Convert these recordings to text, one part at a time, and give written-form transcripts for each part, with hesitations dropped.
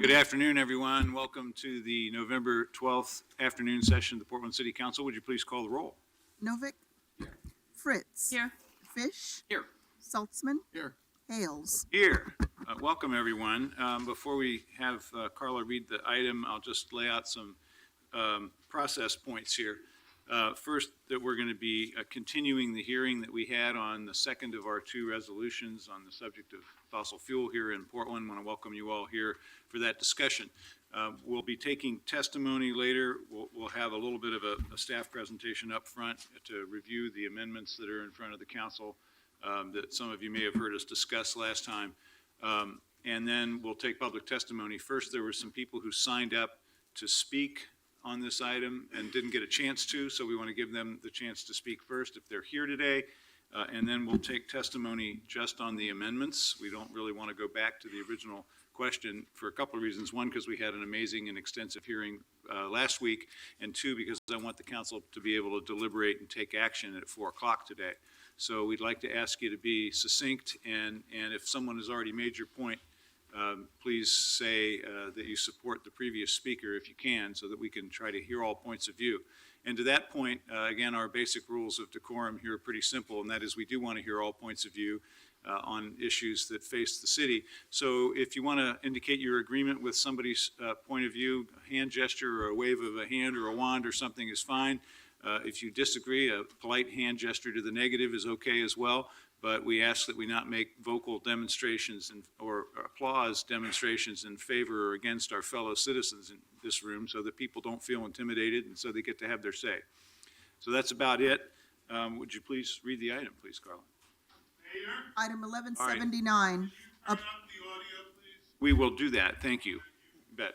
Good afternoon, everyone. Welcome to the November 12th afternoon session of the Portland City Council. Would you please call the roll? Novick. Here. Fritz. Here. Fish. Here. Saltzman. Here. Hales. Here. Welcome, everyone. Before we have Carla read the item, I'll just lay out some process points here. First, that we're going to be continuing the hearing that we had on the second of our two resolutions on the subject of fossil fuel here in Portland. I want to welcome you all here for that discussion. We'll be taking testimony later. We'll have a little bit of a staff presentation up front to review the amendments that are in front of the council that some of you may have heard us discuss last time. And then we'll take public testimony. First, there were some people who signed up to speak on this item and didn't get a chance to, so we want to give them the chance to speak first if they're here today. And then we'll take testimony just on the amendments. We don't really want to go back to the original question for a couple of reasons. One, because we had an amazing and extensive hearing last week, and two, because I want the council to be able to deliberate and take action at 4 o'clock today. So we'd like to ask you to be succinct, and if someone has already made your point, please say that you support the previous speaker if you can, so that we can try to hear all points of view. And to that point, again, our basic rules of decorum here are pretty simple, and that is we do want to hear all points of view on issues that face the city. So if you want to indicate your agreement with somebody's point of view, a hand gesture or a wave of a hand or a wand or something is fine. If you disagree, a polite hand gesture to the negative is okay as well. But we ask that we not make vocal demonstrations or applause demonstrations in favor or against our fellow citizens in this room, so that people don't feel intimidated and so they get to have their say. So that's about it. Would you please read the item, please, Carla? Mayor? Item 1179. Turn up the audio, please. We will do that. Thank you. You bet.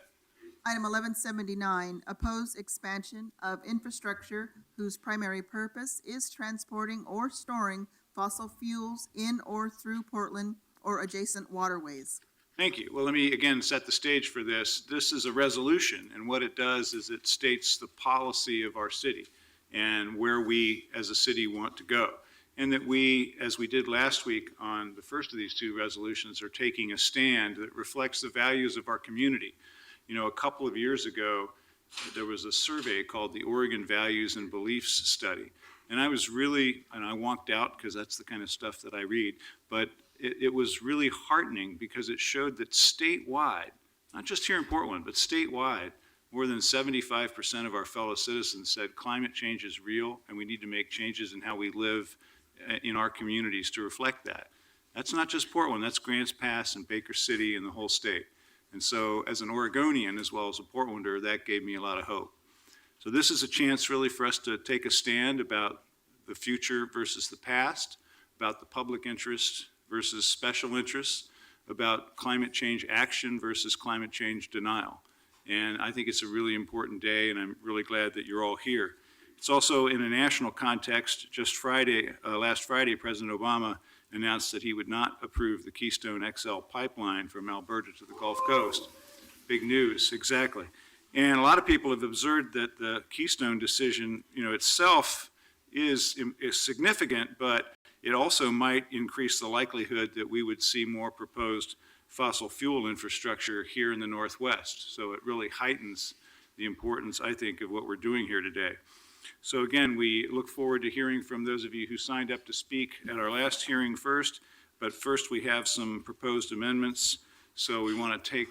Item 1179, oppose expansion of infrastructure whose primary purpose is transporting or storing fossil fuels in or through Portland or adjacent waterways. Thank you. Well, let me again set the stage for this. This is a resolution, and what it does is it states the policy of our city and where we as a city want to go. And that we, as we did last week on the first of these two resolutions, are taking a stand that reflects the values of our community. You know, a couple of years ago, there was a survey called the Oregon Values and Beliefs Study. And I was really, and I walked out because that's the kind of stuff that I read, but it was really heartening because it showed that statewide, not just here in Portland, but statewide, more than 75% of our fellow citizens said climate change is real and we need to make changes in how we live in our communities to reflect that. That's not just Portland, that's Grants Pass and Baker City and the whole state. And so as an Oregonian as well as a Portlander, that gave me a lot of hope. So this is a chance really for us to take a stand about the future versus the past, about the public interest versus special interests, about climate change action versus climate change denial. And I think it's a really important day, and I'm really glad that you're all here. It's also in a national context. Just Friday, last Friday, President Obama announced that he would not approve the Keystone XL pipeline from Alberta to the Gulf Coast. Big news, exactly. And a lot of people have observed that the Keystone decision, itself is significant, but it also might increase the likelihood that we would see more proposed fossil fuel infrastructure here in the Northwest. So it really heightens the importance, I think, of what we're doing here today. So again, we look forward to hearing from those of you who signed up to speak at our last hearing first, but first we have some proposed amendments. So we want to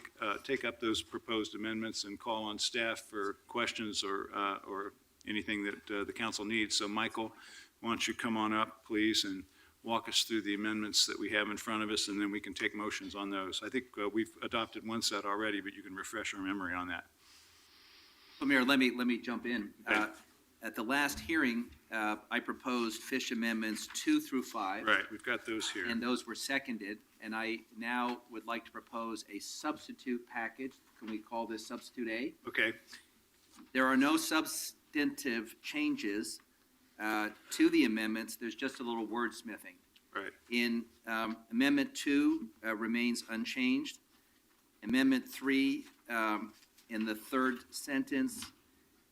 take up those proposed amendments and call on staff for questions or anything that the council needs. So Michael, why don't you come on up, please, and walk us through the amendments that we have in front of us, and then we can take motions on those. I think we've adopted one set already, but you can refresh our memory on that. Well, Mayor, let me jump in. Okay. At the last hearing, I proposed Fish amendments 2 through 5. Right, we've got those here. And those were seconded. And I now would like to propose a substitute package. Can we call this substitute A? Okay. There are no substantive changes to the amendments. There's just a little wordsmithing. Right. In Amendment 2 remains unchanged. Amendment 3 in the third sentence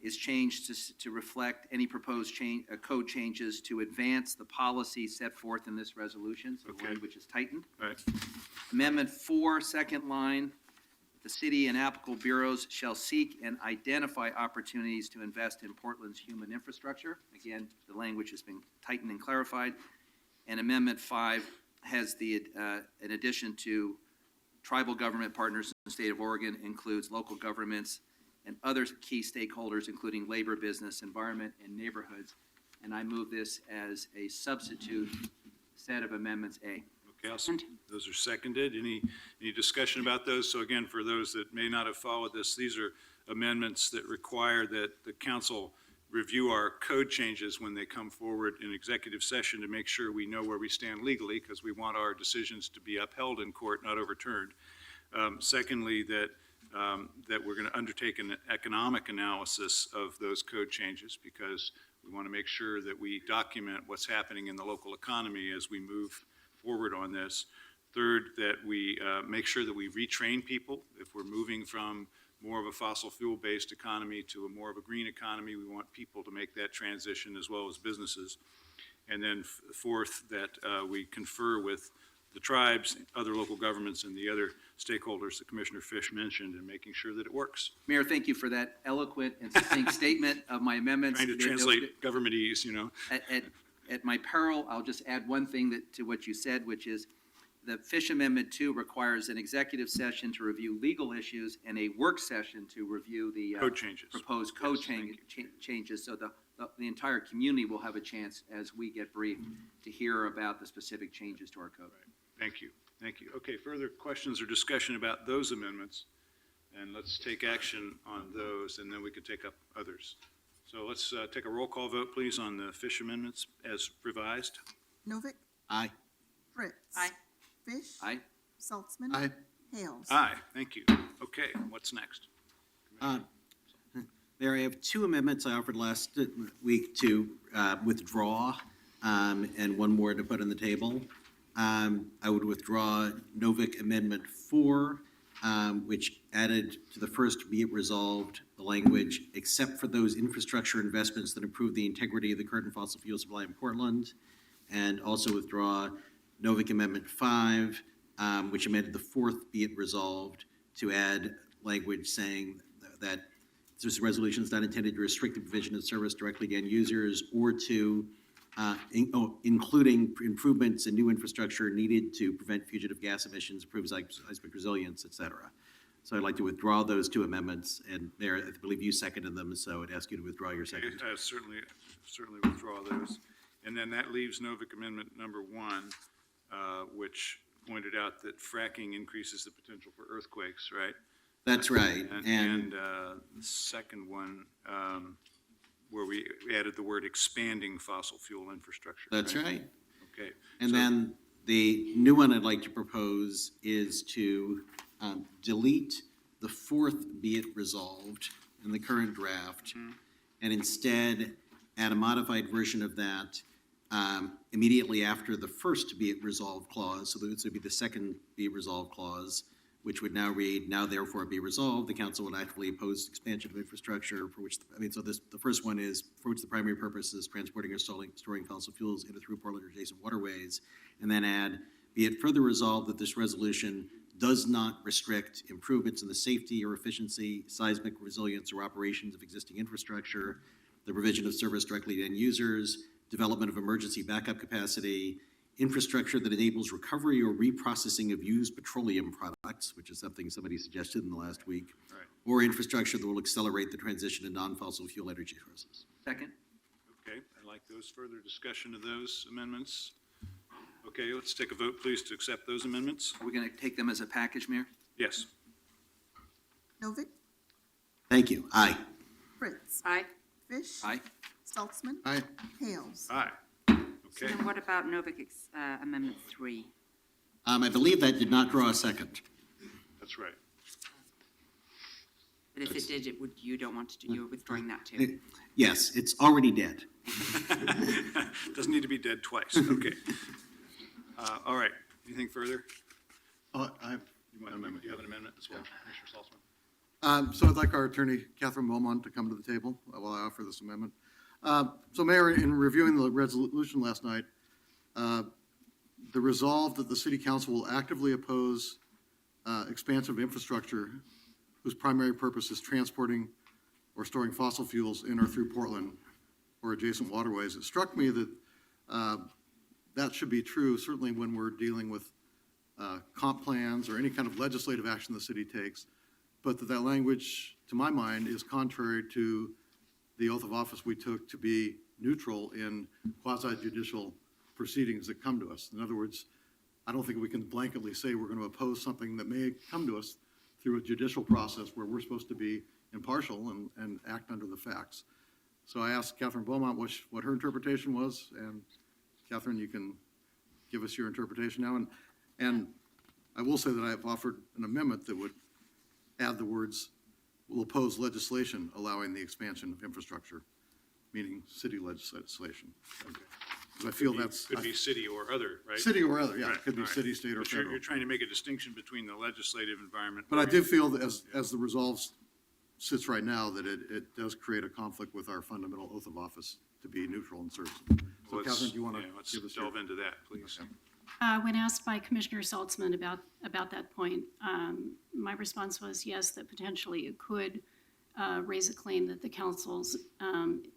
is changed to reflect any proposed code changes to advance the policy set forth in this resolution, so the language is tightened. Right. Amendment 4, second line, The city and applicable bureaus shall seek and identify opportunities to invest in Portland's human infrastructure. Again, the language has been tightened and clarified. And Amendment 5 has in addition to tribal government partners in the state of Oregon, includes local governments and other key stakeholders, including labor, business, environment, and neighborhoods. And I move this as a substitute set of amendments A. Okay, those are seconded. Any discussion about those? So again, for those that may not have followed this, these are amendments that require that the council review our code changes when they come forward in executive session to make sure we know where we stand legally, because we want our decisions to be upheld in court, not overturned. Secondly, that we're going to undertake an economic analysis of those code changes, because we want to make sure that we document what's happening in the local economy as we move forward on this. Third, that we make sure that we retrain people. If we're moving from more of a fossil fuel-based economy to a more of a green economy, we want people to make that transition as well as businesses. And then fourth, that we confer with the tribes, other local governments, and the other stakeholders that Commissioner Fish mentioned, and making sure that it works. Mayor, thank you for that eloquent and succinct statement of my amendments. Trying to translate governmentese, you know. At my peril, I'll just add one thing to what you said, which is the Fish Amendment 2 requires an executive session to review legal issues and a work session to review the Code changes. proposed code Yes, thank changes. So the entire community will have a chance, as we get briefed, to hear about the specific changes to our code. Thank you. Thank you. Okay, further questions or discussion about those amendments? And let's take action on those, and then we can take up others. So let's take a roll call vote, please, on the Fish amendments as revised. Novick, Aye. Fritz. Aye. Fish. Aye? Saltzman. Aye. Hales. Aye, thank you. Okay, what's next? Mayor, I have two amendments I offered last week to withdraw, and one more to put on the table. I would withdraw Novick Amendment 4, which added to the first be it resolved the language, except for those infrastructure investments that improve the integrity of the current fossil fuel supply in Portland. And also withdraw Novick Amendment 5, which amended the fourth be it resolved to add language saying that this resolution is not intended to restrict the provision of service directly to end users or to including improvements in new infrastructure needed to prevent fugitive gas emissions, improve seismic resilience, et cetera. So I'd like to withdraw those two amendments, and Mayor, I believe you seconded them, so I'd ask you to withdraw your second. Certainly withdraw those. And then that leaves Novick Amendment number 1, which pointed out that fracking increases the potential for earthquakes, right? That's right, And the second one, where we added the word expanding fossil fuel infrastructure. that's right. Okay. And So- then the new one I'd like to propose is to delete the fourth be it resolved in the current draft, and instead add a modified version of that immediately after the first be it resolved clause. So this would be the second be it resolved clause, which would now read, now therefore be resolved, the council would actively oppose expansion of infrastructure for which, the first one is, for which the primary purpose is transporting or storing fossil fuels in or through Portland or adjacent waterways, and then add, be it further resolved that this resolution does not restrict improvements in the safety or efficiency, seismic resilience, or operations of existing infrastructure, the provision of service directly to end users, development of emergency backup capacity, infrastructure that enables recovery or reprocessing of used petroleum products, which is something somebody suggested in the last week, Right. or infrastructure that will accelerate the transition to non-fossil fuel energy sources. Second? Okay, I'd like those further discussion of those amendments. Okay, let's take a vote, please, to accept those amendments. Are we going to take them as a package, Mayor? Yes. Novick, Thank you. Aye. Fritz. Aye. Fish. Aye? Saltzman. Aye. Hales. Aye. So Okay, then what about Novick Amendment 3? I believe that did not draw a second. that's right. But if it did, you don't want to do, you're withdrawing that too. Yes, it's already dead. Doesn't need to be dead twice, okay. All right, anything further? I have You want an amendment? You have an amendment as well, Commissioner Saltzman? So I'd like our attorney, Catherine Beaumont, to come to the table while I offer this amendment. So Mayor, in reviewing the resolution last night, the resolve that the city council will actively oppose expansive infrastructure whose primary purpose is transporting or storing fossil fuels in or through Portland or adjacent waterways. It struck me that that should be true, certainly when we're dealing with comp plans or any kind of legislative action the city takes, but that language, to my mind, is contrary to the oath of office we took to be neutral in quasi-judicial proceedings that come to us. In other words, I don't think we can blanketly say we're going to oppose something that may come to us through a judicial process where we're supposed to be impartial and act under the facts. So I asked Catherine Beaumont what her interpretation was, and Catherine, you can give us your interpretation now. And I will say that I have offered an amendment that would add the words, "will oppose legislation allowing the expansion of infrastructure," meaning city legislation. Because I feel that's. Could be city or other, right? City or other, yeah, Right, it could be all right. city, state, or But you're federal. trying to make a distinction between the legislative environment. But I do feel that as the resolve sits right now, that it does create a conflict with our fundamental oath of office to be neutral and certain. So Let's- Catherine, do you want to yeah, let's give us your? delve into that, please. Okay. When asked by Commissioner Saltzman about that point, my response was yes, that potentially it could raise a claim that the council's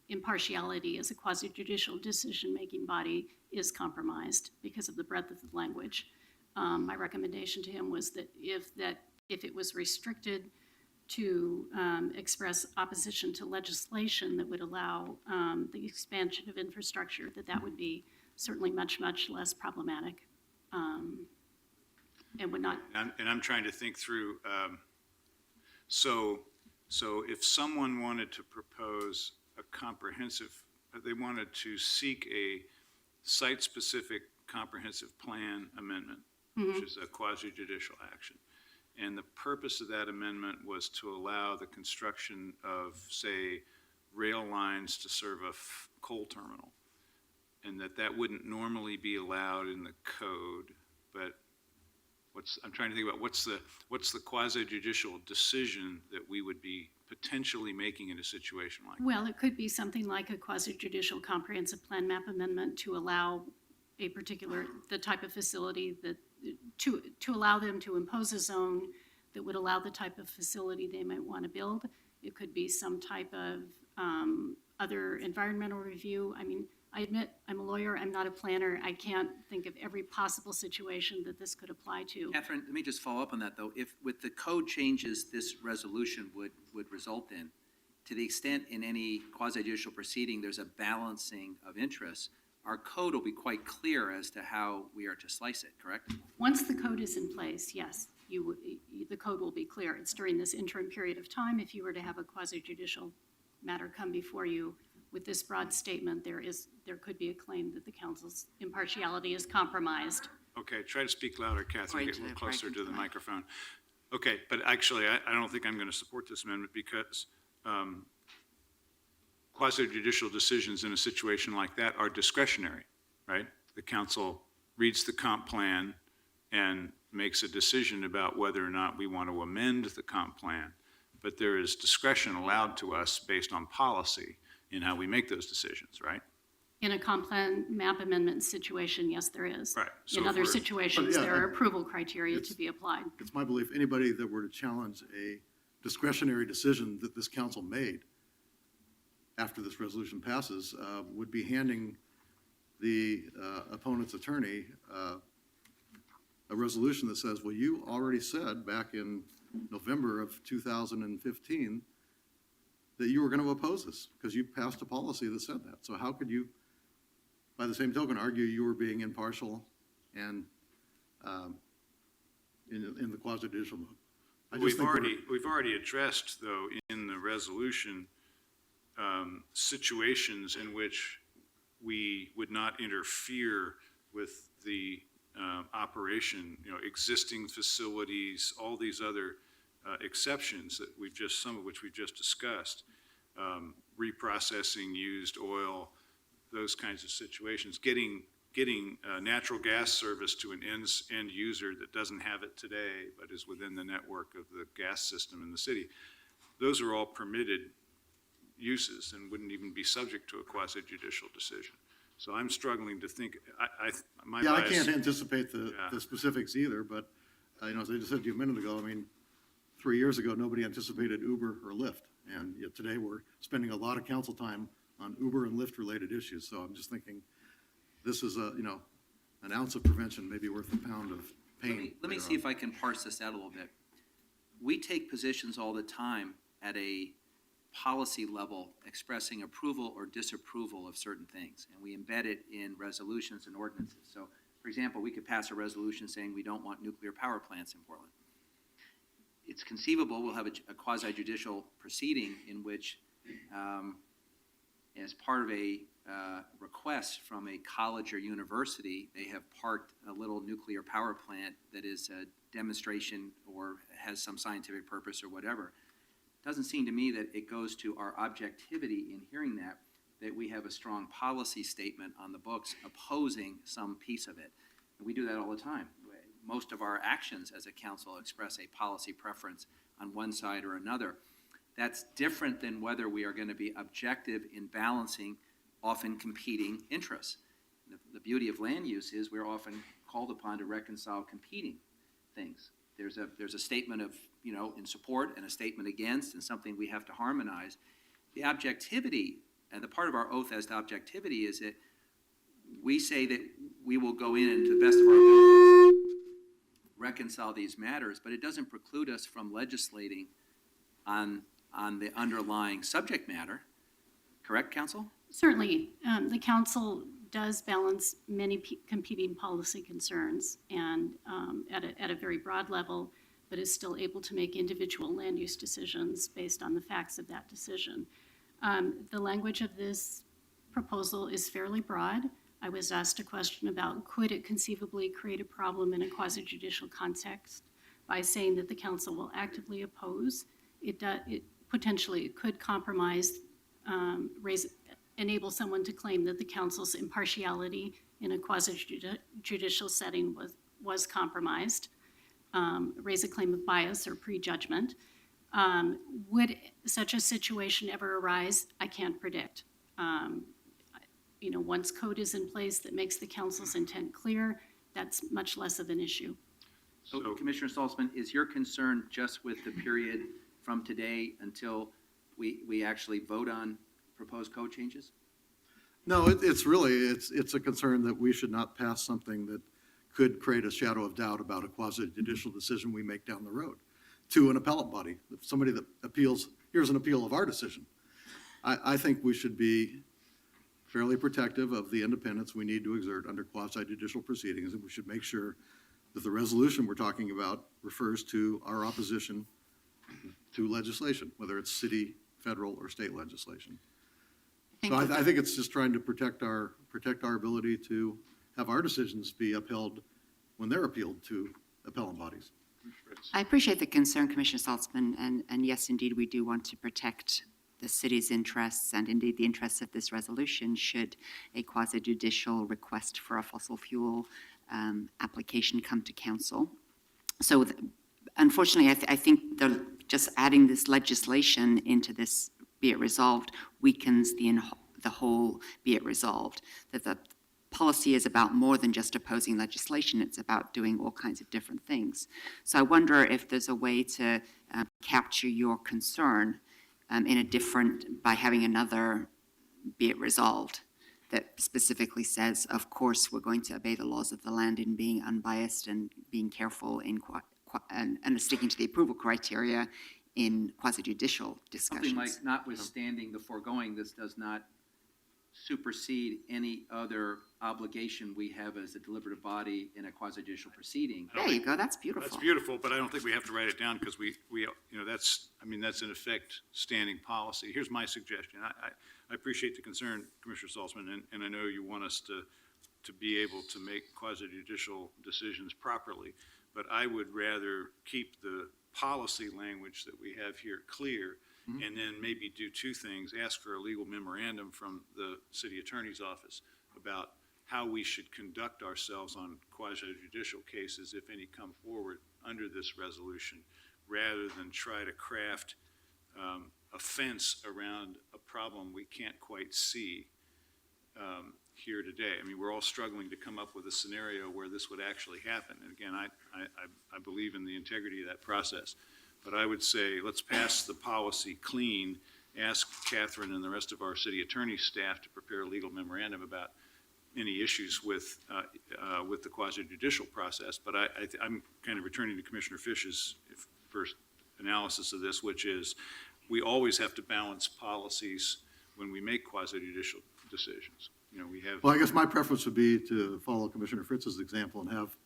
impartiality as a quasi-judicial decision-making body is compromised because of the breadth of the language. My recommendation to him was that if it was restricted to express opposition to legislation that would allow the expansion of infrastructure, that would be certainly much, much less problematic. And would not, And I'm trying to think through, so if someone wanted to propose a comprehensive, they wanted to seek a site-specific comprehensive plan amendment, which is a quasi-judicial action. And the purpose of that amendment was to allow the construction of, say, rail lines to serve a coal terminal. And that wouldn't normally be allowed in the code, but I'm trying to think about what's the quasi-judicial decision that we would be potentially making in a situation like that? well, it could be something like a quasi-judicial comprehensive plan map amendment to allow a particular, the type of facility that, to allow them to impose a zone that would allow the type of facility they might want to build. It could be some type of other environmental review. I mean, I admit, I'm a lawyer, I'm not a planner. I can't think of every possible situation that this could apply to. Catherine, let me just follow up on that, though. If, with the code changes this resolution would result in, to the extent in any quasi-judicial proceeding, there's a balancing of interests, our code will be quite clear as to how we are to slice it, correct? Once the code is in place, yes, the code will be clear. It's during this interim period of time, if you were to have a quasi-judicial matter come before you with this broad statement, there could be a claim that the council's impartiality is compromised. Okay, try to speak louder, Catherine, Right get a little to the closer to the microphone. microphone. Okay, but actually, I don't think I'm going to support this amendment because quasi-judicial decisions in a situation like that are discretionary, right? The council reads the comp plan and makes a decision about whether or not we want to amend the comp plan. But there is discretion allowed to us based on policy in how we make those decisions, right? In a comp plan map amendment situation, yes, there is. Right, so In if other we're- situations, But, yeah, there are approval criteria to be applied. It's my belief, anybody that were to challenge a discretionary decision that this council made after this resolution passes, would be handing the opponent's attorney a resolution that says, well, you already said back in November of 2015 that you were going to oppose this because you passed a policy that said that. So how could you, by the same token, argue you were being impartial and in the quasi-judicial mode? I just think We've already addressed, though, in the resolution, situations in which we would not interfere with the operation, existing facilities, all these other exceptions that some of which we've just discussed, reprocessing used oil, those kinds of situations, getting natural gas service to an end user that doesn't have it today but is within the network of the gas system in the city. Those are all permitted uses and wouldn't even be subject to a quasi-judicial decision. So I'm struggling to think, my Yeah, I bias. can't anticipate Yeah. the specifics either, but As I just said to you a minute ago, I mean, 3 years ago, nobody anticipated Uber or Lyft. And yet today, we're spending a lot of council time on Uber and Lyft-related issues. So I'm just thinking, this is an ounce of prevention may be worth a pound of pain. Let me see if I can parse this out a little bit. We take positions all the time at a policy level expressing approval or disapproval of certain things, and we embed it in resolutions and ordinances. So, for example, we could pass a resolution saying we don't want nuclear power plants in Portland. It's conceivable we'll have a quasi-judicial proceeding in which, as part of a request from a college or university, they have parked a little nuclear power plant that is a demonstration or has some scientific purpose or whatever. Doesn't seem to me that it goes to our objectivity in hearing that we have a strong policy statement on the books opposing some piece of it. And we do that all the time. Most of our actions as a council express a policy preference on one side or another. That's different than whether we are going to be objective in balancing often competing interests. The beauty of land use is we're often called upon to reconcile competing things. There's a statement of, in support and a statement against and something we have to harmonize. The objectivity, and the part of our oath as to objectivity is that we say that we will go in and to the best of our abilities reconcile these matters, but it doesn't preclude us from legislating on the underlying subject matter. Correct, counsel? Certainly, the council does balance many competing policy concerns and at a very broad level, but is still able to make individual land use decisions based on the facts of that decision. The language of this proposal is fairly broad. I was asked a question about could it conceivably create a problem in a quasi-judicial context by saying that the council will actively oppose. It potentially could compromise, enable someone to claim that the council's impartiality in a quasi-judicial setting was compromised, raise a claim of bias or prejudgment. Would such a situation ever arise? I can't predict. Once code is in place that makes the council's intent clear, that's much less of an issue. So, Commissioner Saltzman, is your concern just with the period from today until we actually vote on proposed code changes? No, it's a concern that we should not pass something that could create a shadow of doubt about a quasi-judicial decision we make down the road to an appellate body. If somebody that appeals, here's an appeal of our decision. I think we should be fairly protective of the independence we need to exert under quasi-judicial proceedings, and we should make sure that the resolution we're talking about refers to our opposition to legislation, whether it's city, federal, or state legislation. So I think it's just trying to protect our ability to have our decisions be upheld when they're appealed to appellate bodies. I appreciate the concern, Commissioner Saltzman, and yes, indeed, we do want to protect the city's interests and indeed the interests of this resolution should a quasi-judicial request for a fossil fuel application come to council. So unfortunately, I think just adding this legislation into this be it resolved weakens the whole be it resolved. That the policy is about more than just opposing legislation. It's about doing all kinds of different things. So I wonder if there's a way to capture your concern by having another be it resolved that specifically says, of course, we're going to obey the laws of the land in being unbiased and being careful and sticking to the approval criteria in quasi-judicial discussions. Something like notwithstanding the foregoing, this does not supersede any other obligation we have as a deliberative body in a quasi-judicial proceeding. There you go, that's beautiful. That's beautiful, but I don't think we have to write it down because that's in effect standing policy. Here's my suggestion. I appreciate the concern, Commissioner Saltzman, and I know you want us to be able to make quasi-judicial decisions properly, but I would rather keep the policy language that we have here clear, and then maybe do two things: ask for a legal memorandum from the city attorney's office about how we should conduct ourselves on quasi-judicial cases, if any come forward under this resolution, rather than try to craft a fence around a problem we can't quite see. here today. I mean, we're all struggling to come up with a scenario where this would actually happen. And again, I believe in the integrity of that process. But I would say, let's pass the policy clean, ask Catherine and the rest of our city attorney staff to prepare a legal memorandum about any issues with the quasi-judicial process. But I'm kind of returning to Commissioner Fish's first analysis of this, which is we always have to balance policies when we make quasi-judicial decisions. You know, we have. Well, I guess my preference would be to follow Commissioner Fritz's example and have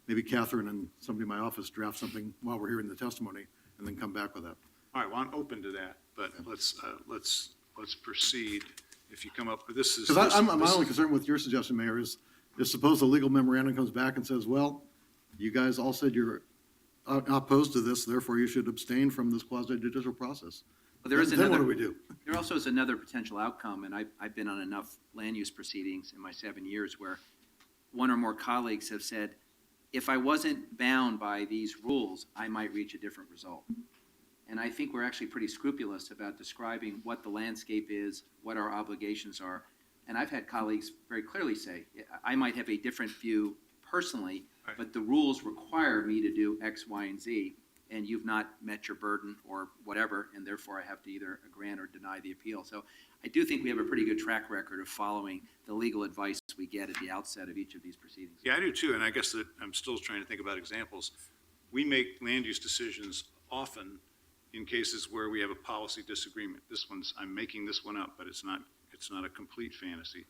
maybe Catherine and somebody in my office draft something while we're hearing the testimony and then come back with that. All right, well, I'm open to that, but let's proceed. If you come up with this is. Because my only concern with your suggestion, Mayor, is suppose the legal memorandum comes back and says, well, you guys all said you're opposed to this, therefore you should abstain from this quasi-judicial process. Well, there is Then what another, do we do? there also is another potential outcome, and I've been on enough land use proceedings in my 7 years where one or more colleagues have said, if I wasn't bound by these rules, I might reach a different result. And I think we're actually pretty scrupulous about describing what the landscape is, what our obligations are. And I've had colleagues very clearly say, I might have a different view personally, Right. but the rules require me to do X, Y, and Z, and you've not met your burden or whatever, and therefore I have to either grant or deny the appeal. So I do think we have a pretty good track record of following the legal advice we get at the outset of each of these proceedings. Yeah, I do too, and I guess that I'm still trying to think about examples. We make land use decisions often in cases where we have a policy disagreement. I'm making this one up, but it's not a complete fantasy.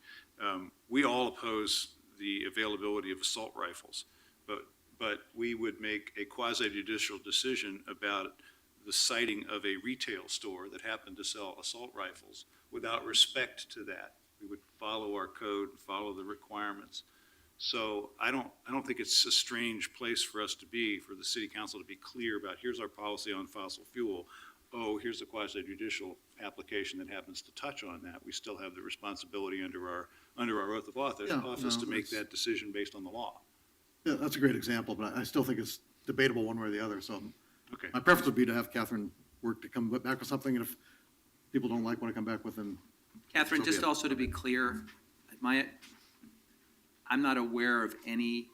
We all oppose the availability of assault rifles, but we would make a quasi-judicial decision about the siting of a retail store that happened to sell assault rifles without respect to that. We would follow our code, follow the requirements. So I don't think it's a strange place for us to be, for the city council to be clear about, here's our policy on fossil fuel. Oh, here's a quasi-judicial application that happens to touch on that. We still have the responsibility under our oath of office to make that decision based on the law. Yeah, that's a great example, but I still think it's debatable one way or the other. So Okay. my preference would be to have Catherine work to come back with something, and if people don't like what I come back with, then Catherine, So be just it. also to be clear, I'm not aware of any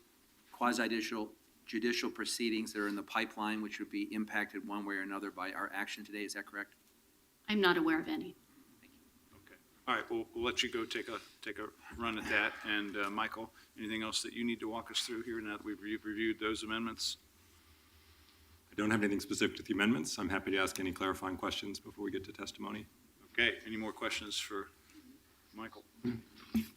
quasi-judicial proceedings that are in the pipeline which would be impacted one way or another by our action today. Is that correct? I'm not aware of any. Okay. All right, we'll let you go take a run at that. And Michael, anything else that you need to walk us through here now that we've reviewed those amendments? I don't have anything specific to the amendments. I'm happy to ask any clarifying questions before we get to testimony. Okay, any more questions for Michael?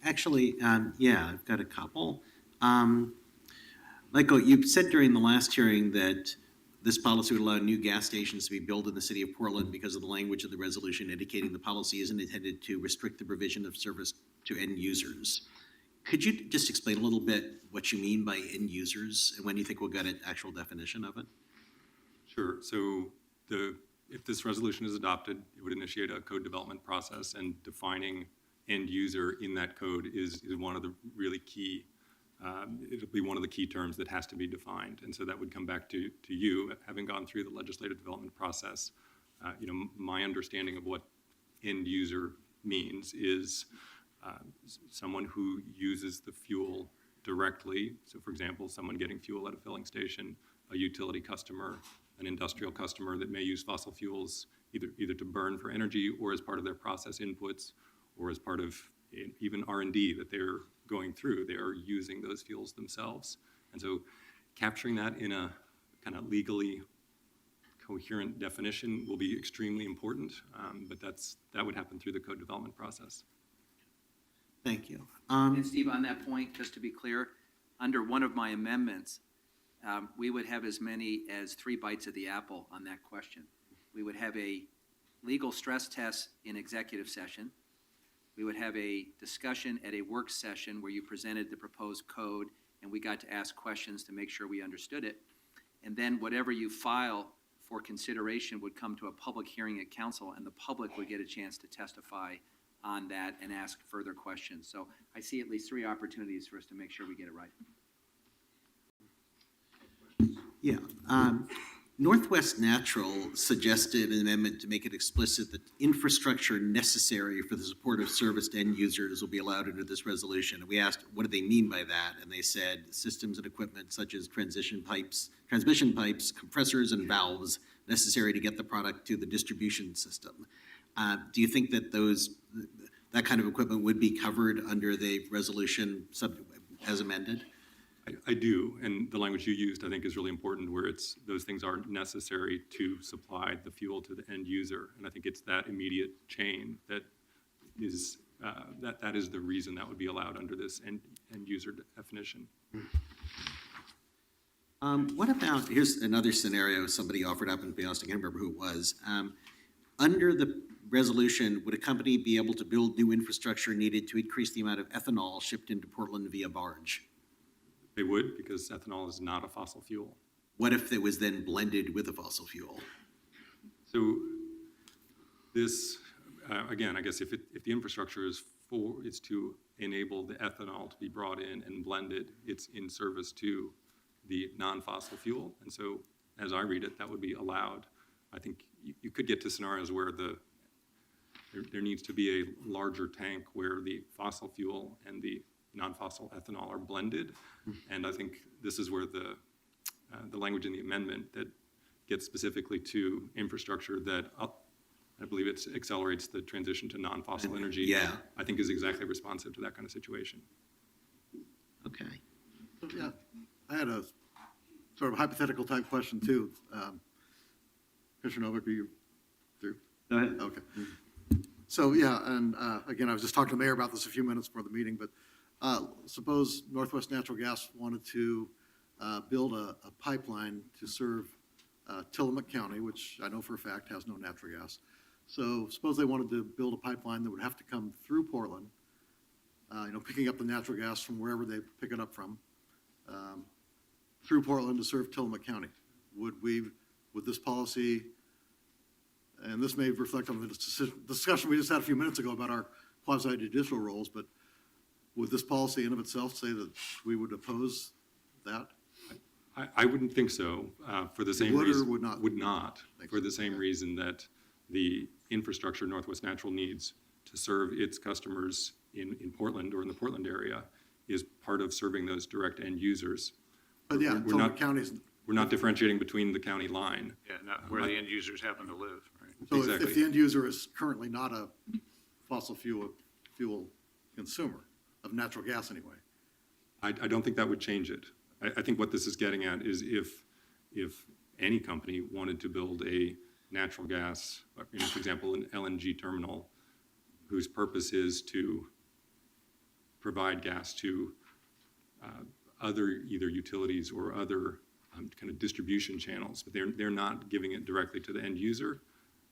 Actually, yeah, I've got a couple. Michael, you said during the last hearing that this policy would allow new gas stations to be built in the city of Portland because of the language of the resolution indicating the policy isn't intended to restrict the provision of service to end users. Could you just explain a little bit what you mean by end users and when you think we'll get an actual definition of it? Sure. So if this resolution is adopted, it would initiate a code development process, and defining end user in that code is one of the really key, it'll be one of the key terms that has to be defined. And so that would come back to you, having gone through the legislative development process. My understanding of what end user means is someone who uses the fuel directly. So for example, someone getting fuel at a filling station, a utility customer, an industrial customer that may use fossil fuels either to burn for energy or as part of their process inputs or as part of even R&D that they're going through. They are using those fuels themselves. And so capturing that in a kind of legally coherent definition will be extremely important, but that would happen through the code development process. Thank you. And Steve, on that point, just to be clear, under one of my amendments, we would have as many as 3 bites of the apple on that question. We would have a legal stress test in executive session. We would have a discussion at a work session where you presented the proposed code and we got to ask questions to make sure we understood it. And then whatever you file for consideration would come to a public hearing at council, and the public would get a chance to testify on that and ask further questions. So I see at least 3 opportunities for us to make sure we get it right. Yeah. Northwest Natural suggested an amendment to make it explicit that infrastructure necessary for the support of service to end users will be allowed under this resolution. And we asked, what do they mean by that? And they said systems and equipment such as transmission pipes, compressors, and valves necessary to get the product to the distribution system. Do you think that that kind of equipment would be covered under the resolution as amended? I do, and the language you used, I think, is really important, where those things are necessary to supply the fuel to the end user. And I think it's that immediate chain that is, that is the reason that would be allowed under this end user definition. What about, here's another scenario somebody offered up, and to be honest, I can't remember who it was. Under the resolution, would a company be able to build new infrastructure needed to increase the amount of ethanol shipped into Portland via barge? They would, because ethanol is not a fossil fuel. What if it was then blended with a fossil fuel? So this, again, I guess if the infrastructure is to enable the ethanol to be brought in and blended, it's in service to the non-fossil fuel. And so as I read it, that would be allowed. I think you could get to scenarios where there needs to be a larger tank where the fossil fuel and the non-fossil ethanol are blended. And I think this is where the language in the amendment that gets specifically to infrastructure that I believe it accelerates the transition to non-fossil energy. Yeah. I think is exactly responsive to that kind of situation. Okay. Yeah, I had a sort of hypothetical type question too. Commissioner Novick, are you through? Go ahead. Okay. So, yeah, and again, I was just talking to the mayor about this a few minutes before the meeting, but suppose Northwest Natural Gas wanted to build a pipeline to serve Tillamook County, which I know for a fact has no natural gas. So suppose they wanted to build a pipeline that would have to come through Portland, picking up the natural gas from wherever they pick it up from, through Portland to serve Tillamook County. Would this policy, and this may reflect on the discussion we just had a few minutes ago about our quasi-judicial roles, but would this policy in of itself say that we would oppose that? I wouldn't think so, for the same Would or reason. would not? Would not, Thanks. for the same reason that the infrastructure Northwest Natural needs to serve its customers in Portland or in the Portland area is part of serving those direct end users. But yeah, We're Tillamook not- County's, We're not differentiating between the county line. Yeah, not where the end users happen to live, right? so if Exactly. the end user is currently not a fossil fuel consumer of natural gas anyway. I don't think that would change it. I think what this is getting at is if any company wanted to build a natural gas, for example, an LNG terminal, whose purpose is to provide gas to other either utilities or other kind of distribution channels, but they're not giving it directly to the end user.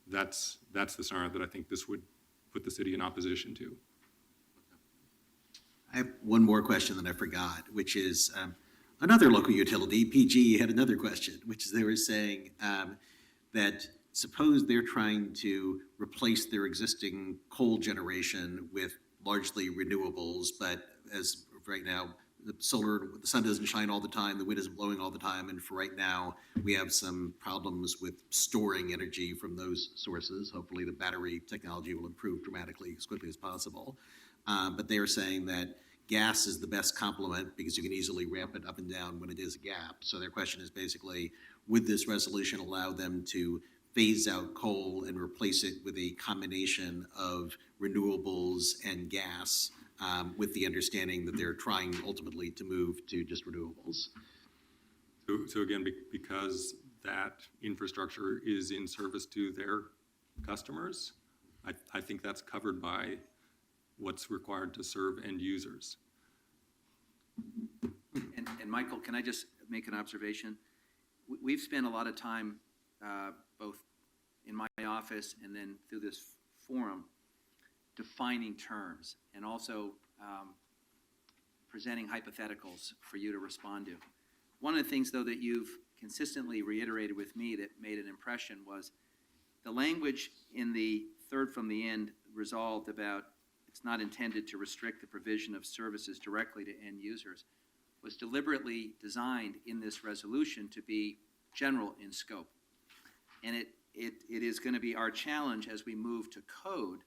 That's the scenario that I think this would put the city in opposition to. I have one more question that I forgot, which is another local utility, PG, had another question, which is they were saying that suppose they're trying to replace their existing coal generation with largely renewables, but as of right now, the sun doesn't shine all the time, the wind isn't blowing all the time, and for right now, we have some problems with storing energy from those sources. Hopefully, the battery technology will improve dramatically as quickly as possible. But they are saying that gas is the best complement because you can easily ramp it up and down when it is a gap. So their question is basically, would this resolution allow them to phase out coal and replace it with a combination of renewables and gas, with the understanding that they're trying ultimately to move to just renewables? So again, because that infrastructure is in service to their customers, I think that's covered by what's required to serve end users. And Michael, can I just make an observation? We've spent a lot of time, both in my office and then through this forum, defining terms and also presenting hypotheticals for you to respond to. One of the things, though, that you've consistently reiterated with me that made an impression was the language in the third from the end resolved about it's not intended to restrict the provision of services directly to end users was deliberately designed in this resolution to be general in scope. And it is going to be our challenge as we move to code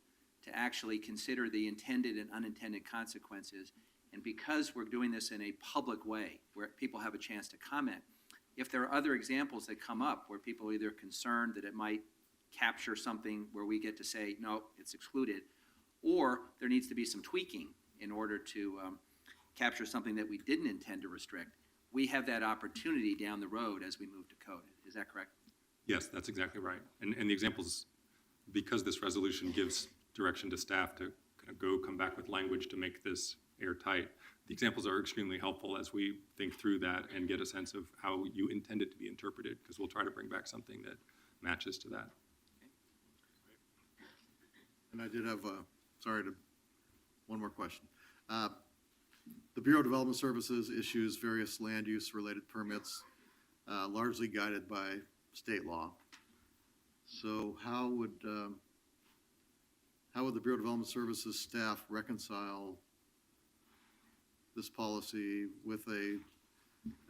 to actually consider the intended and unintended consequences. And because we're doing this in a public way, where people have a chance to comment, if there are other examples that come up where people are either concerned that it might capture something where we get to say, no, it's excluded, or there needs to be some tweaking in order to capture something that we didn't intend to restrict, we have that opportunity down the road as we move to code. Is that correct? Yes, that's exactly right. And the examples, because this resolution gives direction to staff to kind of come back with language to make this airtight, the examples are extremely helpful as we think through that and get a sense of how you intend it to be interpreted, because we'll try to bring back something that matches to that. And I did have, one more question. The Bureau of Development Services issues various land use related permits, largely guided by state law. So how would the Bureau of Development Services staff reconcile this policy with a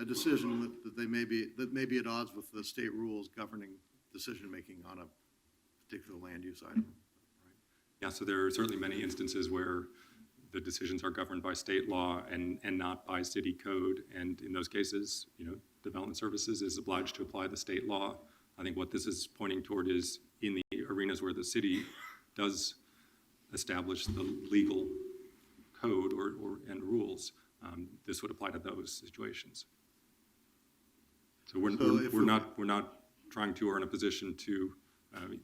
decision that may be at odds with the state rules governing decision-making on a particular land use item? Yeah, so there are certainly many instances where the decisions are governed by state law and not by city code. And in those cases, Development Services is obliged to apply the state law. I think what this is pointing toward is in the arenas where the city does establish the legal code and rules, this would apply to those situations. So we're not trying to or in a position to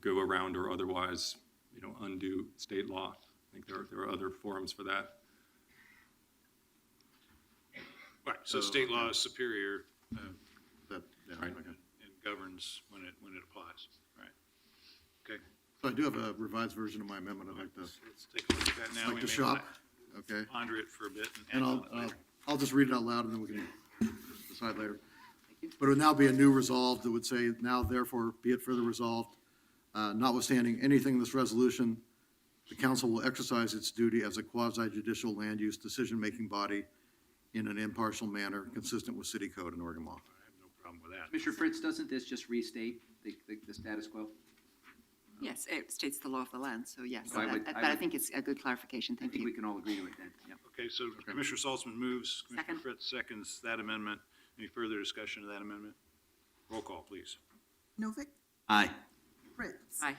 go around or otherwise, undo state law. I think there are other forums for that. Right, so state law is superior That, yeah, Right. okay. and governs when it applies, right? Okay, So I do have a revised version of my amendment I'd like to, let's take a look at that now. like We to may shop, wanna okay? Ponder it for a bit And and act on it later. I'll just read it out loud and then we can decide later. But it would now be a new resolve that would say, now therefore be it further resolved, notwithstanding anything in this resolution, the council will exercise its duty as a quasi-judicial land use decision-making body in an impartial manner consistent with city code and Oregon law. I have no problem with that. Commissioner Fritz, doesn't this just restate the status quo? Yes, it states the law of the land, so yes. So I would- But I I would- think it's a good clarification, I thank think we you. can all agree to it then, yeah. Okay, so Commissioner Saltzman moves, Commissioner Second. Fritz seconds that amendment. Any further discussion of that amendment? Roll call, please. Novick, Aye. Fritz. Aye.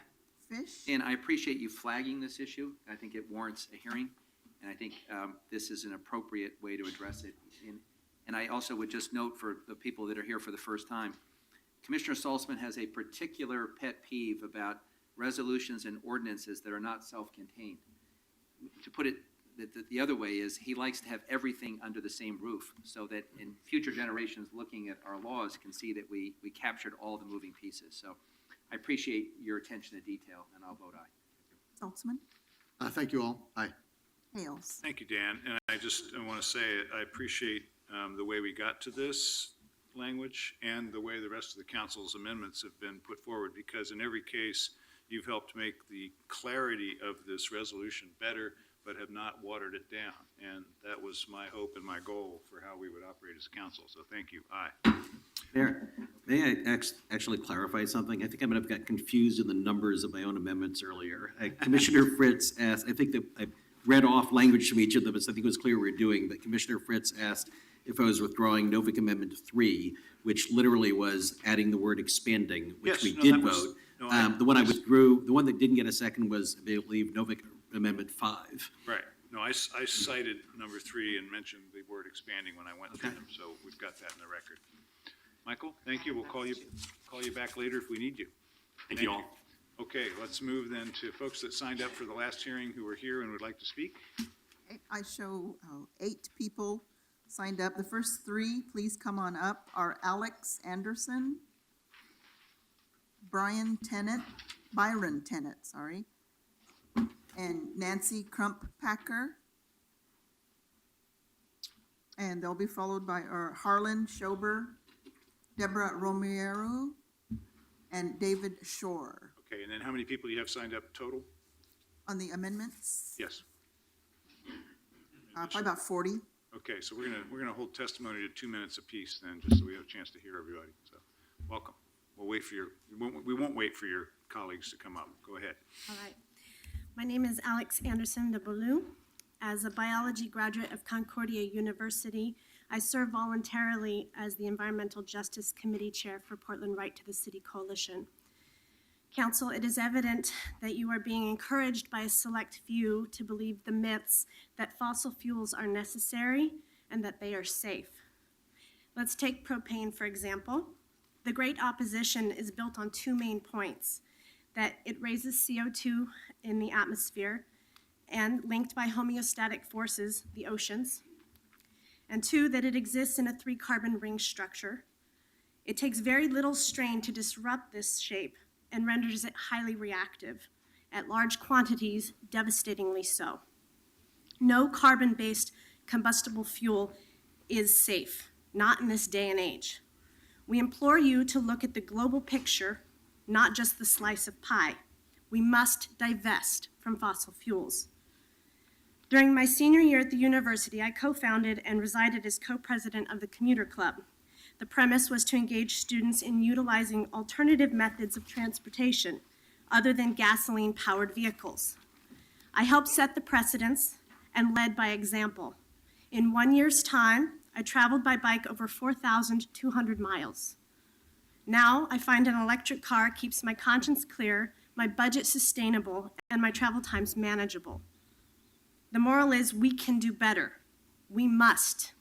Fish. And I appreciate you flagging this issue. I think it warrants a hearing, and I think this is an appropriate way to address it. And I also would just note for the people that are here for the first time, Commissioner Saltzman has a particular pet peeve about resolutions and ordinances that are not self-contained. To put it the other way is, he likes to have everything under the same roof, so that in future generations looking at our laws can see that we captured all the moving pieces. So I appreciate your attention to detail, and I'll vote aye. Saltzman, Thank you all. Aye. Hales. Thank you, Dan. And I want to say, I appreciate the way we got to this language and the way the rest of the council's amendments have been put forward, because in every case, you've helped make the clarity of this resolution better, but have not watered it down. And that was my hope and my goal for how we would operate as council. So thank you. Aye. Mayor, may I actually clarify something? I think I might have got confused in the numbers of my own amendments earlier. Commissioner Fritz asked, I think that I read off language from each of them, so I think it was clear we were doing, but Commissioner Fritz asked if I was withdrawing Novick Amendment 3, which literally was adding the word expanding, which Yes, we no, did that was- vote. no, I- The one I withdrew, the one that didn't get a second was, I believe, Novick Amendment 5. Right. No, I cited number 3 and mentioned the word expanding when I went through Okay. them. So we've got that in the record. Michael, thank you. We'll call you back later if we need you. Thank you all. Okay, let's move then to folks that signed up for the last hearing who are here and would like to speak. I show 8 people signed up. The first 3, please come on up, are Alex Anderson, Byron Tennant, and Nancy Crump-Packer. And they'll be followed by Harlan Schober, Deborah Romero, and David Shore. Okay, and then how many people do you have signed up total? On the amendments, Yes. probably about 40. Okay, so we're gonna hold testimony to 2 minutes apiece then, just so we have a chance to hear everybody. So, welcome. We'll wait we won't wait for your colleagues to come up. Go ahead. All right. My name is Alex Anderson de Bolu. As a biology graduate of Concordia University, I serve voluntarily as the Environmental Justice Committee Chair for Portland Right to the City Coalition. Council, it is evident that you are being encouraged by a select few to believe the myths that fossil fuels are necessary and that they are safe. Let's take propane, for example. The great opposition is built on two main points: that it raises CO2 in the atmosphere and linked by homeostatic forces, the oceans, and two, that it exists in a 3-carbon ring structure. It takes very little strain to disrupt this shape and renders it highly reactive, at large quantities, devastatingly so. No carbon-based combustible fuel is safe, not in this day and age. We implore you to look at the global picture, not just the slice of pie. We must divest from fossil fuels. During my senior year at the university, I co-founded and resided as co-president of the Commuter Club. The premise was to engage students in utilizing alternative methods of transportation other than gasoline-powered vehicles. I helped set the precedents and led by example. In 1 year's time, I traveled by bike over 4,200 miles. Now I find an electric car keeps my conscience clear, my budget sustainable, and my travel times manageable. The moral is we can do better. We must.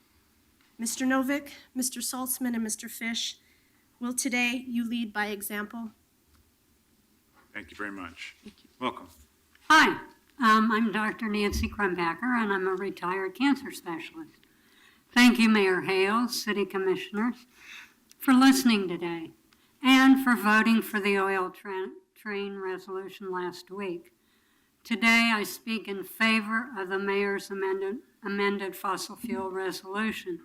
Mr. Novick, Mr. Saltzman, and Mr. Fish, will today you lead by example? Thank you very much. Welcome. Hi, I'm Dr. Nancy Krumbacher, and I'm a retired cancer specialist. Thank you, Mayor Hales, City Commissioners, for listening today and for voting for the oil train resolution last week. Today, I speak in favor of the mayor's amended fossil fuel resolution.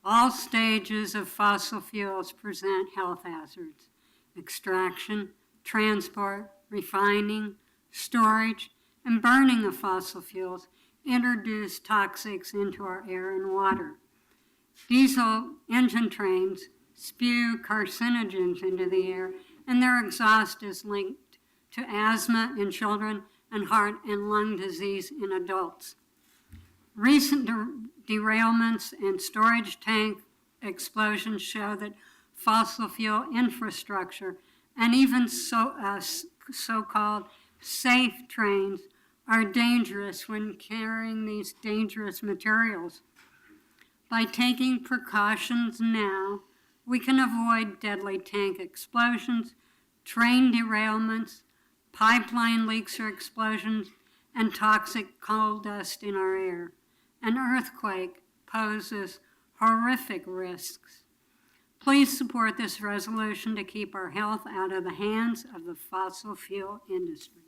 All stages of fossil fuels present health hazards: extraction, transport, refining, storage, and burning of fossil fuels introduce toxics into our air and water. Diesel engine trains spew carcinogens into the air, and their exhaust is linked to asthma in children and heart and lung disease in adults. Recent derailments and storage tank explosions show that fossil fuel infrastructure and even so-called safe trains are dangerous when carrying these dangerous materials. By taking precautions now, we can avoid deadly tank explosions, train derailments, pipeline leaks or explosions, and toxic coal dust in our air. An earthquake poses horrific risks. Please support this resolution to keep our health out of the hands of the fossil fuel industry.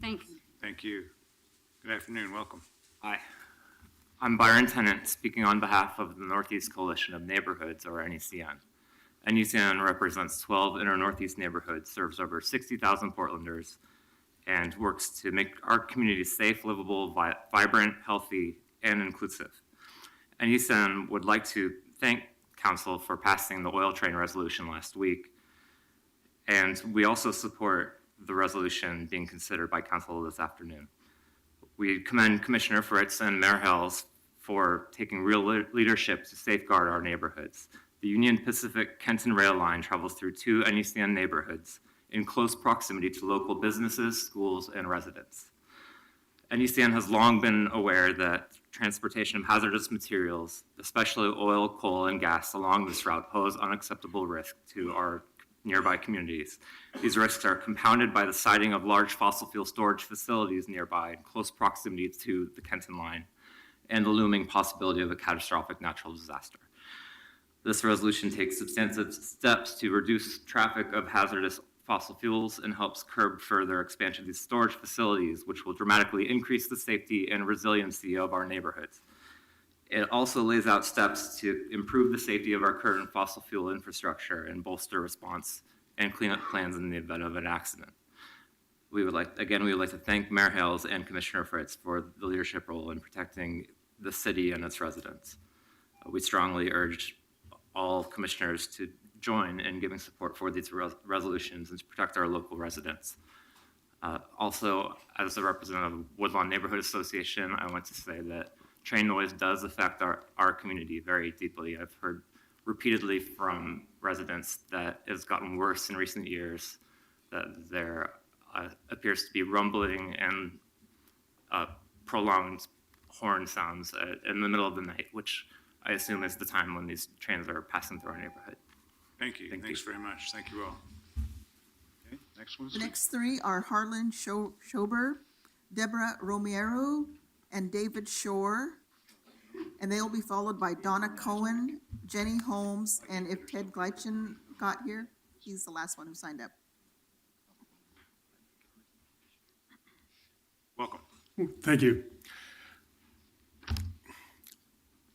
Thank you. Thank you. Good afternoon. Welcome. Hi, I'm Byron Tennant, speaking on behalf of the Northeast Coalition of Neighborhoods, or NECN. NECN represents 12 inner Northeast neighborhoods, serves over 60,000 Portlanders, and works to make our communities safe, livable, vibrant, healthy, and inclusive. NECN would like to thank Council for passing the oil train resolution last week, and we also support the resolution being considered by Council this afternoon. We commend Commissioner Fritz and Mayor Hales for taking real leadership to safeguard our neighborhoods. The Union Pacific Kenton Rail Line travels through 2 NECN neighborhoods in close proximity to local businesses, schools, and residents. NECN has long been aware that transportation of hazardous materials, especially oil, coal, and gas along this route, pose unacceptable risk to our nearby communities. These risks are compounded by the siting of large fossil fuel storage facilities nearby in close proximity to the Kenton line and the looming possibility of a catastrophic natural disaster. This resolution takes substantive steps to reduce traffic of hazardous fossil fuels and helps curb further expansion of these storage facilities, which will dramatically increase the safety and resiliency of our neighborhoods. It also lays out steps to improve the safety of our current fossil fuel infrastructure and bolster response and cleanup plans in the event of an accident. We would like to thank Mayor Hales and Commissioner Fritz for the leadership role in protecting the city and its residents. We strongly urge all commissioners to join in giving support for these resolutions and to protect our local residents. Also, as a representative of Woodlawn Neighborhood Association, I want to say that train noise does affect our community very deeply. I've heard repeatedly from residents that it's gotten worse in recent years, that there appears to be rumbling and prolonged horn sounds in the middle of the night, which I assume is the time when these trains are passing through our neighborhood. Thank you. Thank Thanks you. very much. Thank you all. Okay, next one. The next three are Harlan Schober, Deborah Romero, and David Shore. And they will be followed by Donna Cohen, Jenny Holmes, and if Ted Gleitchen got here, he's the last one who signed up. Welcome. Thank you.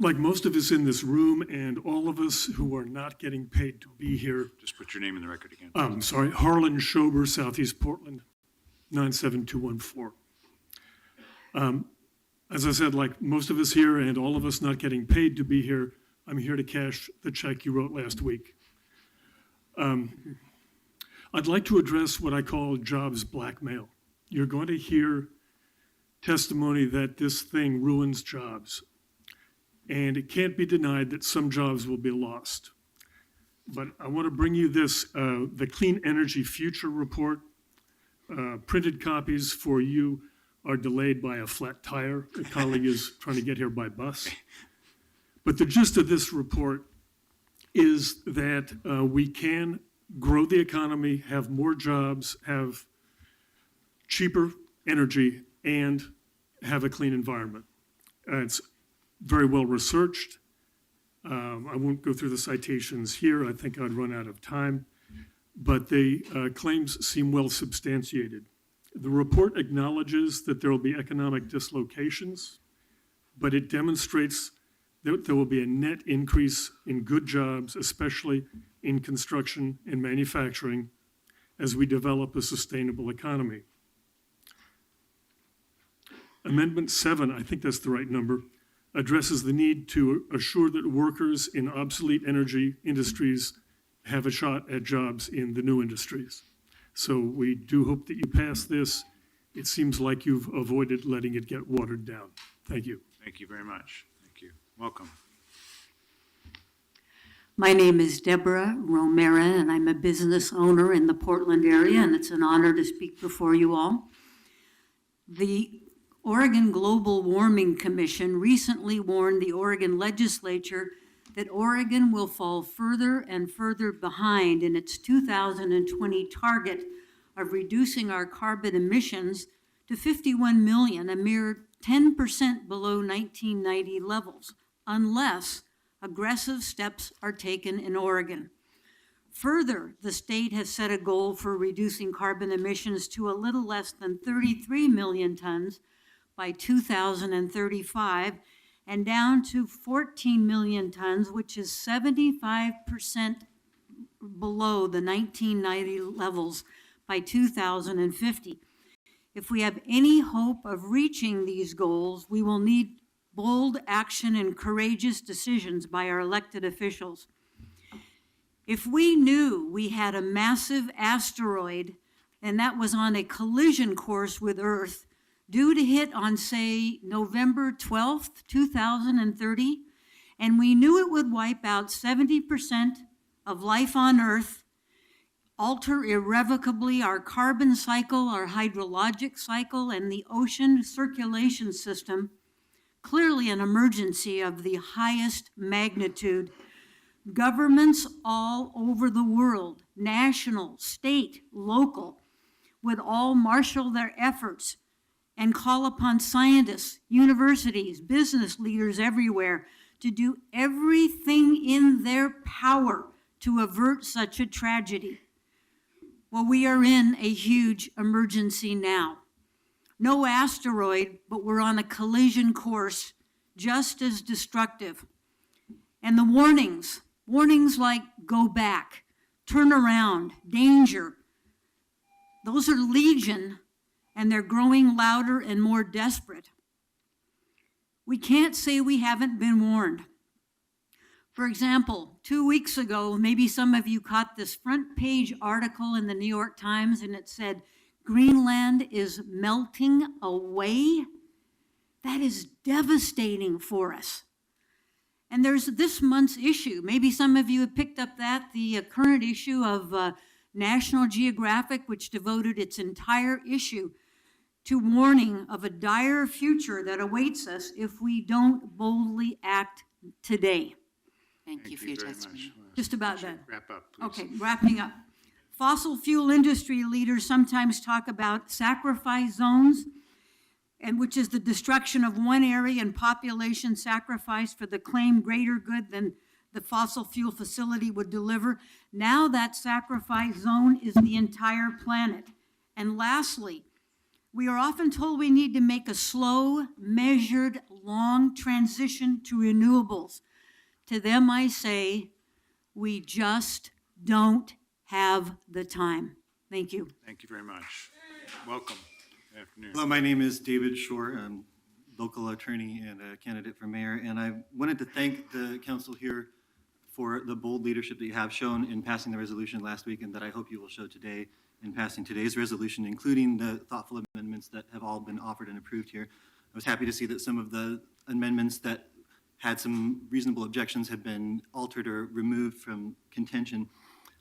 Like most of us in this room and all of us who are not getting paid to be here, Just put your name in the record again. sorry, Harlan Schober, Southeast Portland, 97214. As I said, like most of us here and all of us not getting paid to be here, I'm here to cash the check you wrote last week. I'd like to address what I call jobs blackmail. You're going to hear testimony that this thing ruins jobs. And it can't be denied that some jobs will be lost. But I want to bring you this, the Clean Energy Future Report. Printed copies for you are delayed by a flat tire. A colleague is trying to get here by bus. But the gist of this report is that we can grow the economy, have more jobs, have cheaper energy, and have a clean environment. It's very well researched. I won't go through the citations here. I think I'd run out of time. But the claims seem well substantiated. The report acknowledges that there will be economic dislocations, but it demonstrates that there will be a net increase in good jobs, especially in construction and manufacturing, as we develop a sustainable economy. Amendment 7, I think that's the right number, addresses the need to assure that workers in obsolete energy industries have a shot at jobs in the new industries. So we do hope that you pass this. It seems like you've avoided letting it get watered down. Thank you. Thank you very much. Thank you. Welcome. My name is Deborah Romero, and I'm a business owner in the Portland area, and it's an honor to speak before you all. The Oregon Global Warming Commission recently warned the Oregon legislature that Oregon will fall further and further behind in its 2020 target of reducing our carbon emissions to 51 million, a mere 10% below 1990 levels, unless aggressive steps are taken in Oregon. Further, the state has set a goal for reducing carbon emissions to a little less than 33 million tons by 2035, and down to 14 million tons, which is 75% below the 1990 levels by 2050. If we have any hope of reaching these goals, we will need bold action and courageous decisions by our elected officials. If we knew we had a massive asteroid and that was on a collision course with Earth, due to hit on, say, November 12th, 2030, and we knew it would wipe out 70% of life on Earth, alter irrevocably our carbon cycle, our hydrologic cycle, and the ocean circulation system, clearly an emergency of the highest magnitude. Governments all over the world, national, state, local, would all marshal their efforts and call upon scientists, universities, business leaders everywhere to do everything in their power to avert such a tragedy. Well, we are in a huge emergency now. No asteroid, but we're on a collision course just as destructive. And the warnings like go back, turn around, danger, those are legion, and they're growing louder and more desperate. We can't say we haven't been warned. For example, 2 weeks ago, maybe some of you caught this front page article in the New York Times, and it said, Greenland is melting away. That is devastating for us. And there's this month's issue. Maybe some of you have picked up that, the current issue of National Geographic, which devoted its entire issue to warning of a dire future that awaits us if we don't boldly act today. Thank you for your very testimony. much. Just about done. Wrap up, please. Okay, wrapping up. Fossil fuel industry leaders sometimes talk about sacrifice zones, and which is the destruction of one area and population sacrifice for the claimed greater good than the fossil fuel facility would deliver. Now that sacrifice zone is the entire planet. And lastly, we are often told we need to make a slow, measured, long transition to renewables. To them I say, we just don't have the time. Thank you. Thank you very much. Welcome. Good afternoon. Hello, my name is David Shore. I'm local attorney and a candidate for mayor, and I wanted to thank the council here for the bold leadership that you have shown in passing the resolution last week, and that I hope you will show today in passing today's resolution, including the thoughtful amendments that have all been offered and approved here. I was happy to see that some of the amendments that had some reasonable objections have been altered or removed from contention.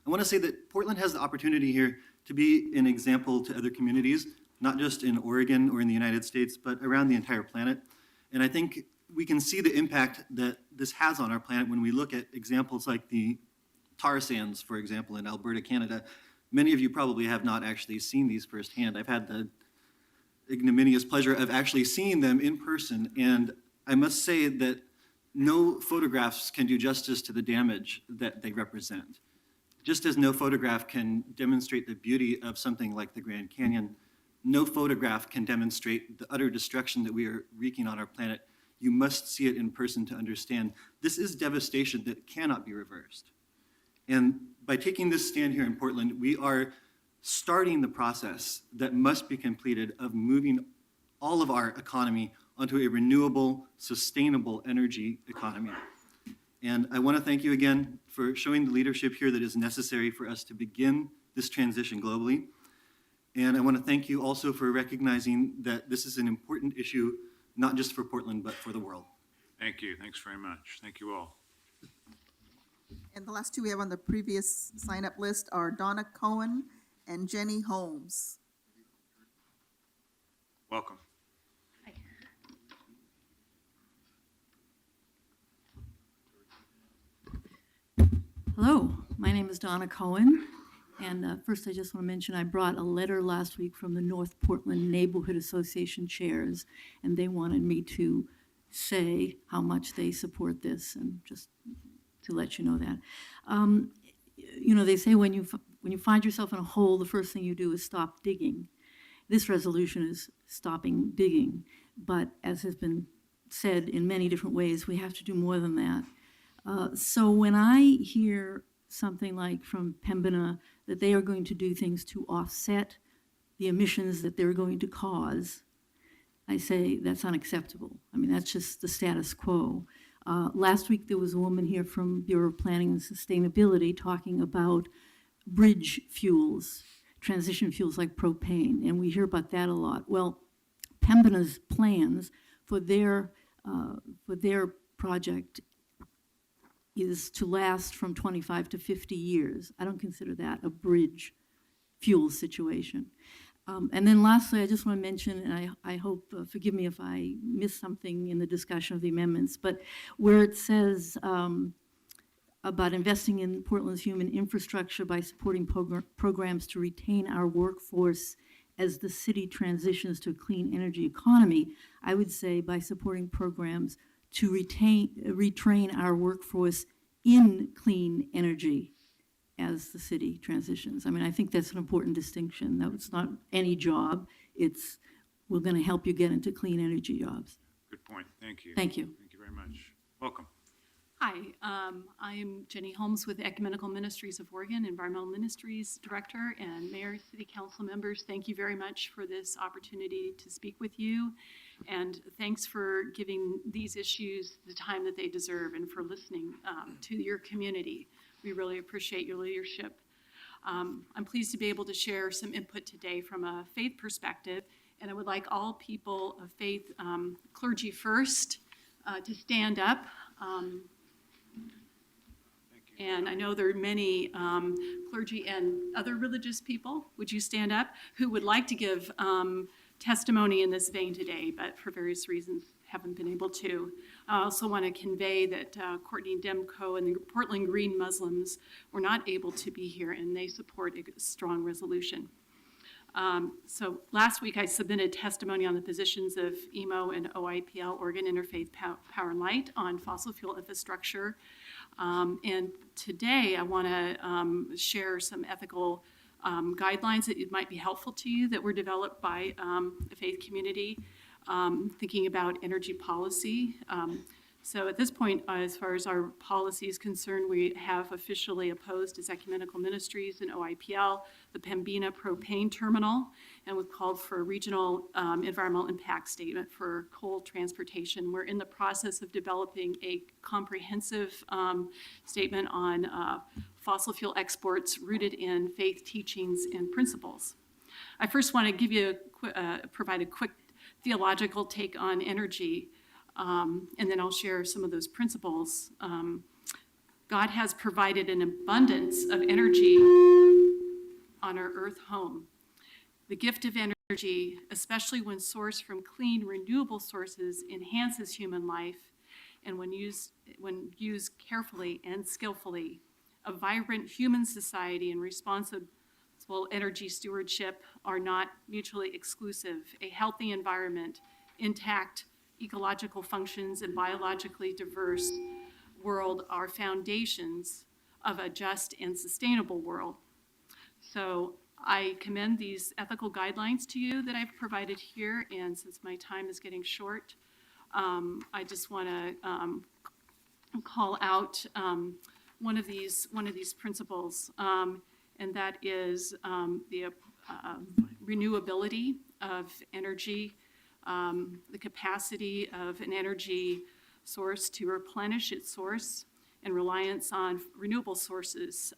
I want to say that Portland has the opportunity here to be an example to other communities, not just in Oregon or in the United States, but around the entire planet. And I think we can see the impact that this has on our planet when we look at examples like the tar sands, for example, in Alberta, Canada. Many of you probably have not actually seen these firsthand. I've had the ignominious pleasure of actually seeing them in person, and I must say that no photographs can do justice to the damage that they represent. Just as no photograph can demonstrate the beauty of something like the Grand Canyon, no photograph can demonstrate the utter destruction that we are wreaking on our planet. You must see it in person to understand. This is devastation that cannot be reversed. And by taking this stand here in Portland, we are starting the process that must be completed of moving all of our economy onto a renewable, sustainable energy economy. And I want to thank you again for showing the leadership here that is necessary for us to begin this transition globally. And I want to thank you also for recognizing that this is an important issue, not just for Portland, but for the world. Thank you. Thanks very much. Thank you all. And the last two we have on the previous sign-up list are Donna Cohen and Jenny Holmes. Welcome. Hello, my name is Donna Cohen, and first I just want to mention I brought a letter last week from the North Portland Neighborhood Association chairs, and they wanted me to say how much they support this, and just to let you know that. You know, they say when you find yourself in a hole, the first thing you do is stop digging. This resolution is stopping digging, but as has been said in many different ways, we have to do more than that. So when I hear something like from Pembina that they are going to do things to offset the emissions that they're going to cause, I say that's unacceptable. I mean, that's just the status quo. Last week there was a woman here from Bureau of Planning and Sustainability talking about bridge fuels, transition fuels like propane, and we hear about that a lot. Well, Pembina's plans for their project is to last from 25 to 50 years. I don't consider that a bridge fuel situation. And then lastly, I just want to mention, and I hope, forgive me if I missed something in the discussion of the amendments, but where it says about investing in Portland's human infrastructure by supporting programs to retain our workforce as the city transitions to a clean energy economy, I would say by supporting programs to retrain our workforce in clean energy as the city transitions. I mean, I think that's an important distinction. That it's not any job. It's we're going to help you get into clean energy jobs. Good point. Thank you. Thank you. Thank you very much. Welcome. Hi, I am Jenny Holmes with Ecumenical Ministries of Oregon, Environmental Ministries Director, and Mayor, City Council members. Thank you very much for this opportunity to speak with you. And thanks for giving these issues the time that they deserve and for listening to your community. We really appreciate your leadership. I'm pleased to be able to share some input today from a faith perspective, and I would like all people of faith, clergy first, to stand up. And I know there are many clergy and other religious people, would you stand up, who would like to give testimony in this vein today, but for various reasons haven't been able to. I also want to convey that Courtney Demko and the Portland Green Muslims were not able to be here, and they support a strong resolution. So last week I submitted testimony on the positions of EMO and OIPL, Oregon Interfaith Power and Light, on fossil fuel infrastructure. And today I want to share some ethical guidelines that it might be helpful to you that were developed by the faith community, thinking about energy policy. So at this point, as far as our policy is concerned, we have officially opposed as Ecumenical Ministries and OIPL the Pembina propane terminal, and we've called for a regional environmental impact statement for coal transportation. We're in the process of developing a comprehensive statement on fossil fuel exports rooted in faith teachings and principles. I first want to give you provide a quick theological take on energy. And then I'll share some of those principles. God has provided an abundance of energy on our earth home. The gift of energy, especially when sourced from clean, renewable sources, enhances human life, and when used carefully and skillfully, a vibrant human society and responsible energy stewardship are not mutually exclusive. A healthy environment, intact ecological functions, and biologically diverse world are foundations of a just and sustainable world. So I commend these ethical guidelines to you that I've provided here, and since my time is getting short, I just want to call out one of these principles, and that is the renewability of energy. The capacity of an energy source to replenish its source, and reliance on renewable sources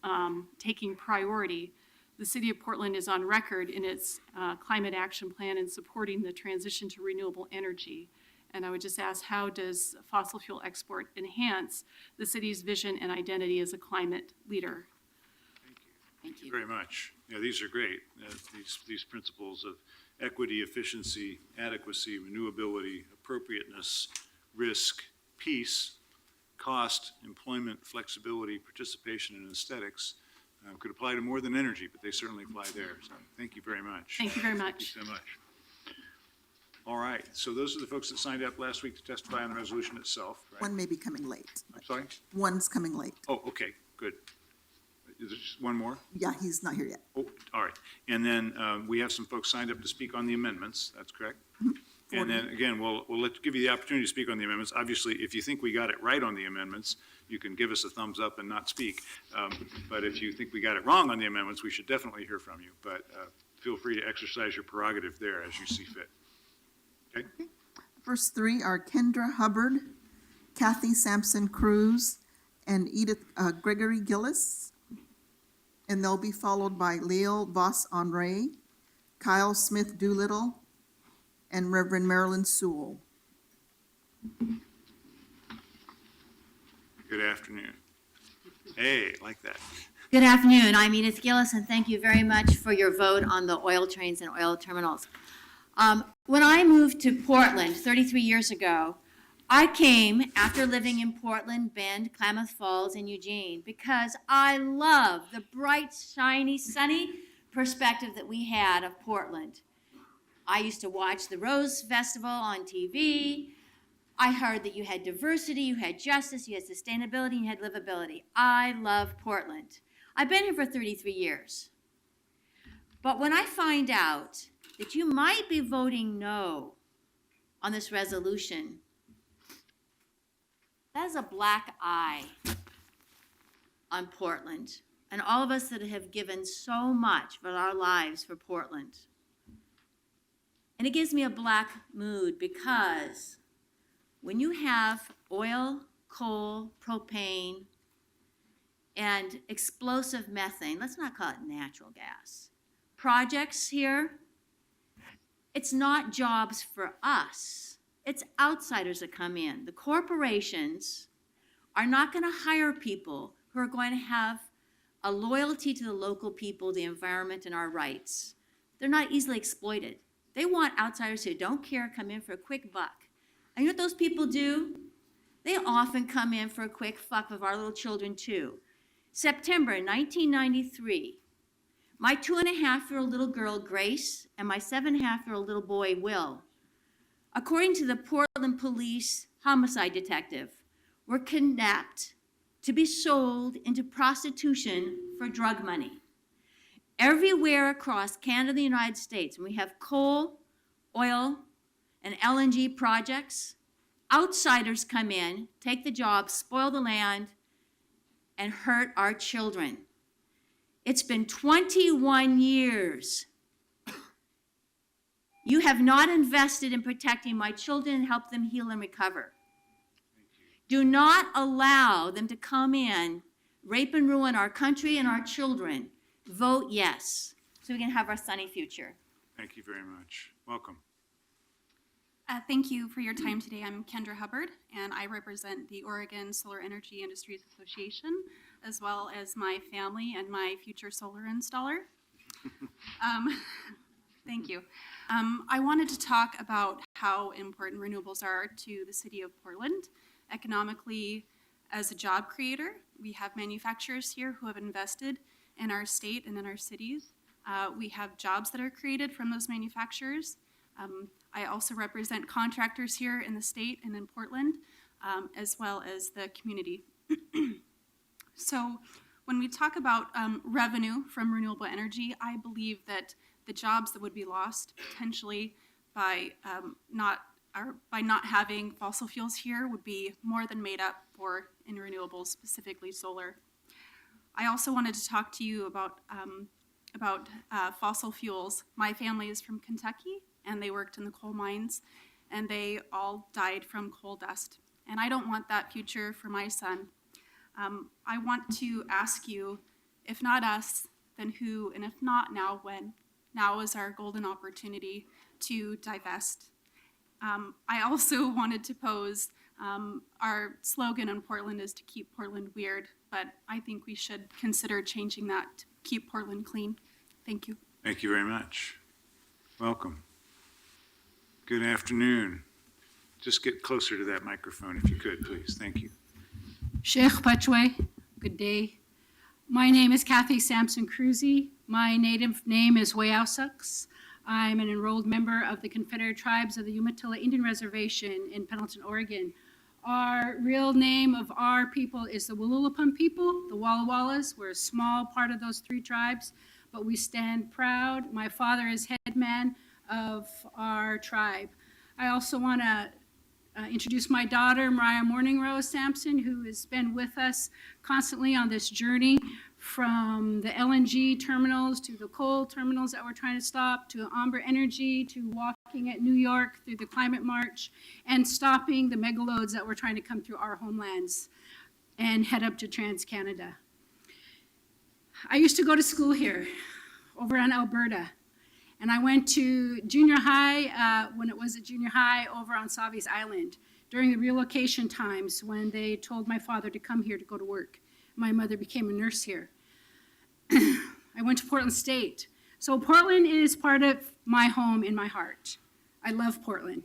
taking priority. The City of Portland is on record in its climate action plan in supporting the transition to renewable energy. And I would just ask, how does fossil fuel export enhance the city's vision and identity as a climate leader? Thank you very much. Yeah, these are great. These principles of equity, efficiency, adequacy, renewability, appropriateness, risk, peace, cost, employment, flexibility, participation, and aesthetics could apply to more than energy, but they certainly apply there. So thank you very much. Thank you very much. Thank you so much. All right, so those are the folks that signed up last week to testify on the resolution itself, right? One may be coming late. I'm sorry? One's coming late. Oh, okay, good. Is there just one more? Yeah, he's not here yet. Oh, all right. And then we have some folks signed up to speak on the amendments. That's correct? And then, again, we'll give you the opportunity to speak on the amendments. Obviously, if you think we got it right on the amendments, you can give us a thumbs up and not speak. But if you think we got it wrong on the amendments, we should definitely hear from you. But feel free to exercise your prerogative there as you see fit. Okay? First three are Kendra Hubbard, Kathy Sampson Cruz, and Edith Gregory Gillis. And they'll be followed by Leo Voss Henri, Kyle Smith Doolittle, and Reverend Marilyn Sewell. Good afternoon. Hey, like that. Good afternoon. I'm Edith Gillis, and thank you very much for your vote on the oil trains and oil terminals. When I moved to Portland 33 years ago, I came after living in Portland, Bend, Klamath Falls, and Eugene because I love the bright, shiny, sunny perspective that we had of Portland. I used to watch the Rose Festival on TV. I heard that you had diversity, you had justice, you had sustainability, and you had livability. I love Portland. I've been here for 33 years. But when I find out that you might be voting no on this resolution, that is a black eye on Portland and all of us that have given so much of our lives for Portland. And it gives me a black mood because when you have oil, coal, propane, and explosive methane, let's not call it natural gas, projects here, it's not jobs for us. It's outsiders that come in. The corporations are not going to hire people who are going to have a loyalty to the local people, the environment, and our rights. They're not easily exploited. They want outsiders who don't care, come in for a quick buck. And you know what those people do? They often come in for a quick fuck of our little children too. September 1993, my 2.5-year-old little girl, Grace, and my 7.5-year-old little boy, Will, according to the Portland Police homicide detective, were kidnapped to be sold into prostitution for drug money. Everywhere across Canada and the United States, when we have coal, oil, and LNG projects, outsiders come in, take the jobs, spoil the land, and hurt our children. It's been 21 years. You have not invested in protecting my children and help them heal and recover. Do not allow them to come in, rape and ruin our country and our children. Vote yes, so we can have our sunny future. Thank you very much. Welcome. Thank you for your time today. I'm Kendra Hubbard, and I represent the Oregon Solar Energy Industries Association, as well as my family and my future solar installer. Thank you. I wanted to talk about how important renewables are to the city of Portland. Economically, as a job creator, we have manufacturers here who have invested in our state and in our cities. We have jobs that are created from those manufacturers. I also represent contractors here in the state and in Portland, as well as the community. So when we talk about revenue from renewable energy, I believe that the jobs that would be lost potentially by not having fossil fuels here would be more than made up for in renewables, specifically solar. I also wanted to talk to you about fossil fuels. My family is from Kentucky, and they worked in the coal mines, and they all died from coal dust. And I don't want that future for my son. I want to ask you, if not us, then who, and if not now, when? Now is our golden opportunity to divest. I also wanted to pose, our slogan in Portland is to keep Portland weird, but I think we should consider changing that to keep Portland clean. Thank you. Thank you very much. Welcome. Good afternoon. Just get closer to that microphone if you could, please. Thank you. Sheikh Pachwe, good day. My name is Kathy Sampson Cruzy. My native name is Wayausuks. I'm an enrolled member of the Confederate Tribes of the Umatilla Indian Reservation in Pendleton, Oregon. Our real name of our people is the Wallulapun people, the Walla Wallas. We're a small part of those three tribes, but we stand proud. My father is head man of our tribe. I also want to introduce my daughter, Mariah Morning Rose Sampson, who has been with us constantly on this journey from the LNG terminals to the coal terminals that we're trying to stop, to Amber Energy, to walking at New York through the climate march, and stopping the megaloads that we're trying to come through our homelands and head up to TransCanada. I used to go to school here over in Alberta, and I went to junior high when it was a junior high over on Savi's Island during the relocation times when they told my father to come here to go to work. My mother became a nurse here. I went to Portland State. So Portland is part of my home in my heart. I love Portland.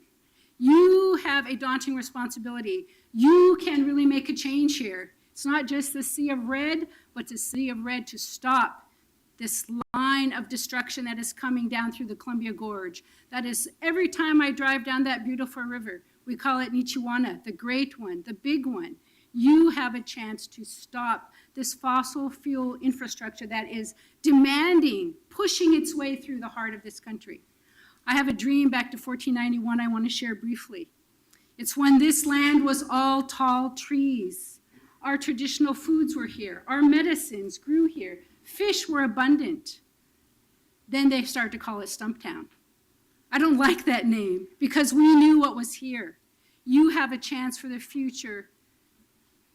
You have a daunting responsibility. You can really make a change here. It's not just the sea of red, but the sea of red to stop this line of destruction that is coming down through the Columbia Gorge. That is, every time I drive down that beautiful river, we call it Nichiwana, the great one, the big one. You have a chance to stop this fossil fuel infrastructure that is demanding, pushing its way through the heart of this country. I have a dream back to 1491 I want to share briefly. It's when this land was all tall trees. Our traditional foods were here. Our medicines grew here. Fish were abundant. Then they started to call it Stumptown. I don't like that name because we knew what was here. You have a chance for the future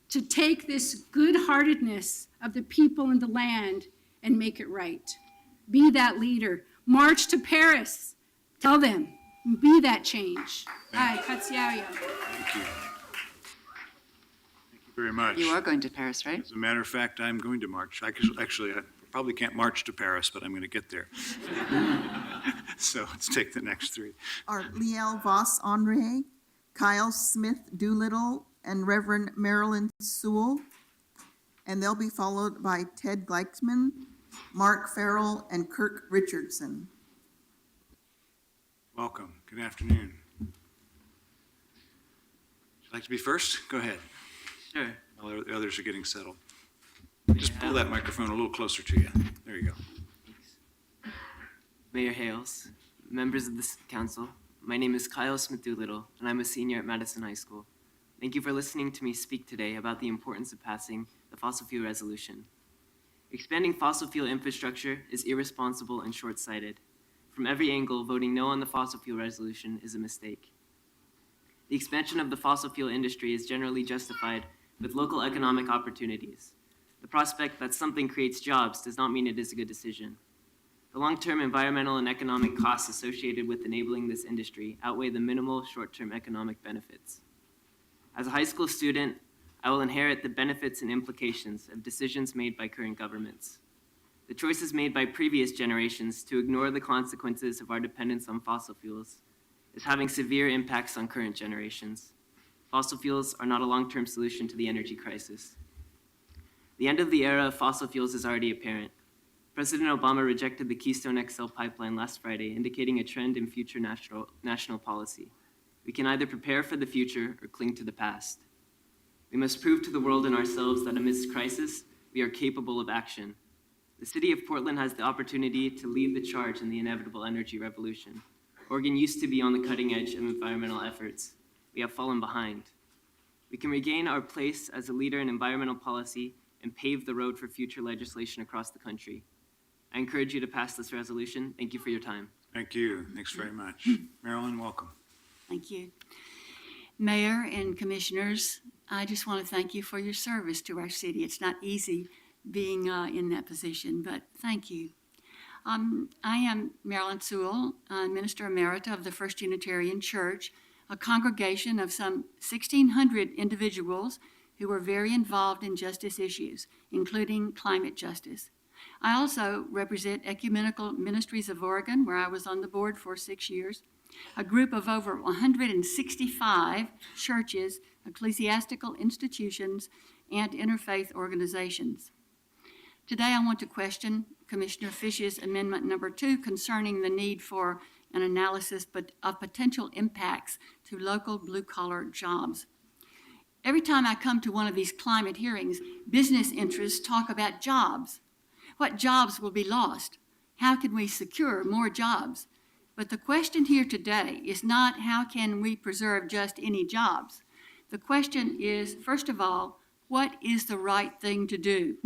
to take this good-heartedness of the people in the land and make it right. Be that leader. March to Paris. Tell them. Be that change. Aye, Katsiaya. Thank you. Thank you very much. You are going to Paris, right? As a matter of fact, I'm going to march. Actually, I probably can't march to Paris, but I'm going to get there. So let's take the next three. Are Liel Voss Henri, Kyle Smith Doolittle, and Reverend Marilyn Sewell. And they'll be followed by Ted Gleichman, Mark Farrell, and Kirk Richardson. Welcome. Good afternoon. Would you like to be first? Go ahead. Sure. While the others are getting settled. Just pull that microphone a little closer to you. There you go. Mayor Hales, members of the council, my name is Kyle Smith Doolittle, and I'm a senior at Madison High School. Thank you for listening to me speak today about the importance of passing the fossil fuel resolution. Expanding fossil fuel infrastructure is irresponsible and short-sighted. From every angle, voting no on the fossil fuel resolution is a mistake. The expansion of the fossil fuel industry is generally justified with local economic opportunities. The prospect that something creates jobs does not mean it is a good decision. The long-term environmental and economic costs associated with enabling this industry outweigh the minimal short-term economic benefits. As a high school student, I will inherit the benefits and implications of decisions made by current governments. The choices made by previous generations to ignore the consequences of our dependence on fossil fuels is having severe impacts on current generations. Fossil fuels are not a long-term solution to the energy crisis. The end of the era of fossil fuels is already apparent. President Obama rejected the Keystone XL pipeline last Friday, indicating a trend in future national policy. We can either prepare for the future or cling to the past. We must prove to the world and ourselves that amidst crisis, we are capable of action. The city of Portland has the opportunity to lead the charge in the inevitable energy revolution. Oregon used to be on the cutting edge of environmental efforts. We have fallen behind. We can regain our place as a leader in environmental policy and pave the road for future legislation across the country. I encourage you to pass this resolution. Thank you for your time. Thank you. Thanks very much. Marilyn, welcome. Thank you. Mayor and commissioners, I just want to thank you for your service to our city. It's not easy being in that position, but thank you. I am Marilyn Sewell, Minister Emerita of the First Unitarian Church, a congregation of some 1,600 individuals who are very involved in justice issues, including climate justice. I also represent Ecumenical Ministries of Oregon, where I was on the board for 6 years, a group of over 165 churches, ecclesiastical institutions, and interfaith organizations. Today, I want to question Commissioner Fish's Amendment Number 2 concerning the need for an analysis of potential impacts to local blue-collar jobs. Every time I come to one of these climate hearings, business interests talk about jobs. What jobs will be lost? How can we secure more jobs? But the question here today is not how can we preserve just any jobs. The question is, first of all, what is the right thing to do?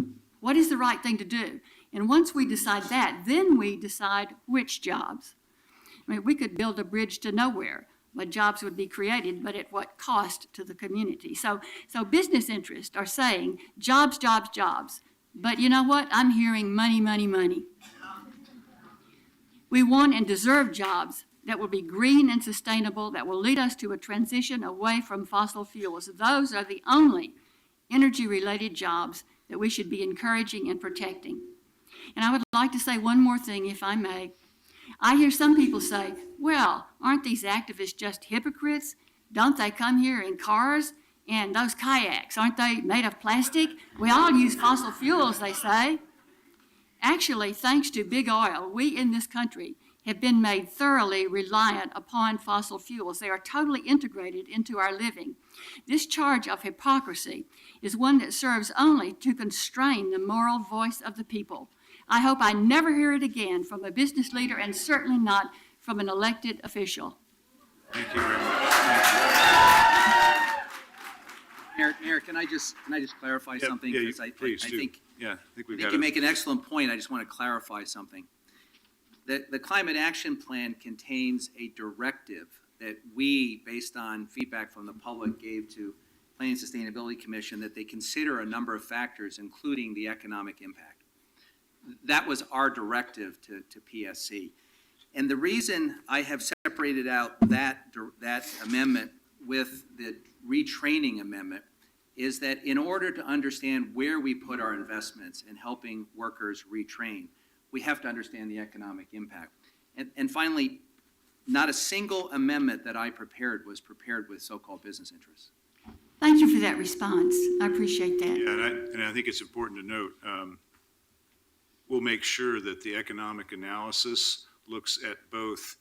What is the right thing to do? And once we decide that, then we decide which jobs. I mean, we could build a bridge to nowhere, but jobs would be created, but at what cost to the community? So business interests are saying jobs, jobs, jobs. But you know what? I'm hearing money, money, money. We want and deserve jobs that will be green and sustainable, that will lead us to a transition away from fossil fuels. Those are the only energy-related jobs that we should be encouraging and protecting. And I would like to say one more thing, if I may. I hear some people say, well, aren't these activists just hypocrites? Don't they come here in cars? And those kayaks, aren't they made of plastic? We all use fossil fuels, they say. Actually, thanks to big oil, we in this country have been made thoroughly reliant upon fossil fuels. They are totally integrated into our living. This charge of hypocrisy is one that serves only to constrain the moral voice of the people. I hope I never hear it again from a business leader and certainly not from an elected official. Thank you very much. Thank you. Mayor, can I just clarify something? Yeah, 'Cause I please do. think Yeah, I think we've I think got you it. make an excellent point. I just want to clarify something. The Climate Action Plan contains a directive that we, based on feedback from the public, gave to Planning and Sustainability Commission, that they consider a number of factors, including the economic impact. That was our directive to PSC. And the reason I have separated out that amendment with the retraining amendment is that in order to understand where we put our investments in helping workers retrain, we have to understand the economic impact. And finally, not a single amendment that I prepared was prepared with so-called business interests. Thank you for that response. I appreciate that. Yeah, and I think it's important to note, we'll make sure that the economic analysis looks at both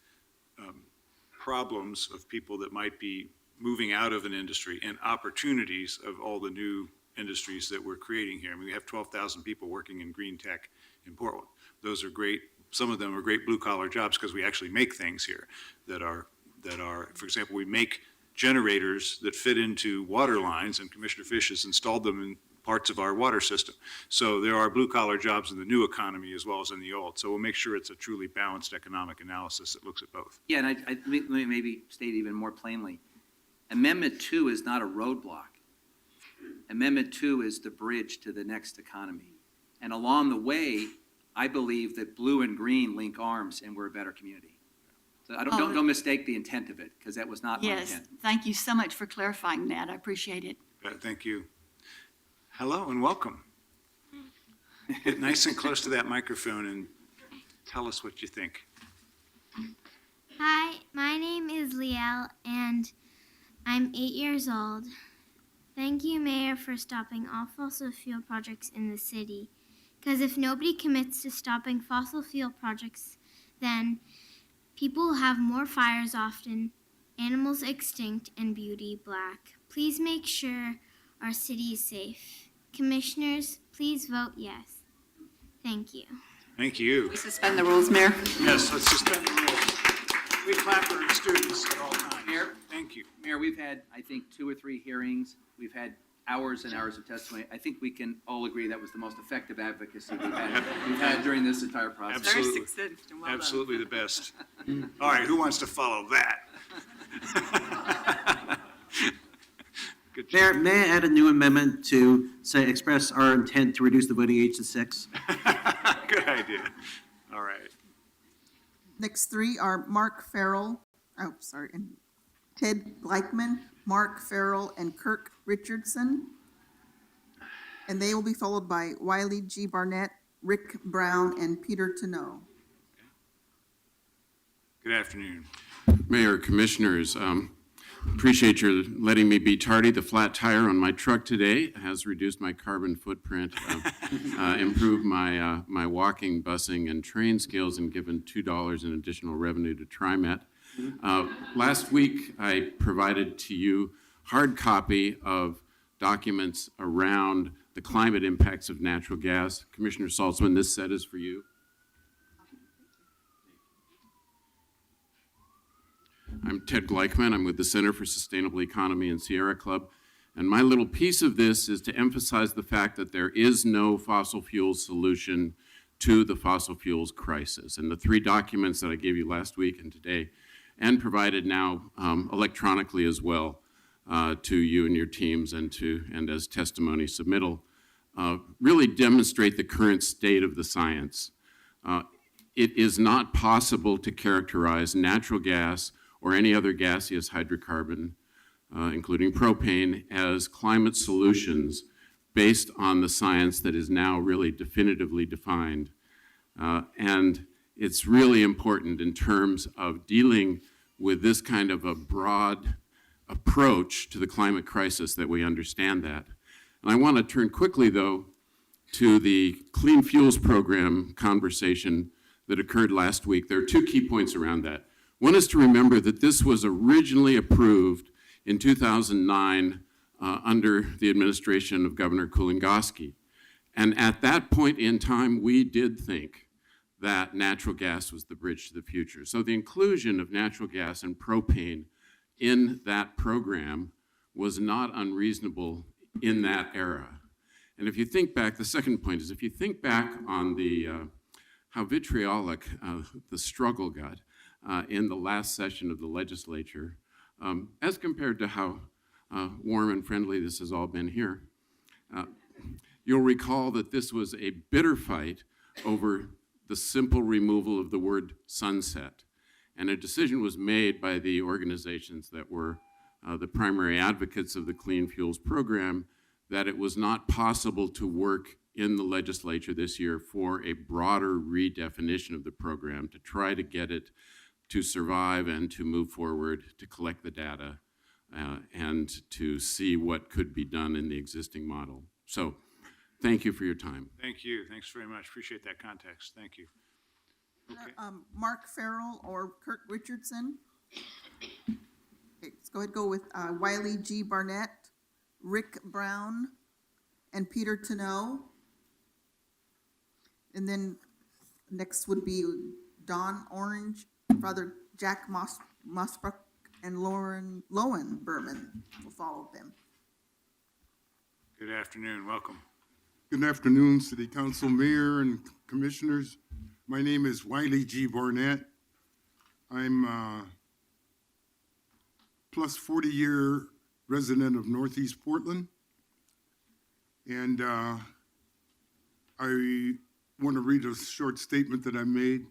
problems of people that might be moving out of an industry and opportunities of all the new industries that we're creating here. I mean, we have 12,000 people working in green tech in Portland. Those are great. Some of them are great blue-collar jobs because we actually make things here that are, for example, we make generators that fit into water lines, and Commissioner Fish has installed them in parts of our water system. So there are blue-collar jobs in the new economy as well as in the old. So we'll make sure it's a truly balanced economic analysis that looks at both. Yeah, and let me maybe state even more plainly. Amendment 2 is not a roadblock. Amendment 2 is the bridge to the next economy. And along the way, I believe that blue and green link arms and we're a better community. So don't mistake the intent of it, because that was not my Yes, intent. thank you so much for clarifying that. I appreciate it. Thank you. Hello and welcome. Get nice and close to that microphone and tell us what you think. Hi, my name is Liel, and I'm 8 years old. Thank you, Mayor, for stopping all fossil fuel projects in the city. Because if nobody commits to stopping fossil fuel projects, then people will have more fires often, animals extinct, and beauty black. Please make sure our city is safe. Commissioners, please vote yes. Thank you. Thank you. We suspend the rules, Mayor? Yes, let's suspend the rules. We clap for our students at all times. Mayor? Thank you. Mayor, we've had, I think, 2 or 3 hearings. We've had hours and hours of testimony. I think we can all agree that was the most effective advocacy we've had during this entire process. Absolutely. Very succinct and well done. Absolutely the best. All right, who wants to follow that? Good job. Mayor, may I add a new amendment to say, express our intent to reduce the voting age to 6? Good idea. All right. Next three are Ted Gleichman, Mark Farrell, and Kirk Richardson. And they will be followed by Wiley G. Barnett, Rick Brown, and Peter Tanow. Good afternoon. Mayor, Commissioners, appreciate your letting me be tardy. The flat tire on my truck today has reduced my carbon footprint, improved my walking, busing, and train skills, and given $2 in additional revenue to TriMet. Last week, I provided to you hard copy of documents around the climate impacts of natural gas. Commissioner Saltzman, this set is for you. I'm Ted Gleichman. I'm with the Center for Sustainable Economy and Sierra Club. And my little piece of this is to emphasize the fact that there is no fossil fuels solution to the fossil fuels crisis. And the 3 documents that I gave you last week and today, and provided now electronically as well to you and your teams and as testimony submittal, really demonstrate the current state of the science. It is not possible to characterize natural gas or any other gaseous hydrocarbon, including propane, as climate solutions based on the science that is now really definitively defined. And it's really important in terms of dealing with this kind of a broad approach to the climate crisis that we understand that. And I want to turn quickly, though, to the Clean Fuels Program conversation that occurred last week. There are 2 key points around that. One is to remember that this was originally approved in 2009 under the administration of Governor Kulongoski. And at that point in time, we did think that natural gas was the bridge to the future. So the inclusion of natural gas and propane in that program was not unreasonable in that era. And if you think back, the second point is, if you think back on how vitriolic the struggle got in the last session of the legislature, as compared to how warm and friendly this has all been here, you'll recall that this was a bitter fight over the simple removal of the word sunset. And a decision was made by the organizations that were the primary advocates of the Clean Fuels program that it was not possible to work in the legislature this year for a broader redefinition of the program to try to get it to survive and to move forward, to collect the data, and to see what could be done in the existing model. So thank you for your time. Thank you. Thanks very much. Appreciate that context. Thank you. Okay. Mark Farrell or Kirk Richardson. Okay, let's go ahead and go with Wiley G. Barnett, Rick Brown, and Peter Tanow. And then next would be Don Orange, Father Jack Mosbrook, and Lowen Berman will follow them. Good afternoon. Welcome. Good afternoon, City Council, Mayor, and Commissioners. My name is Wiley G. Barnett. I'm plus 40-year resident of Northeast Portland. And I want to read a short statement that I made.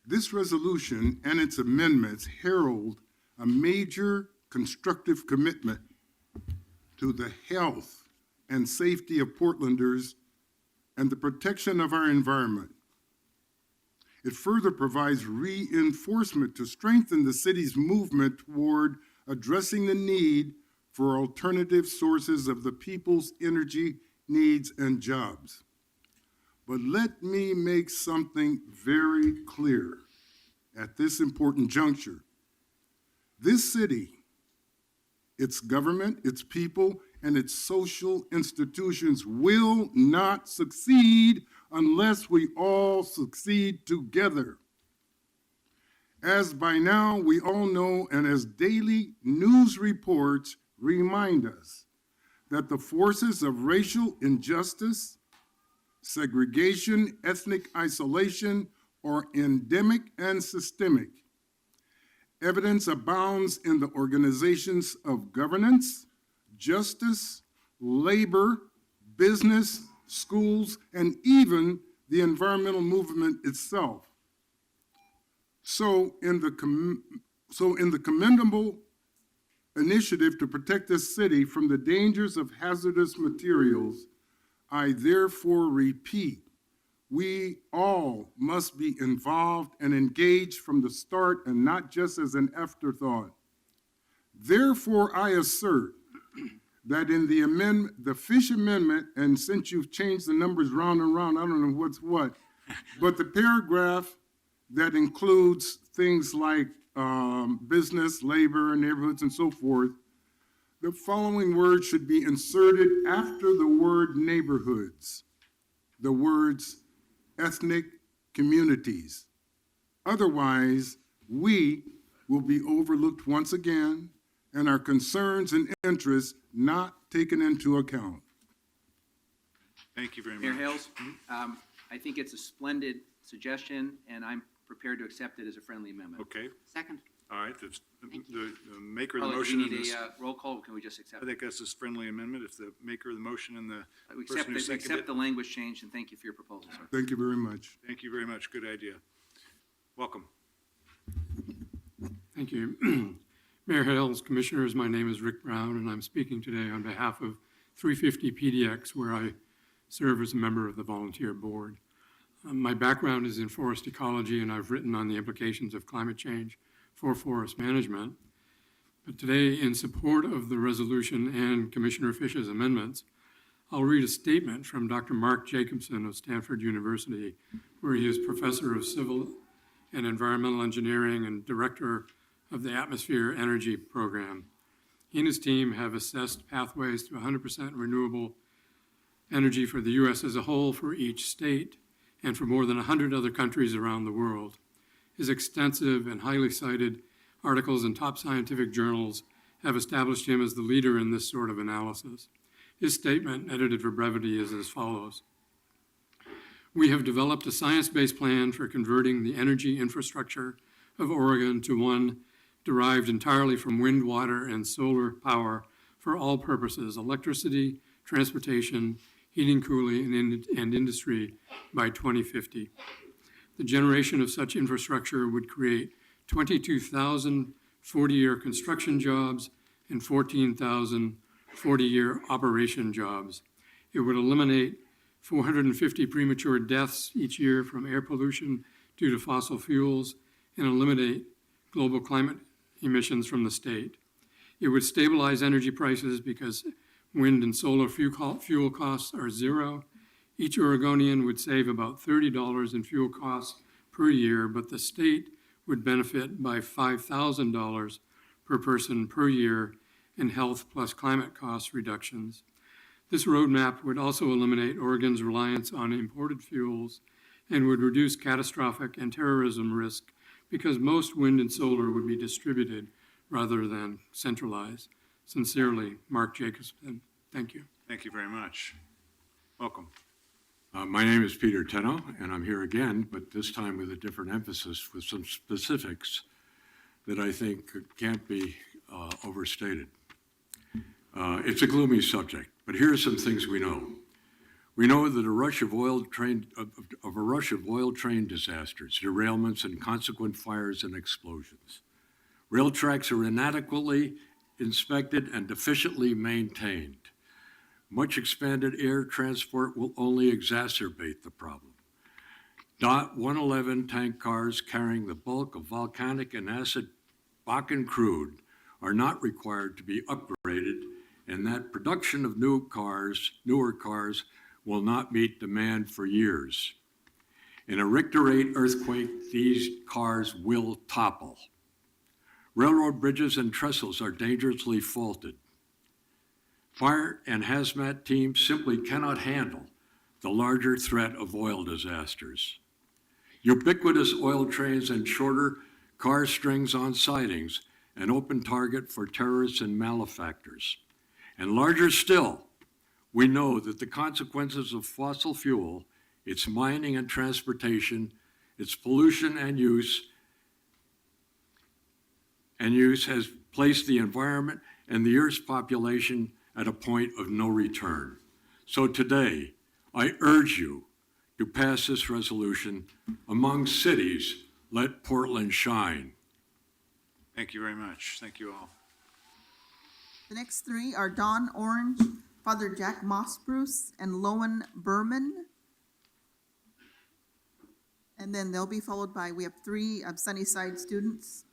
This resolution and its amendments herald a major constructive commitment to the health and safety of Portlanders and the protection of our environment. It further provides reinforcement to strengthen the city's movement toward addressing the need for alternative sources of the people's energy needs and jobs. But let me make something very clear at this important juncture. This city, its government, its people, and its social institutions will not succeed unless we all succeed together. As by now we all know, and as daily news reports remind us, that the forces of racial injustice, segregation, ethnic isolation are endemic and systemic. Evidence abounds in the organizations of governance, justice, labor, business, schools, and even the environmental movement itself. So in the commendable initiative to protect this city from the dangers of hazardous materials, I therefore repeat, we all must be involved and engaged from the start and not just as an afterthought. Therefore, I assert that in the Fish Amendment, and since you've changed the numbers round and round, I don't know what's what, but the paragraph that includes things like business, labor, neighborhoods, and so forth, the following words should be inserted after the word neighborhoods, the words ethnic communities. Otherwise, we will be overlooked once again and our concerns and interests not taken into account. Thank you very much. Mayor Hales, I think it's a splendid suggestion, and I'm prepared to accept it as a friendly amendment. Okay. Second. All right. The maker of the Oh, do motion. we and need this- a roll call, or can we just accept I it? think that's a friendly amendment. If the maker of the motion and the We person who seconded accept it. the language change, and thank you for your proposal, sir. Thank you very much. Thank you very much. Good idea. Welcome. Thank you. Mayor Hales, Commissioners, my name is Rick Brown, and I'm speaking today on behalf of 350 PDX, where I serve as a member of the volunteer board. My background is in forest ecology, and I've written on the implications of climate change for forest management. But today, in support of the resolution and Commissioner Fish's amendments, I'll read a statement from Dr. Mark Jacobson of Stanford University, where he is professor of civil and environmental engineering and director of the Atmosphere Energy Program. He and his team have assessed pathways to 100% renewable energy for the U.S. as a whole for each state and for more than 100 other countries around the world. His extensive and highly cited articles in top scientific journals have established him as the leader in this sort of analysis. His statement, edited for brevity, is as follows. We have developed a science-based plan for converting the energy infrastructure of Oregon to one derived entirely from wind, water, and solar power for all purposes, electricity, transportation, heating, cooling, and industry by 2050. The generation of such infrastructure would create 22,000 40-year construction jobs and 14,000 40-year operation jobs. It would eliminate 450 premature deaths each year from air pollution due to fossil fuels and eliminate global climate emissions from the state. It would stabilize energy prices because wind and solar fuel costs are zero. Each Oregonian would save about $30 in fuel costs per year, but the state would benefit by $5,000 per person per year in health plus climate cost reductions. This roadmap would also eliminate Oregon's reliance on imported fuels and would reduce catastrophic and terrorism risk because most wind and solar would be distributed rather than centralized. Sincerely, Mark Jacobson. Thank you. Thank you very much. Welcome. My name is Peter Tenno, and I'm here again, but this time with a different emphasis, with some specifics that I think can't be overstated. It's a gloomy subject, but here are some things we know. We know that a rush of oil train disasters, derailments, and consequent fires and explosions. Rail tracks are inadequately inspected and deficiently maintained. Much expanded air transport will only exacerbate the problem. DOT 111 tank cars carrying the bulk of volcanic and acid Bakken crude are not required to be upgraded, and that production of newer cars will not meet demand for years. In a Richter 8 earthquake, these cars will topple. Railroad bridges and trestles are dangerously faulted. Fire and hazmat teams simply cannot handle the larger threat of oil disasters. Ubiquitous oil trains and shorter car strings on sidings, an open target for terrorists and malefactors. And larger still, we know that the consequences of fossil fuel, its mining and transportation, its pollution and use has placed the environment and the Earth's population at a point of no return. So today, I urge you to pass this resolution. Among cities, let Portland shine. Thank you very much. Thank you all. The next three are Don Orange, Father Jack Mossbruce, and Lowen Berman. And then they'll be followed by, we have three Sunnyside students.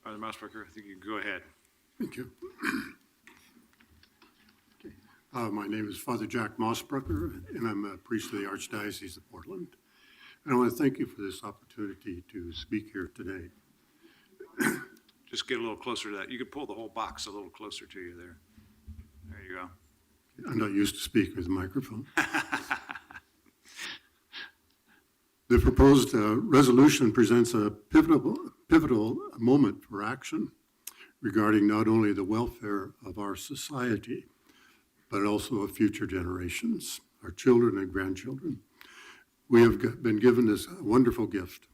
Father Mossbrucker, I think you can go ahead. Thank you. My name is Father Jack Mossbrucker, and I'm a priest of the Archdiocese of Portland. And I want to thank you for this opportunity to speak here today. Just get a little closer to that. You could pull the whole box a little closer to you there. There you go. I'm not used to speaking with a microphone. The proposed resolution presents a pivotal moment for action regarding not only the welfare of our society, but also of future generations, our children and grandchildren. We have been given this wonderful gift,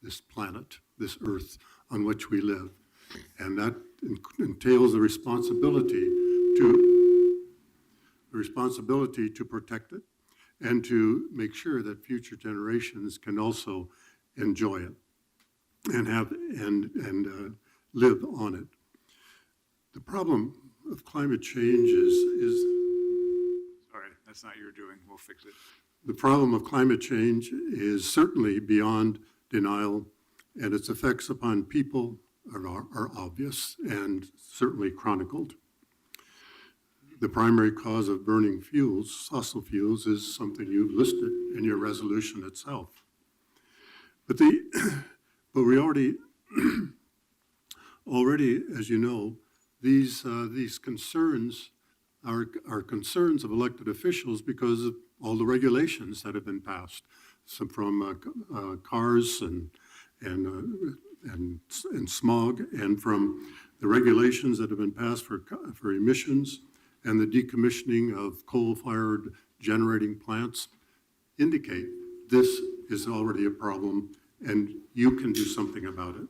this planet, this earth on which we live, and that entails the responsibility to protect it and to make sure that future generations can also enjoy it and live on it. The problem of climate change is Sorry, that's not your doing. We'll fix it. the problem of climate change is certainly beyond denial, and its effects upon people are obvious and certainly chronicled. The primary cause of burning fuels, fossil fuels, is something you've listed in your resolution itself. But we already, as you know, these concerns are concerns of elected officials because of all the regulations that have been passed, some from cars and and smog, and from the regulations that have been passed for emissions and the decommissioning of coal-fired generating plants indicate this is already a problem and you can do something about it.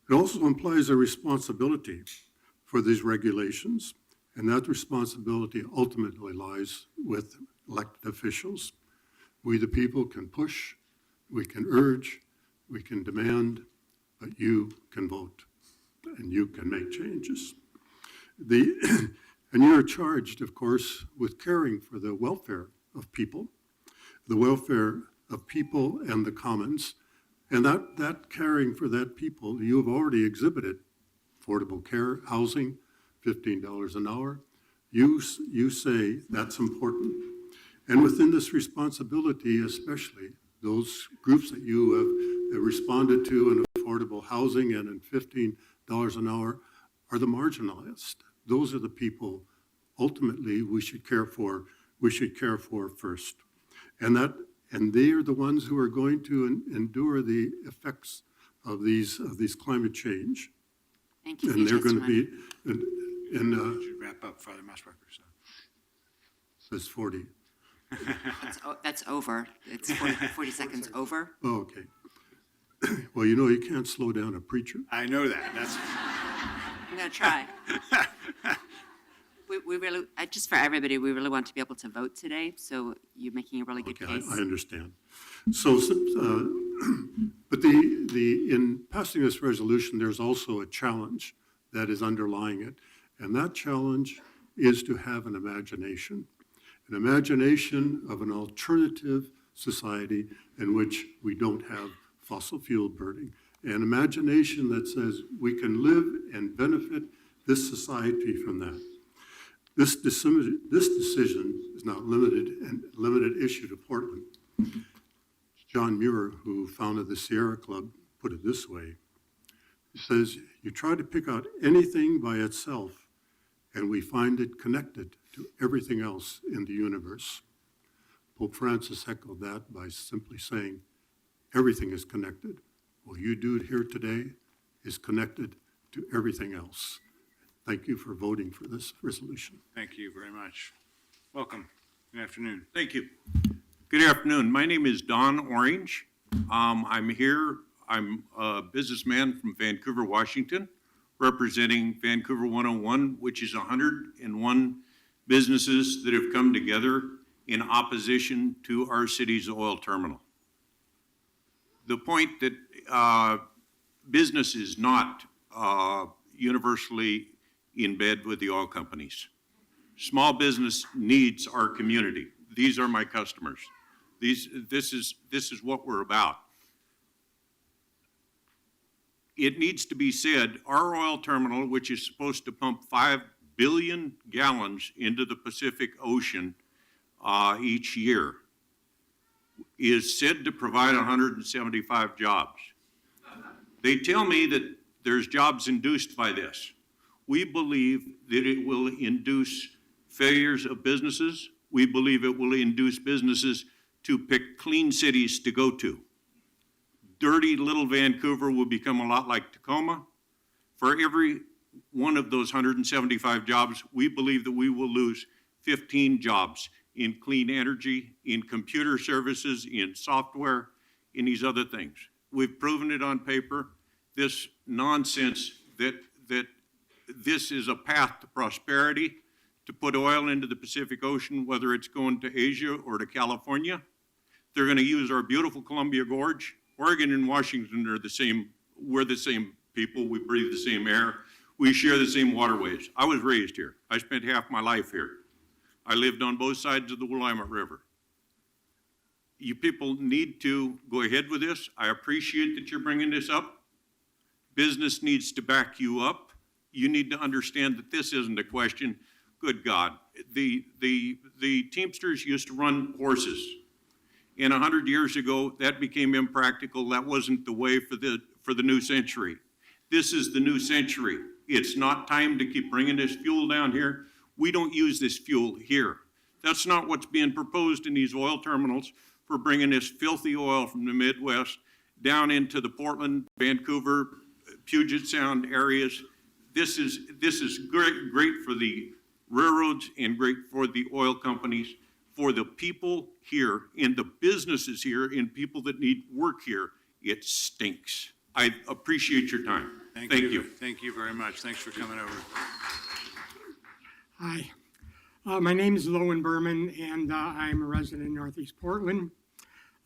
It also implies a responsibility for these regulations, and that responsibility ultimately lies with elected officials. We, the people, can push, we can urge, we can demand, but you can vote and you can make changes. And you're charged, of course, with caring for the welfare of people and the commons. And that caring for that people, you have already exhibited affordable care, housing, $15 an hour. You say that's important. And within this responsibility, especially those groups that you have responded to in affordable housing and in $15 an hour are the marginalized. Those are the people ultimately we should care for first. And they are the ones who are going to endure the effects of these climate change. Thank you for And your they're going to testimony. be, Should wrap up, Father Musbacher. says 40. That's over. It's 40 seconds over. Oh, okay. Well, you can't slow down a preacher. I know that. That's. I'm going to try. We really, just for everybody, we really want to be able to vote today, so you're making a really good Okay, case. I understand. So, but in passing this resolution, there's also a challenge that is underlying it. And that challenge is to have an imagination of an alternative society in which we don't have fossil fuel burning. An imagination that says we can live and benefit this society from that. This decision is not limited issue to Portland. John Muir, who founded the Sierra Club, put it this way. He says, you try to pick out anything by itself, and we find it connected to everything else in the universe. Pope Francis echoed that by simply saying, everything is connected. What you do here today is connected to everything else. Thank you for voting for this resolution. Thank you very much. Welcome. Good afternoon. Thank you. Good afternoon. My name is Don Orange. I'm here. I'm a businessman from Vancouver, Washington, representing Vancouver 101, which is 101 businesses that have come together in opposition to our city's oil terminal. The point that business is not universally in bed with the oil companies. Small business needs our community. These are my customers. This is what we're about. It needs to be said, our oil terminal, which is supposed to pump 5 billion gallons into the Pacific Ocean each year, is said to provide 175 jobs. They tell me that there's jobs induced by this. We believe that it will induce failures of businesses. We believe it will induce businesses to pick clean cities to go to. Dirty little Vancouver will become a lot like Tacoma. For every one of those 175 jobs, we believe that we will lose 15 jobs in clean energy, in computer services, in software, in these other things. We've proven it on paper. This nonsense that this is a path to prosperity, to put oil into the Pacific Ocean, whether it's going to Asia or to California. They're going to use our beautiful Columbia Gorge. Oregon and Washington are the same. We're the same people. We breathe the same air. We share the same waterways. I was raised here. I spent half my life here. I lived on both sides of the Willamette River. You people need to go ahead with this. I appreciate that you're bringing this up. Business needs to back you up. You need to understand that this isn't a question. Good God, the Teamsters used to run horses. And 100 years ago, that became impractical. That wasn't the way for the new century. This is the new century. It's not time to keep bringing this fuel down here. We don't use this fuel here. That's not what's being proposed in these oil terminals for bringing this filthy oil from the Midwest down into the Portland, Vancouver, Puget Sound areas. This is great for the railroads and great for the oil companies, for the people here, and the businesses here, and people that need work here. It stinks. I appreciate your time. Thank you. Thank you very much. Thanks for coming over. Hi, my name is Lowen Berman, and I'm a resident in Northeast Portland.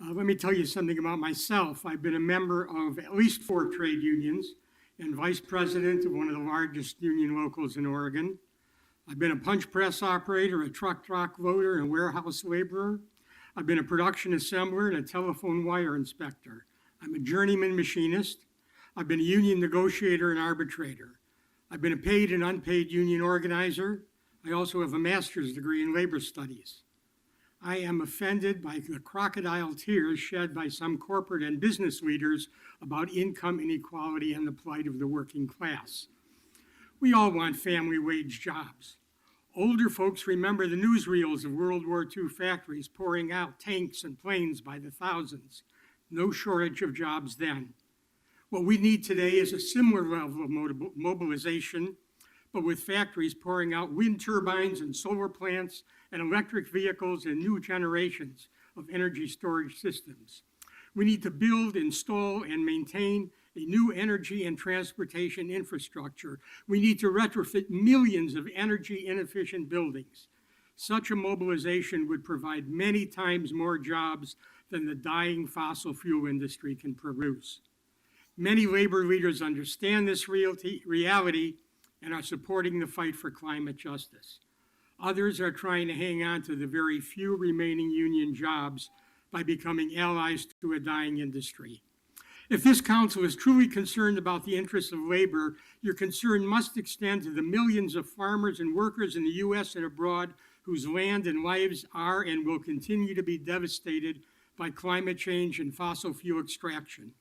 Let me tell you something about myself. I've been a member of at least 4 trade unions and vice president of one of the largest union locals in Oregon. I've been a punch press operator, a truck loader, and warehouse laborer. I've been a production assembler and a telephone wire inspector. I'm a journeyman machinist. I've been a union negotiator and arbitrator. I've been a paid and unpaid union organizer. I also have a master's degree in labor studies. I am offended by the crocodile tears shed by some corporate and business leaders about income inequality and the plight of the working class. We all want family wage jobs. Older folks remember the newsreels of World War II factories pouring out tanks and planes by the thousands. No shortage of jobs then. What we need today is a similar level of mobilization, but with factories pouring out wind turbines and solar plants and electric vehicles and new generations of energy storage systems. We need to build, install, and maintain a new energy and transportation infrastructure. We need to retrofit millions of energy inefficient buildings. Such a mobilization would provide many times more jobs than the dying fossil fuel industry can produce. Many labor leaders understand this reality and are supporting the fight for climate justice. Others are trying to hang on to the very few remaining union jobs by becoming allies to a dying industry. If this council is truly concerned about the interests of labor, your concern must extend to the millions of farmers and workers in the U.S. and abroad whose land and lives are and will continue to be devastated by climate change and fossil fuel extraction.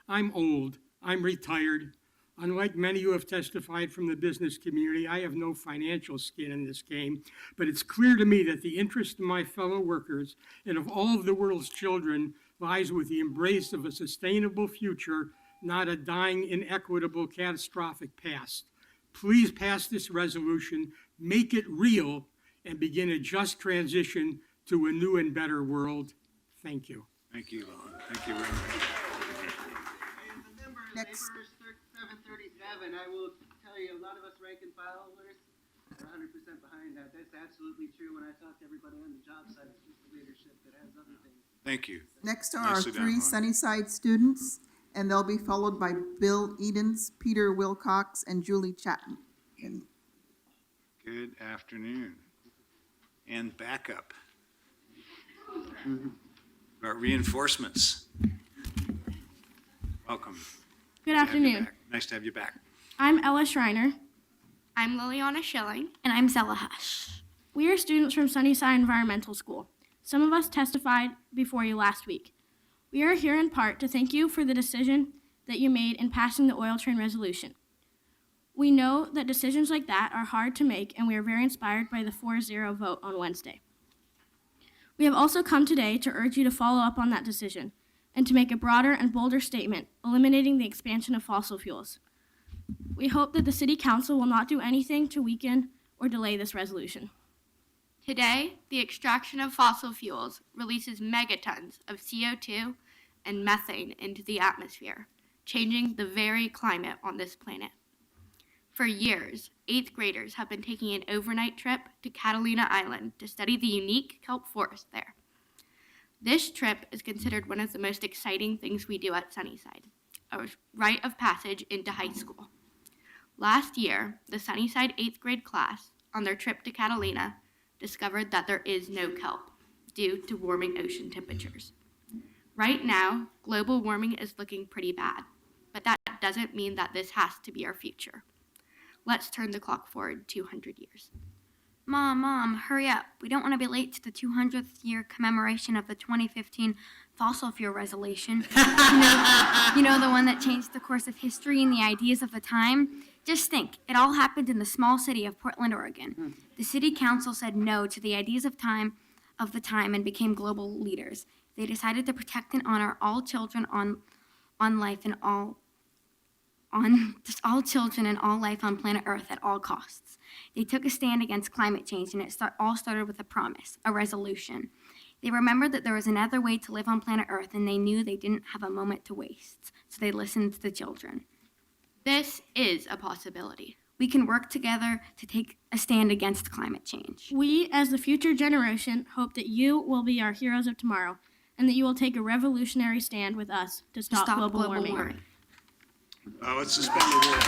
I'm old, I'm retired. Unlike many who have testified from the business community, I have no financial skin in this game, but it's clear to me that the interest of my fellow workers and of all of the world's children lies with the embrace of a sustainable future, not a dying, inequitable, catastrophic past. Please pass this resolution, make it real, and begin a just transition to a new and better world. Thank you. Thank you, Lon. Thank you very much. Next. 737, I will tell you, a lot of us rank and filers are 100% behind that. That's absolutely true. When I talk to everybody on the job site, it's just the leadership that has other things. Thank you. Next are our Nicely done, 3 Lon. Sunnyside students, and they'll be followed by Bill Edens, Peter Wilcox, and Julie Chapman. Good afternoon. And backup. Our reinforcements. Welcome. Good Good to have you afternoon. back. Nice to have you back. I'm Ella Schreiner. I'm Liliana Schilling. And I'm Zella Hush. We are students from Sunnyside Environmental School. Some of us testified before you last week. We are here in part to thank you for the decision that you made in passing the oil train resolution. We know that decisions like that are hard to make, and we are very inspired by the 4-0 vote on Wednesday. We have also come today to urge you to follow up on that decision and to make a broader and bolder statement, eliminating the expansion of fossil fuels. We hope that the City Council will not do anything to weaken or delay this resolution. Today, the extraction of fossil fuels releases megatons of CO2 and methane into the atmosphere, changing the very climate on this planet. For years, 8th graders have been taking an overnight trip to Catalina Island to study the unique kelp forest there. This trip is considered one of the most exciting things we do at Sunnyside, a rite of passage into high school. Last year, the Sunnyside 8th grade class, on their trip to Catalina, discovered that there is no kelp due to warming ocean temperatures. Right now, global warming is looking pretty bad, but that doesn't mean that this has to be our future. Let's turn the clock forward 200 years. Mom, hurry up. We don't want to be late to the 200th year commemoration of the 2015 fossil fuel resolution. You know, the one that changed the course of history and the ideas of the time? Just think, it all happened in the small city of Portland, Oregon. The city council said no to the ideas of the time and became global leaders. They decided to protect and honor all children on on life and on just all children and all life on planet Earth at all costs. They took a stand against climate change, and it all started with a promise, a resolution. They remembered that there was another way to live on planet Earth, and they knew they didn't have a moment to waste, so they listened to the children. This is a possibility. We can work together to take a stand against climate change. We, as the future generation, hope that you will be our heroes of tomorrow and that you will take a revolutionary stand with us to stop global warming. Let's suspend the rules.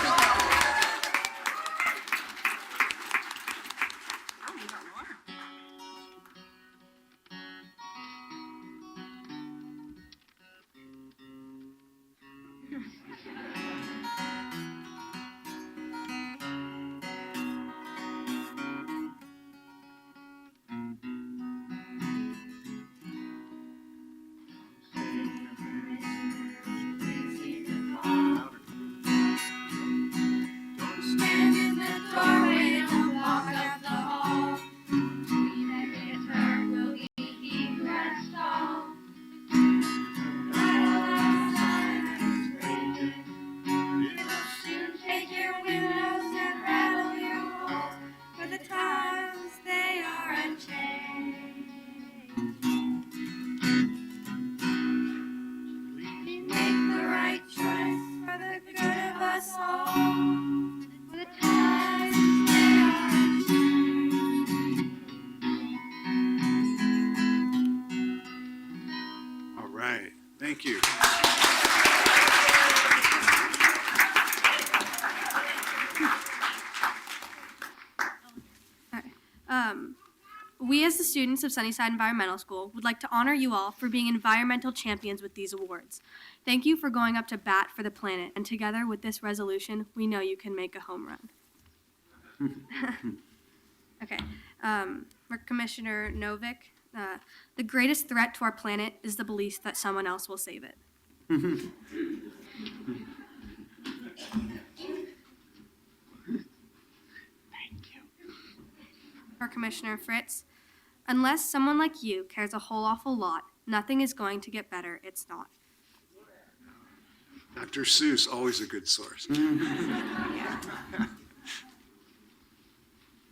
Thank you. We, as the students of Sunnyside Environmental School, would like to honor you all for being environmental champions with these awards. Thank you for going up to bat for the planet, and together with this resolution, we know you can make a home run. Okay, for Commissioner Novick, the greatest threat to our planet is the belief that someone else will save it. For Commissioner Fritz, unless someone like you cares a whole awful lot, nothing is going to get better. It's not. Dr. Seuss, always a good source.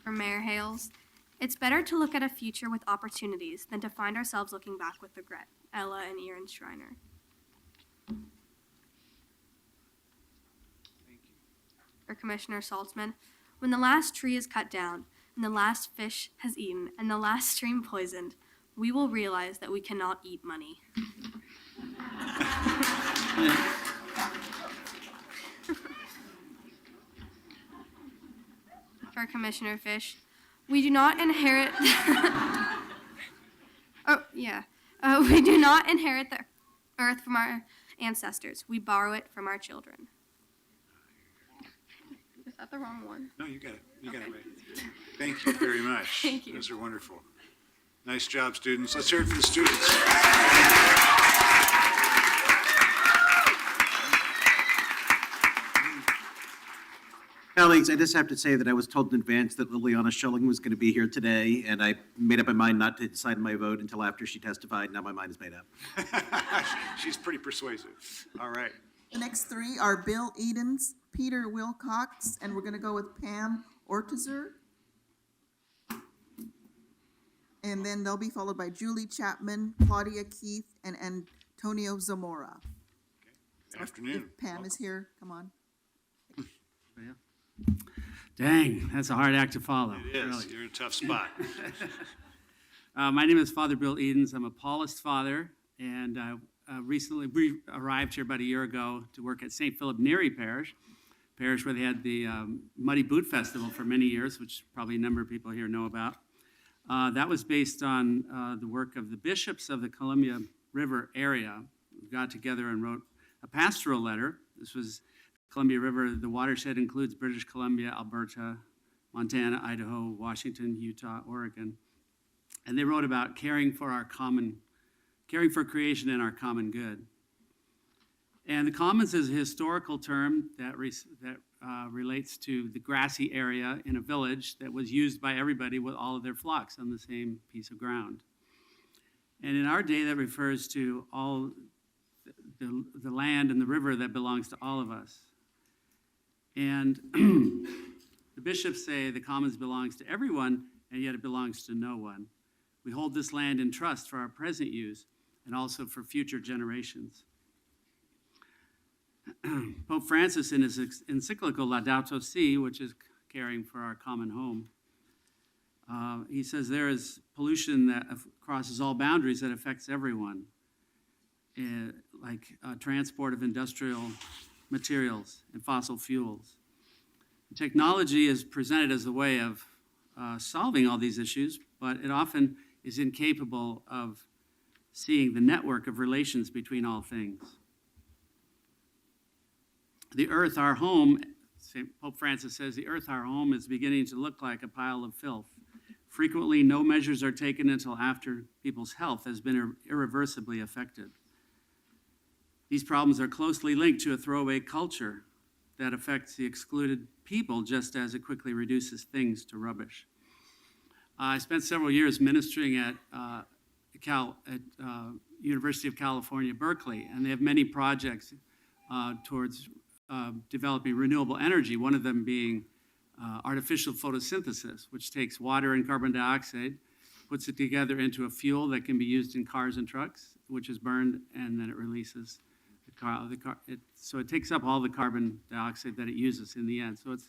For Mayor Hales, it's better to look at a future with opportunities than to find ourselves looking back with regret. Ella and Erin Schreiner. For Commissioner Saltzman, when the last tree is cut down, and the last fish has eaten, and the last stream poisoned, we will realize that we cannot eat money. For Commissioner Fish, we do not inherit we do not inherit the earth from our ancestors. We borrow it from our children. Is that the wrong one? No, you got it. You got it right. Thank you very much. Thank you. Those are wonderful. Nice job, students. Let's hear it for the students. Colleagues, I just have to say that I was told in advance that Liliana Schilling was going to be here today, and I made up my mind not to decide my vote until after she testified. Now my mind is made up. She's pretty persuasive. All right. The next three are Bill Edens, Peter Wilcox, and we're going to go with Pam Ortizer. And then they'll be followed by Julie Chapman, Claudia Keith, and Antonio Zamora. Good afternoon. If Pam is here, come on. Dang, that's a hard act to follow. It is. Really. You're in a tough spot. My name is Father Bill Edens. I'm a Paulist father, and I recently arrived here about a year ago to work at St. Philip Neri Parish where they had the Muddy Boot Festival for many years, which probably a number of people here know about. That was based on the work of the bishops of the Columbia River area who got together and wrote a pastoral letter. This was Columbia River. The watershed includes British Columbia, Alberta, Montana, Idaho, Washington, Utah, Oregon. And they wrote about caring for creation and our common good. And the commons is a historical term that relates to the grassy area in a village that was used by everybody with all of their flocks on the same piece of ground. And in our day, that refers to all the land and the river that belongs to all of us. And the bishops say the commons belongs to everyone, and yet it belongs to no one. We hold this land in trust for our present use and also for future generations. Pope Francis, in his encyclical Laudato Si, which is caring for our common home, he says there is pollution that crosses all boundaries that affects everyone, like transport of industrial materials and fossil fuels. Technology is presented as a way of solving all these issues, but it often is incapable of seeing the network of relations between all things. The earth, our home, Pope Francis says, the earth, our home, is beginning to look like a pile of filth. Frequently, no measures are taken until after people's health has been irreversibly affected. These problems are closely linked to a throwaway culture that affects the excluded people just as it quickly reduces things to rubbish. I spent several years ministering at University of California, Berkeley, and they have many projects towards developing renewable energy, one of them being artificial photosynthesis, which takes water and carbon dioxide, puts it together into a fuel that can be used in cars and trucks, which is burned, and then it releases so it takes up all the carbon dioxide that it uses in the end. So it's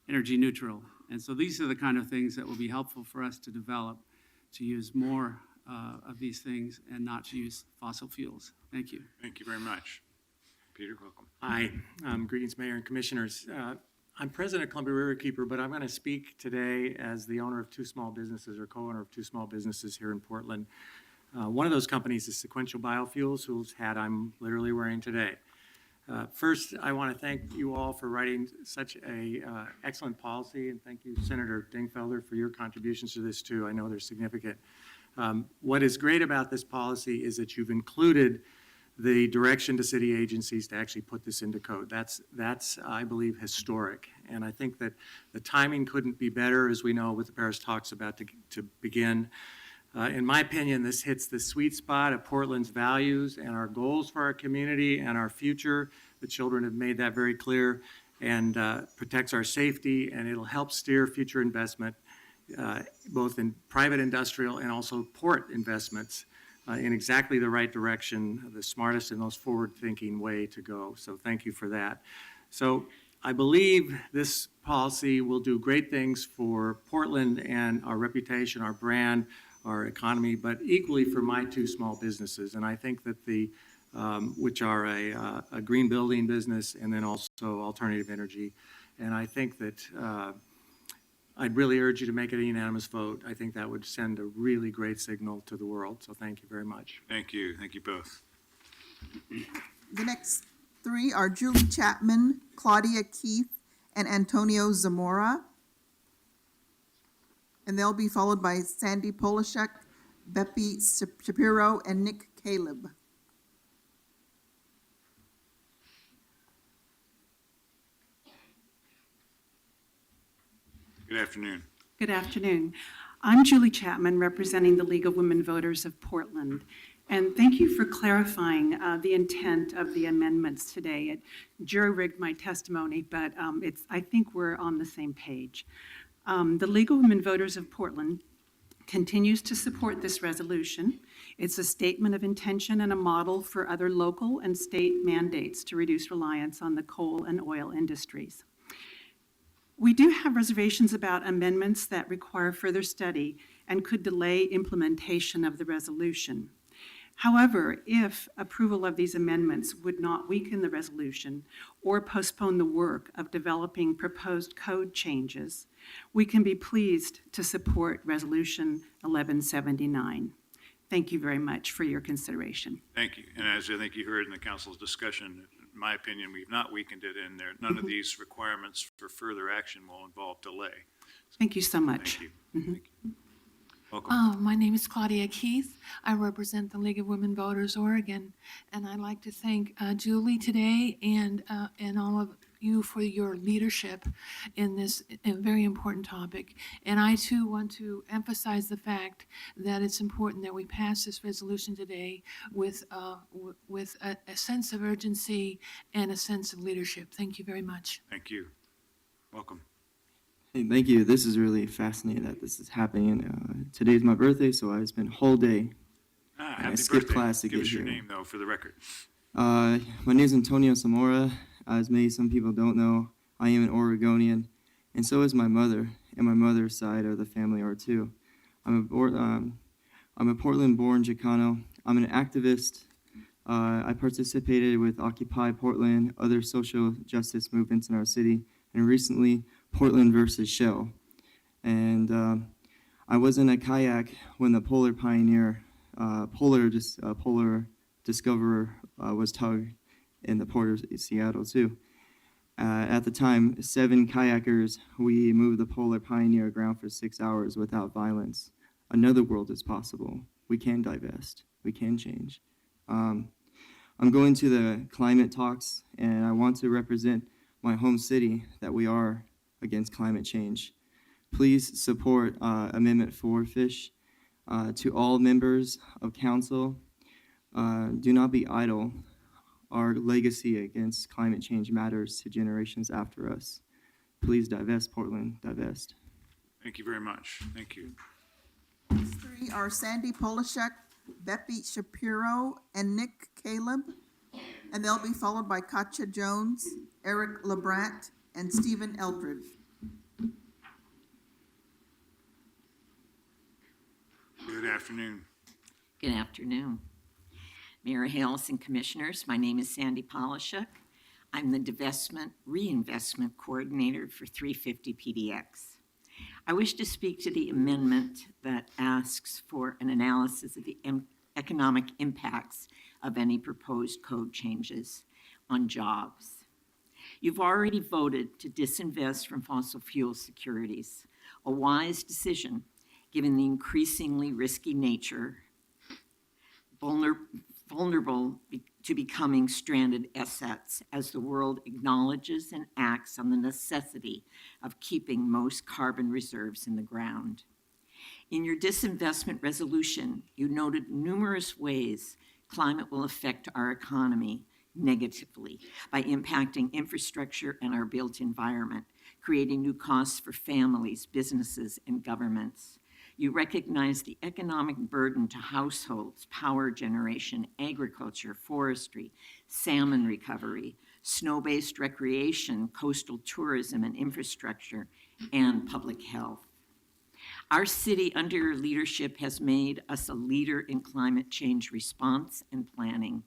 energy neutral. And so these are the kind of things that will be helpful for us to develop, to use more of these things and not to use fossil fuels. Thank you. Thank you very much. Peter, welcome. Hi, greetings, Mayor and Commissioners. I'm president of Columbia Riverkeeper, but I'm going to speak today as the owner of two small businesses, or co-owner of two small businesses here in Portland. One of those companies is Sequential Biofuels, whose hat I'm literally wearing today. First, I want to thank you all for writing such a excellent policy, and thank you, Senator Dingfelder, for your contributions to this too. I know they're significant. What is great about this policy is that you've included the direction to city agencies to actually put this into code. That's I believe, historic. And I think that the timing couldn't be better, as we know, with the Paris talks about to begin. In my opinion, this hits the sweet spot of Portland's values and our goals for our community and our future. The children have made that very clear, and protects our safety, and it'll help steer future investment, both in private industrial and also port investments, in exactly the right direction, the smartest and most forward-thinking way to go. So thank you for that. So I believe this policy will do great things for Portland and our reputation, our brand, our economy, but equally for my two small businesses. And I think that which are a green building business and then also alternative energy. And I think that I'd really urge you to make it a unanimous vote. I think that would send a really great signal to the world. So thank you very much. Thank you. Thank you both. The next three are Julie Chapman, Claudia Keith, and Antonio Zamora. And they'll be followed by Sandy Polishek, Beppe Shapiro, and Nick Caleb. Good afternoon. Good afternoon. I'm Julie Chapman, representing the League of Women Voters of Portland. And thank you for clarifying the intent of the amendments today. It jury-rigged my testimony, but I think we're on the same page. The League of Women Voters of Portland continues to support this resolution. It's a statement of intention and a model for other local and state mandates to reduce reliance on the coal and oil industries. We do have reservations about amendments that require further study and could delay implementation of the resolution. However, if approval of these amendments would not weaken the resolution or postpone the work of developing proposed code changes, we can be pleased to support Resolution 1179. Thank you very much for your consideration. Thank you. And as I think you heard in the council's discussion, in my opinion, we've not weakened it, and none of these requirements for further action will involve delay. Thank you so much. Thank you. Thank you. Welcome. My name is Claudia Keith. I represent the League of Women Voters Oregon, and I'd like to thank Julie today and all of you for your leadership in this very important topic. And I too want to emphasize the fact that it's important that we pass this resolution today with a sense of urgency and a sense of leadership. Thank you very much. Thank you. Welcome. Hey, thank you. This is really fascinating that this is happening. Today's my birthday, so I spent a whole day. Happy I skipped birthday. class to Give get us your here. name, though, for the record. My name is Antonio Zamora. As maybe some people don't know, I am an Oregonian, and so is my mother, and my mother's side of the family are too. I'm a Portland-born Chicano. I'm an activist. I participated with Occupy Portland, other social justice movements in our city, and recently Portland versus Shell. And I was in a kayak when the Polar Pioneer, Polar Discoverer was tugged in the port of Seattle too. At the time, 7 kayakers, we moved the Polar Pioneer aground for 6 hours without violence. Another world is possible. We can divest. We can change. I'm going to the climate talks, and I want to represent my home city that we are against climate change. Please support Amendment 4, Fish. To all members of council, do not be idle. Our legacy against climate change matters to generations after us. Please divest, Portland, divest. Thank you very much. Thank you. These 3 are Sandy Polishek, Beppy Shapiro, and Nick Caleb. And they'll be followed by Katja Jones, Eric LeBrant, and Stephen Eldred. Good afternoon. Good afternoon. Mayor Hales and Commissioners, my name is Sandy Polishuk. I'm the Divestment Reinvestment Coordinator for 350 PDX. I wish to speak to the amendment that asks for an analysis of the economic impacts of any proposed code changes on jobs. You've already voted to disinvest from fossil fuel securities, a wise decision given the increasingly risky nature, vulnerable to becoming stranded assets as the world acknowledges and acts on the necessity of keeping most carbon reserves in the ground. In your disinvestment resolution, you noted numerous ways climate will affect our economy negatively by impacting infrastructure and our built environment, creating new costs for families, businesses, and governments. You recognize the economic burden to households, power generation, agriculture, forestry, salmon recovery, snow-based recreation, coastal tourism and infrastructure, and public health. Our city, under your leadership, has made us a leader in climate change response and planning.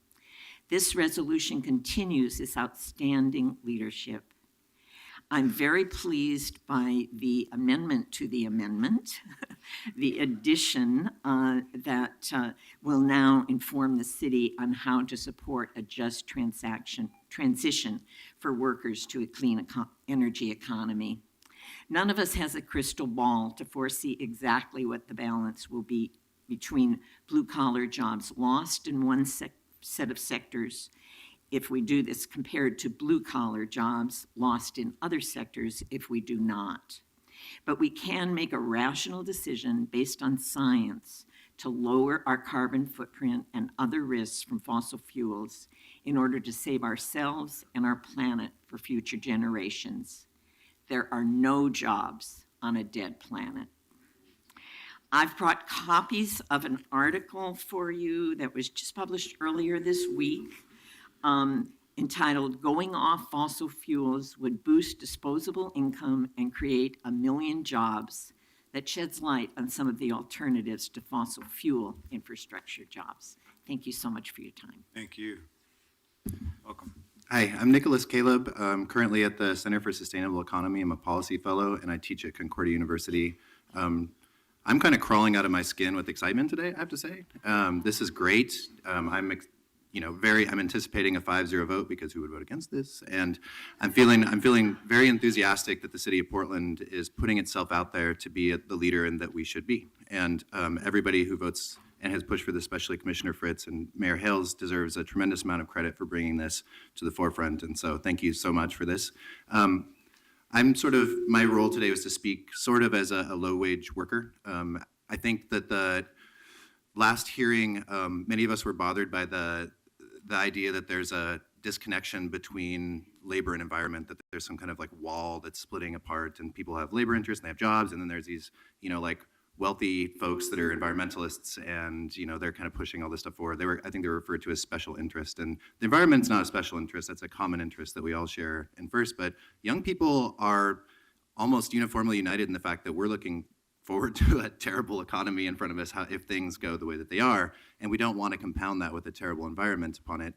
This resolution continues this outstanding leadership. I'm very pleased by the amendment to the amendment, the addition that will now inform the city on how to support a just transition for workers to a clean energy economy. None of us has a crystal ball to foresee exactly what the balance will be between blue-collar jobs lost in one set of sectors if we do this, compared to blue-collar jobs lost in other sectors if we do not. But we can make a rational decision based on science to lower our carbon footprint and other risks from fossil fuels in order to save ourselves and our planet for future generations. There are no jobs on a dead planet. I've brought copies of an article for you that was just published earlier this week, entitled "Going Off Fossil Fuels Would Boost Disposable Income and Create 1 Million Jobs," that sheds light on some of the alternatives to fossil fuel infrastructure jobs. Thank you so much for your time. Thank you. Welcome. Hi, I'm Nicholas Caleb. I'm currently at the Center for Sustainable Economy. I'm a policy fellow, and I teach at Concordia University. I'm kind of crawling out of my skin with excitement today, I have to say. This is great. I'm anticipating a 5-0 vote, because who would vote against this? And I'm feeling very enthusiastic that the city of Portland is putting itself out there to be the leader and that we should be. And everybody who votes and has pushed for this, especially Commissioner Fritz, and Mayor Hales deserves a tremendous amount of credit for bringing this to the forefront. And so thank you so much for this. My role today was to speak sort of as a low-wage worker. I think that the last hearing, many of us were bothered by the idea that there's a disconnection between labor and environment, that there's some kind of like wall that's splitting apart, and people have labor interests and they have jobs, and then there's these, like wealthy folks that are environmentalists, and they're kind of pushing all this stuff forward. I think they were referred to as special interest, and the environment's not a special interest. That's a common interest that we all share in first. But young people are almost uniformly united in the fact that we're looking forward to a terrible economy in front of us if things go the way that they are, and we don't want to compound that with a terrible environment upon it.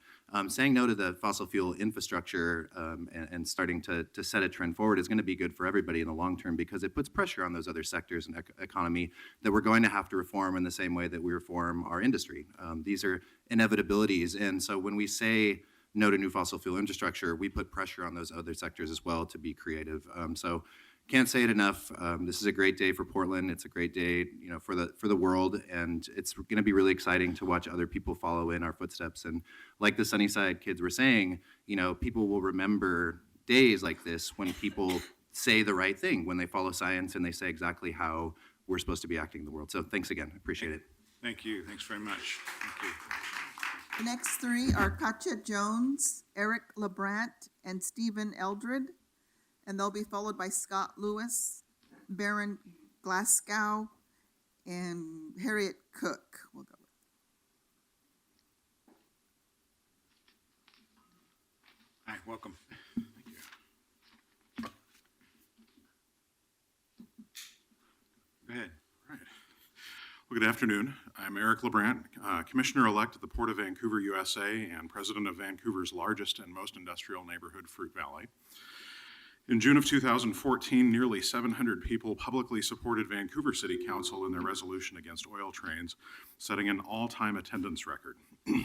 Saying no to the fossil fuel infrastructure and starting to set a trend forward is going to be good for everybody in the long term, because it puts pressure on those other sectors in economy that we're going to have to reform in the same way that we reform our industry. These are inevitabilities, and so when we say no to new fossil fuel infrastructure, we put pressure on those other sectors as well to be creative. So can't say it enough. This is a great day for Portland. It's a great day, for the world, and it's going to be really exciting to watch other people follow in our footsteps. And like the Sunnyside kids were saying, people will remember days like this when people say the right thing, when they follow science and they say exactly how we're supposed to be acting in the world. So thanks again. I appreciate it. Thank you. Thanks very much. Thank you. The next three are Katja Jones, Eric LeBrant, and Stephen Eldred, and they'll be followed by Scott Lewis, Baron Glasgow, and Harriet Cook. We'll go with. Hi, welcome. Go ahead. All right. Well, good afternoon. I'm Eric LeBrant, Commissioner-elect at the Port of Vancouver, USA, and President of Vancouver's largest and most industrial neighborhood, Fruit Valley. In June of 2014, nearly 700 people publicly supported Vancouver City Council in their resolution against oil trains, setting an all-time attendance record.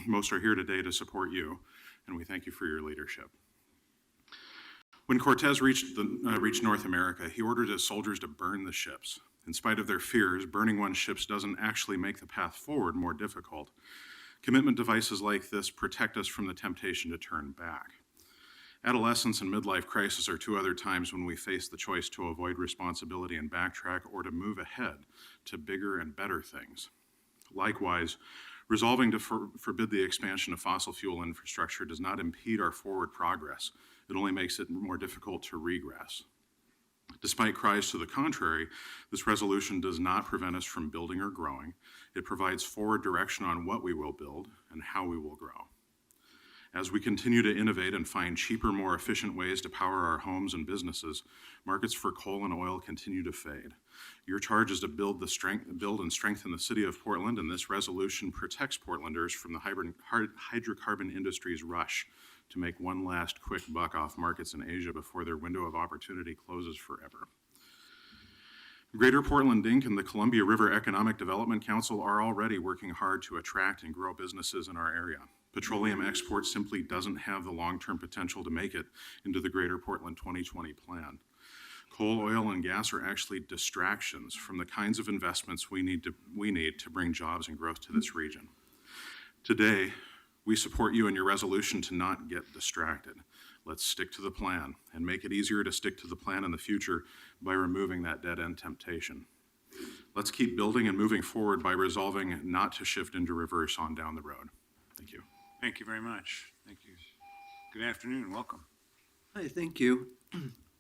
Most are here today to support you, and we thank you for your leadership. When Cortez reached North America, he ordered his soldiers to burn the ships. In spite of their fears, burning one's ships doesn't actually make the path forward more difficult. Commitment devices like this protect us from the temptation to turn back. Adolescence and midlife crisis are two other times when we face the choice to avoid responsibility and backtrack, or to move ahead to bigger and better things. Likewise, resolving to forbid the expansion of fossil fuel infrastructure does not impede our forward progress. It only makes it more difficult to regress. Despite cries to the contrary, this resolution does not prevent us from building or growing. It provides forward direction on what we will build and how we will grow. As we continue to innovate and find cheaper, more efficient ways to power our homes and businesses, markets for coal and oil continue to fade. Your charge is to build and strengthen the city of Portland, and this resolution protects Portlanders from the hydrocarbon industry's rush to make one last quick buck off markets in Asia before their window of opportunity closes forever. Greater Portland Inc. and the Columbia River Economic Development Council are already working hard to attract and grow businesses in our area. Petroleum export simply doesn't have the long-term potential to make it into the Greater Portland 2020 plan. Coal, oil, and gas are actually distractions from the kinds of investments we need to bring jobs and growth to this region. Today, we support you in your resolution to not get distracted. Let's stick to the plan and make it easier to stick to the plan in the future by removing that dead-end temptation. Let's keep building and moving forward by resolving not to shift into reverse on down the road. Thank you. Thank you very much. Thank you. Good afternoon. Welcome. Hi, thank you.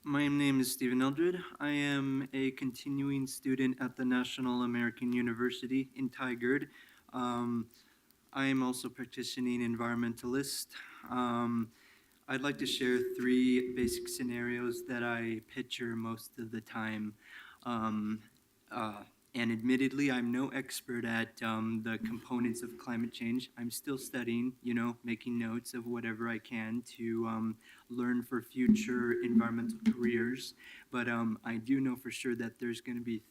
My name is Stephen Eldred. I am a continuing student at the National American University in Tigard. I am also practicing environmentalist. I'd like to share three basic scenarios that I picture most of the time. And admittedly, I'm no expert at the components of climate change. I'm still studying, making notes of whatever I can to learn for future environmental careers. But I do know for sure that there's going to be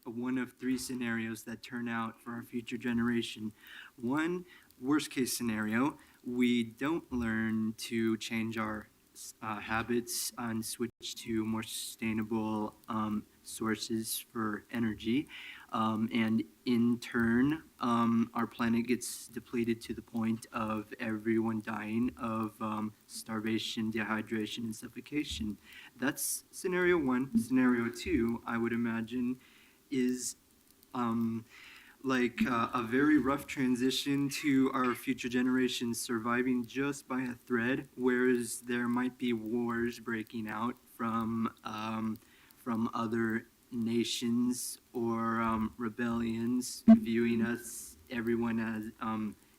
one of three scenarios that turn out for our future generation. One, worst case scenario, we don't learn to change our habits and switch to more sustainable sources for energy. And in turn, our planet gets depleted to the point of everyone dying of starvation, dehydration, and suffocation. That's scenario one. Scenario two, I would imagine, is like a very rough transition to our future generations surviving just by a thread, whereas there might be wars breaking out from other nations or rebellions viewing us, everyone as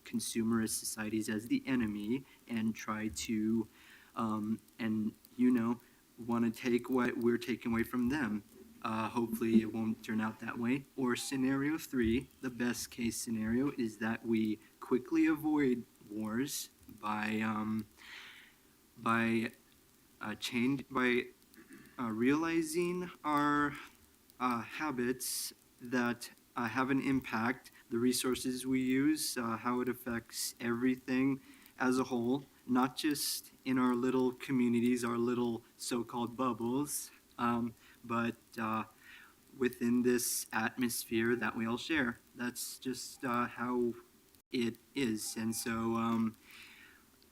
consumerist societies as the enemy and try to, want to take what we're taking away from them. Hopefully it won't turn out that way. Or scenario three, the best case scenario is that we quickly avoid wars by realizing our habits that have an impact, the resources we use, how it affects everything as a whole, not just in our little communities, our little so-called bubbles, but within this atmosphere that we all share. That's just how it is. And so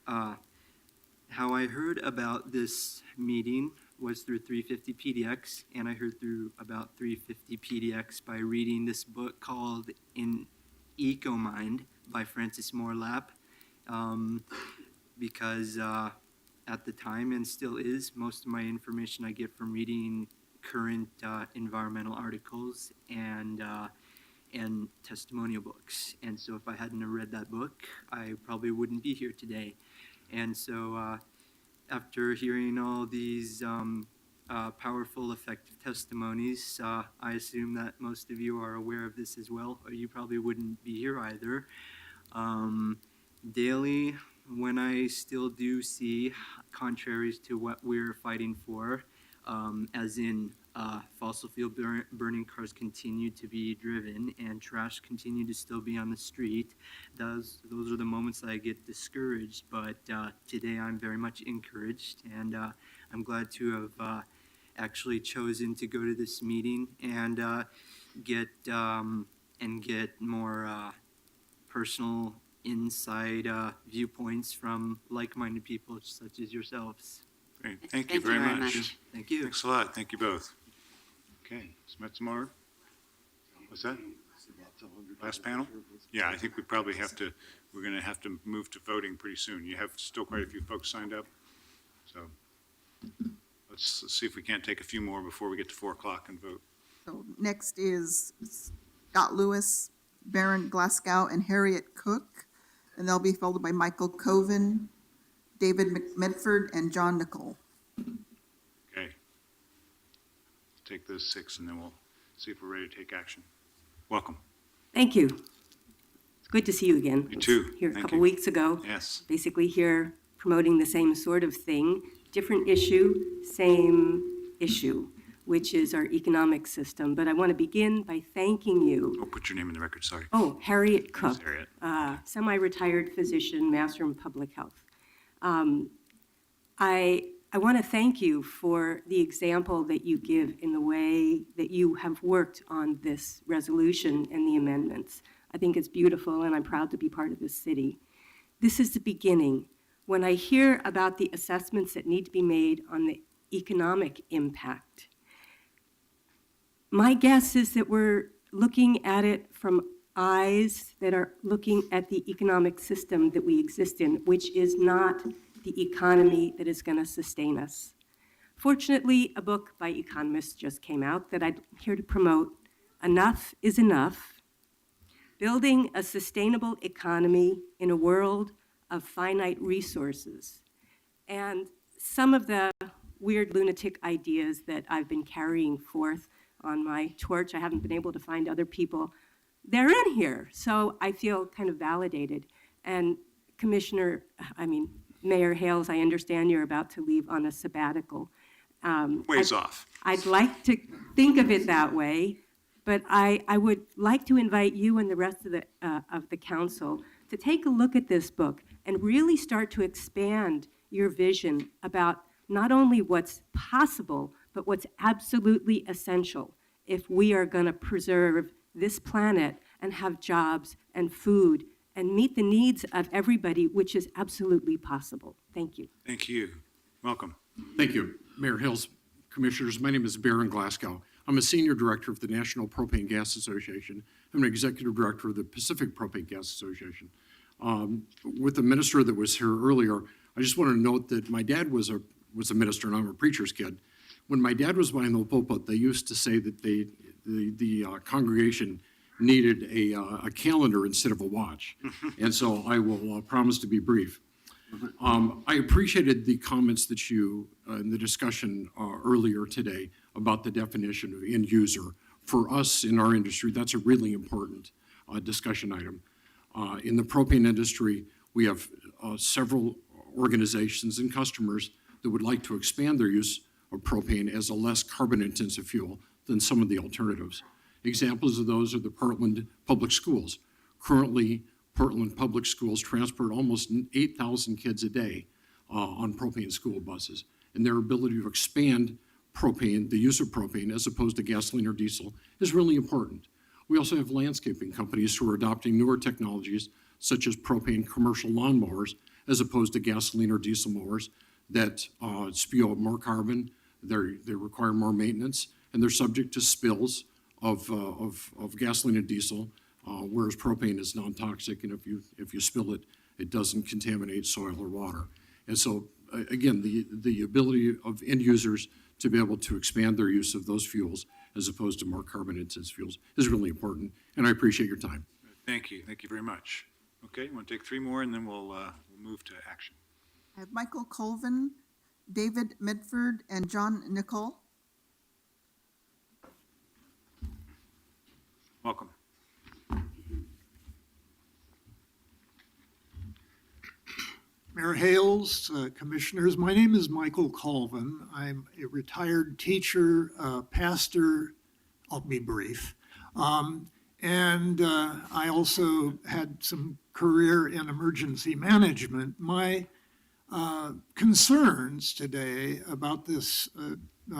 how I heard about this meeting was through 350 PDX, and I heard through about 350 PDX by reading this book called In Ecomind by Francis Morlap, because at the time, and still is, most of my information I get from reading current environmental articles and testimonial books. And so if I hadn't have read that book, I probably wouldn't be here today. And so after hearing all these powerful, effective testimonies, I assume that most of you are aware of this as well, or you probably wouldn't be here either. Daily, when I still do see, contraries to what we're fighting for, as in fossil fuel burning cars continue to be driven and trash continue to still be on the street, those are the moments that I get discouraged. But today I'm very much encouraged, and I'm glad to have actually chosen to go to this meeting and get more personal inside viewpoints from like-minded people such as yourselves. Great. Thank you very much. Thank you. Thanks a lot. Thank you both. Okay, Smetzmar? What's that? Last panel? Yeah, I think we're going to have to move to voting pretty soon. You have still quite a few folks signed up. So let's see if we can't take a few more before we get to 4 o'clock and vote. So next is Scott Lewis, Baron Glasgow, and Harriet Cook, and they'll be followed by Michael Coven, David Medford, and John Nicole. Okay. Take those 6 and then we'll see if we're ready to take action. Welcome. Thank you. It's good to see you again. You too. Here a Thank couple you. weeks ago. Yes. Basically here promoting the same sort of thing, different issue, same issue, which is our economic system. But I want to begin by thanking you. Oh, put your name in the record, sorry. Oh, Harriet Cook, Harriet. semi-retired physician, master in public health. I want to thank you for the example that you give in the way that you have worked on this resolution and the amendments. I think it's beautiful, and I'm proud to be part of this city. This is the beginning. When I hear about the assessments that need to be made on the economic impact, my guess is that we're looking at it from eyes that are looking at the economic system that we exist in, which is not the economy that is going to sustain us. Fortunately, a book by economists just came out that I'm here to promote, Enough is Enough, Building a Sustainable Economy in a World of Finite Resources. And some of the weird lunatic ideas that I've been carrying forth on my torch, I haven't been able to find other people, they're in here. So I feel kind of validated. And Mayor Hales, I understand you're about to leave on a sabbatical. Off. I'd like to think of it that way, but I would like to invite you and the rest of the council to take a look at this book and really start to expand your vision about not only what's possible, but what's absolutely essential if we are going to preserve this planet and have jobs and food and meet the needs of everybody, which is absolutely possible. Thank you. Thank you. Welcome. Thank you, Mayor Hills, Commissioners. My name is Baron Glasgow. I'm a Senior Director of the National Propane Gas Association. I'm an Executive Director of the Pacific Propane Gas Association. With the minister that was here earlier, I just want to note that my dad was a minister and I'm a preacher's kid. When my dad was behind the pulpit, they used to say that the congregation needed a calendar instead of a watch. And so I will promise to be brief. I appreciated the comments that you, in the discussion earlier today about the definition of end user. For us in our industry, that's a really important discussion item. In the propane industry, we have several organizations and customers that would like to expand their use of propane as a less carbon-intensive fuel than some of the alternatives. Examples of those are the Portland Public Schools. Currently, Portland Public Schools transport almost 8,000 kids a day on propane school buses. And their ability to expand propane, the use of propane, as opposed to gasoline or diesel, is really important. We also have landscaping companies who are adopting newer technologies, such as propane commercial lawnmowers, as opposed to gasoline or diesel mowers that spew out more carbon, they require more maintenance, and they're subject to spills of gasoline and diesel, whereas propane is non-toxic, and if you spill it, it doesn't contaminate soil or water. And so, again, the ability of end users to be able to expand their use of those fuels as opposed to more carbon-intensive fuels is really important, and I appreciate your time. Thank you. Thank you very much. Okay, you want to take three more, and then we'll move to action. I have Michael Colvin, David Medford, and John Nicole. Welcome. Mayor Hales, Commissioners, my name is Michael Colvin. I'm a retired teacher, pastor. I'll be brief. And I also had some career in emergency management. My concerns today about this,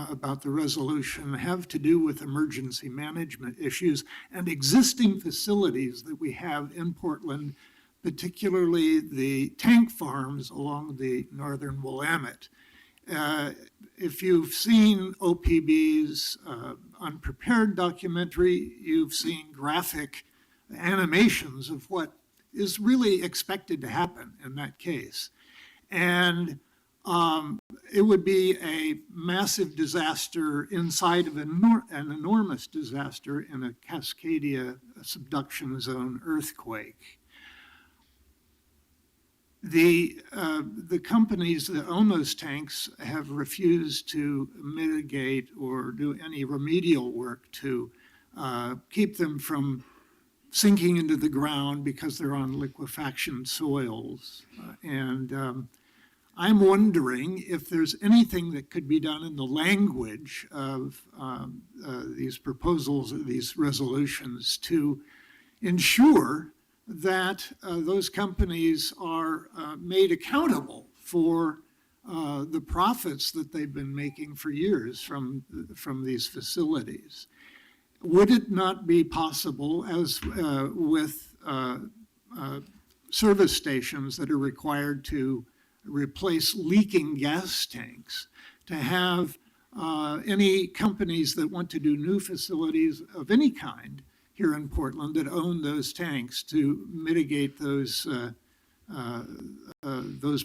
about the resolution, have to do with emergency management issues and existing facilities that we have in Portland, particularly the tank farms along the northern Willamette. If you've seen OPB's Unprepared documentary, you've seen graphic animations of what is really expected to happen in that case. And it would be a massive disaster inside of an enormous disaster in a Cascadia subduction zone earthquake. The companies that own those tanks have refused to mitigate or do any remedial work to keep them from sinking into the ground because they're on liquefaction soils. I'm wondering if there's anything that could be done in the language of these proposals, these resolutions, to ensure that those companies are made accountable for the profits that they've been making for years from these facilities. Would it not be possible, as with service stations that are required to replace leaking gas tanks, to have any companies that want to do new facilities of any kind here in Portland that own those tanks to mitigate those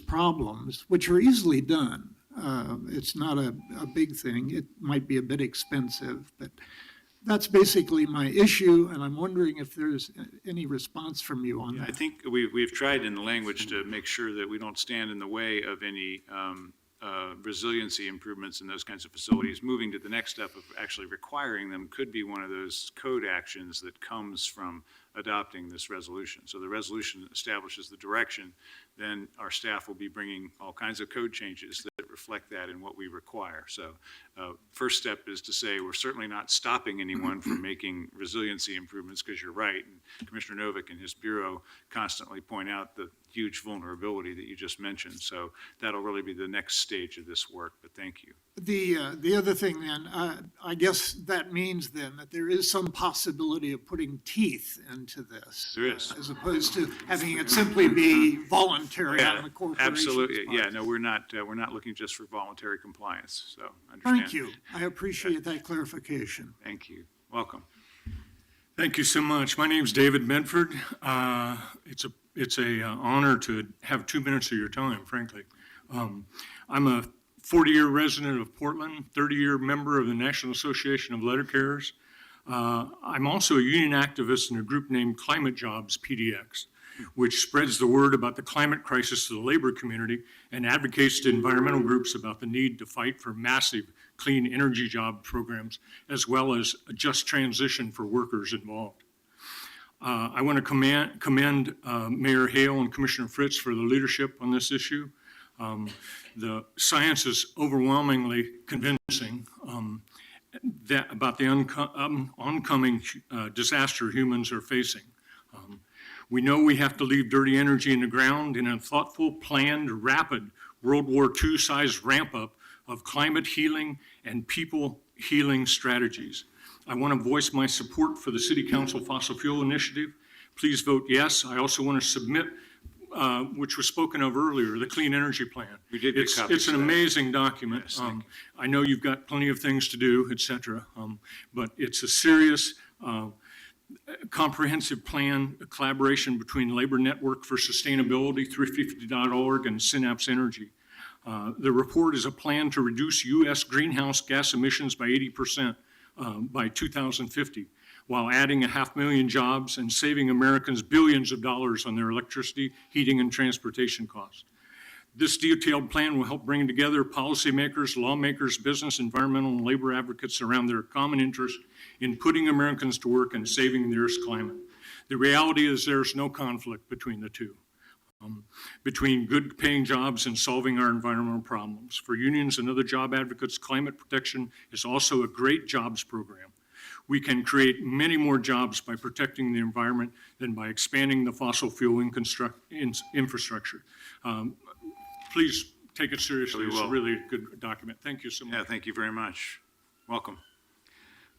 problems, which are easily done. It's not a big thing. It might be a bit expensive, but that's basically my issue, and I'm wondering if there's any response from you on that. I think we've tried in the language to make sure that we don't stand in the way of any resiliency improvements in those kinds of facilities. Moving to the next step of actually requiring them could be one of those code actions that comes from adopting this resolution. So the resolution establishes the direction, then our staff will be bringing all kinds of code changes that reflect that in what we require. So first step is to say we're certainly not stopping anyone from making resiliency improvements, because you're right, and Commissioner Novick and his bureau constantly point out the huge vulnerability that you just mentioned. So that'll really be the next stage of this work, but thank you. The other thing then, I guess that means then that there is some possibility of putting teeth into this. There is. As opposed to having it simply be voluntary on the corporation's Absolutely. part. Yeah, no, we're not looking just for voluntary compliance, so understand. Thank you. I appreciate that clarification. Thank you. Welcome. Thank you so much. My name's David Medford. It's a honor to have 2 minutes of your time, frankly. I'm a 40-year resident of Portland, 30-year member of the National Association of Letter Carriers. I'm also a union activist in a group named Climate Jobs, PDX, which spreads the word about the climate crisis to the labor community and advocates to environmental groups about the need to fight for massive clean energy job programs, as well as a just transition for workers involved. I want to commend Mayor Hale and Commissioner Fritz for the leadership on this issue. The science is overwhelmingly convincing about the oncoming disaster humans are facing. We know we have to leave dirty energy in the ground in a thoughtful, planned, rapid World War II-sized ramp-up of climate healing and people healing strategies. I want to voice my support for the City Council Fossil Fuel Initiative. Please vote yes. I also want to submit, which was spoken of earlier, the Clean Energy Plan. We did get copies It's an of that. amazing document. Yes, I know you've got plenty of things to do, et cetera, but it's a serious, comprehensive plan, a collaboration between Labor Network for Sustainability, 350.org, and Synapse Energy. The report is a plan to reduce U.S. greenhouse gas emissions by 80% by 2050, while adding 500,000 jobs and saving Americans billions of dollars on their electricity, heating, and transportation costs. This detailed plan will help bring together policymakers, lawmakers, business, environmental, and labor advocates around their common interest in putting Americans to work and saving the Earth's climate. The reality is there's no conflict between the two. Between good paying jobs and solving our environmental problems. For unions and other job advocates, climate protection is also a great jobs program. We can create many more jobs by protecting the environment than by expanding the fossil fuel infrastructure. Please take it seriously. It's a really good document. Thank you so much. Yeah, thank you very much. Welcome.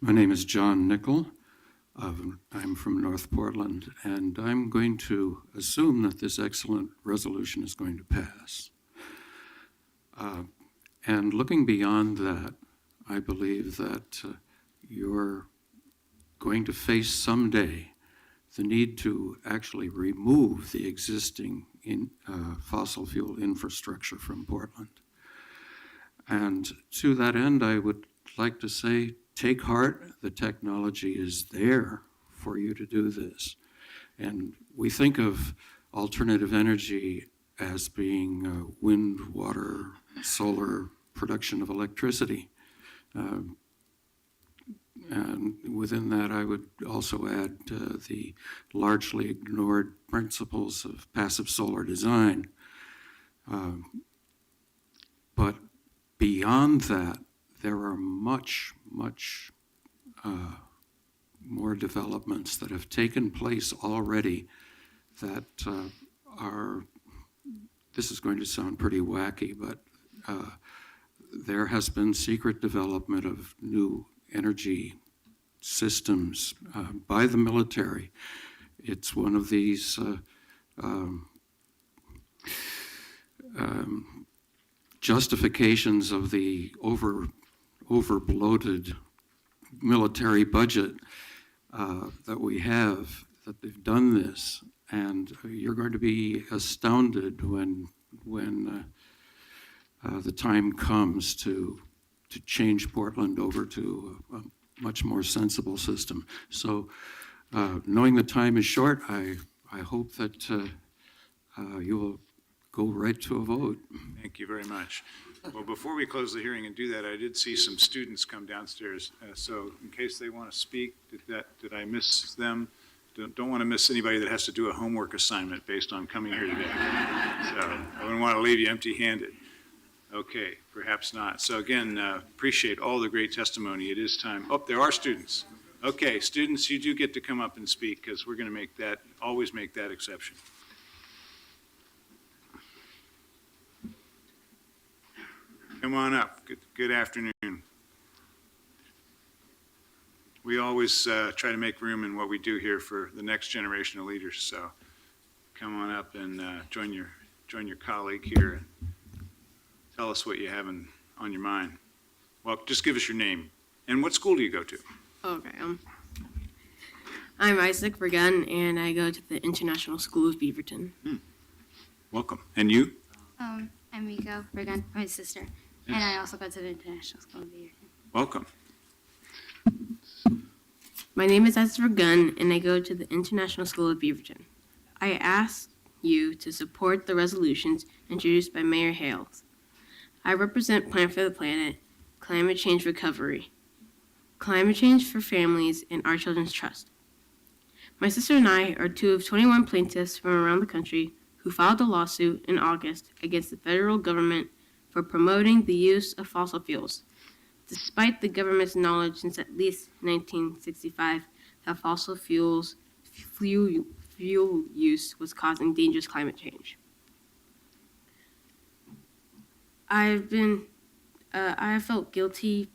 My name is John Nickel. I'm from North Portland, and I'm going to assume that this excellent resolution is going to pass. And looking beyond that, I believe that you're going to face someday the need to actually remove the existing fossil fuel infrastructure from Portland. And to that end, I would like to say, take heart, the technology is there for you to do this. And we think of alternative energy as being wind, water, solar production of electricity. And within that, I would also add the largely ignored principles of passive solar design. But beyond that, there are much more developments that have taken place already that this is going to sound pretty wacky, but there has been secret development of new energy systems by the military. It's one of these justifications of the over-bloated military budget that we have, that they've done this, and you're going to be astounded when the time comes to change Portland over to a much more sensible system. So knowing the time is short, I hope that you will go right to a vote. Thank you very much. Well, before we close the hearing and do that, I did see some students come downstairs. So in case they want to speak, did I miss them? Don't want to miss anybody that has to do a homework assignment based on coming here today. So I wouldn't want to leave you empty-handed. Okay, perhaps not. So again, appreciate all the great testimony. It is time. Oh, there are students. Okay, students, you do get to come up and speak because we're going to always make that exception. Come on up. Good afternoon. We always try to make room in what we do here for the next generation of leaders, so come on up and join your colleague here and tell us what you have on your mind. Well, just give us your name. And what school do you go to? Okay. I'm Isaac Vergun, and I go to the International School of Beaverton. Welcome. And you? I'm Miko Regan, my sister, and I also go to the International School of Beaverton. Welcome. My name is Isaac Vergun, and I go to the International School of Beaverton. I ask you to support the resolutions introduced by Mayor Hales. I represent Plan for the Planet, Climate Change Recovery, Climate Change for Families, and Our Children's Trust. My sister and I are two of 21 plaintiffs from around the country who filed a lawsuit in August against the federal government for promoting the use of fossil fuels, despite the government's knowledge since at least 1965 that fossil fuel use was causing dangerous climate change. I have felt guilty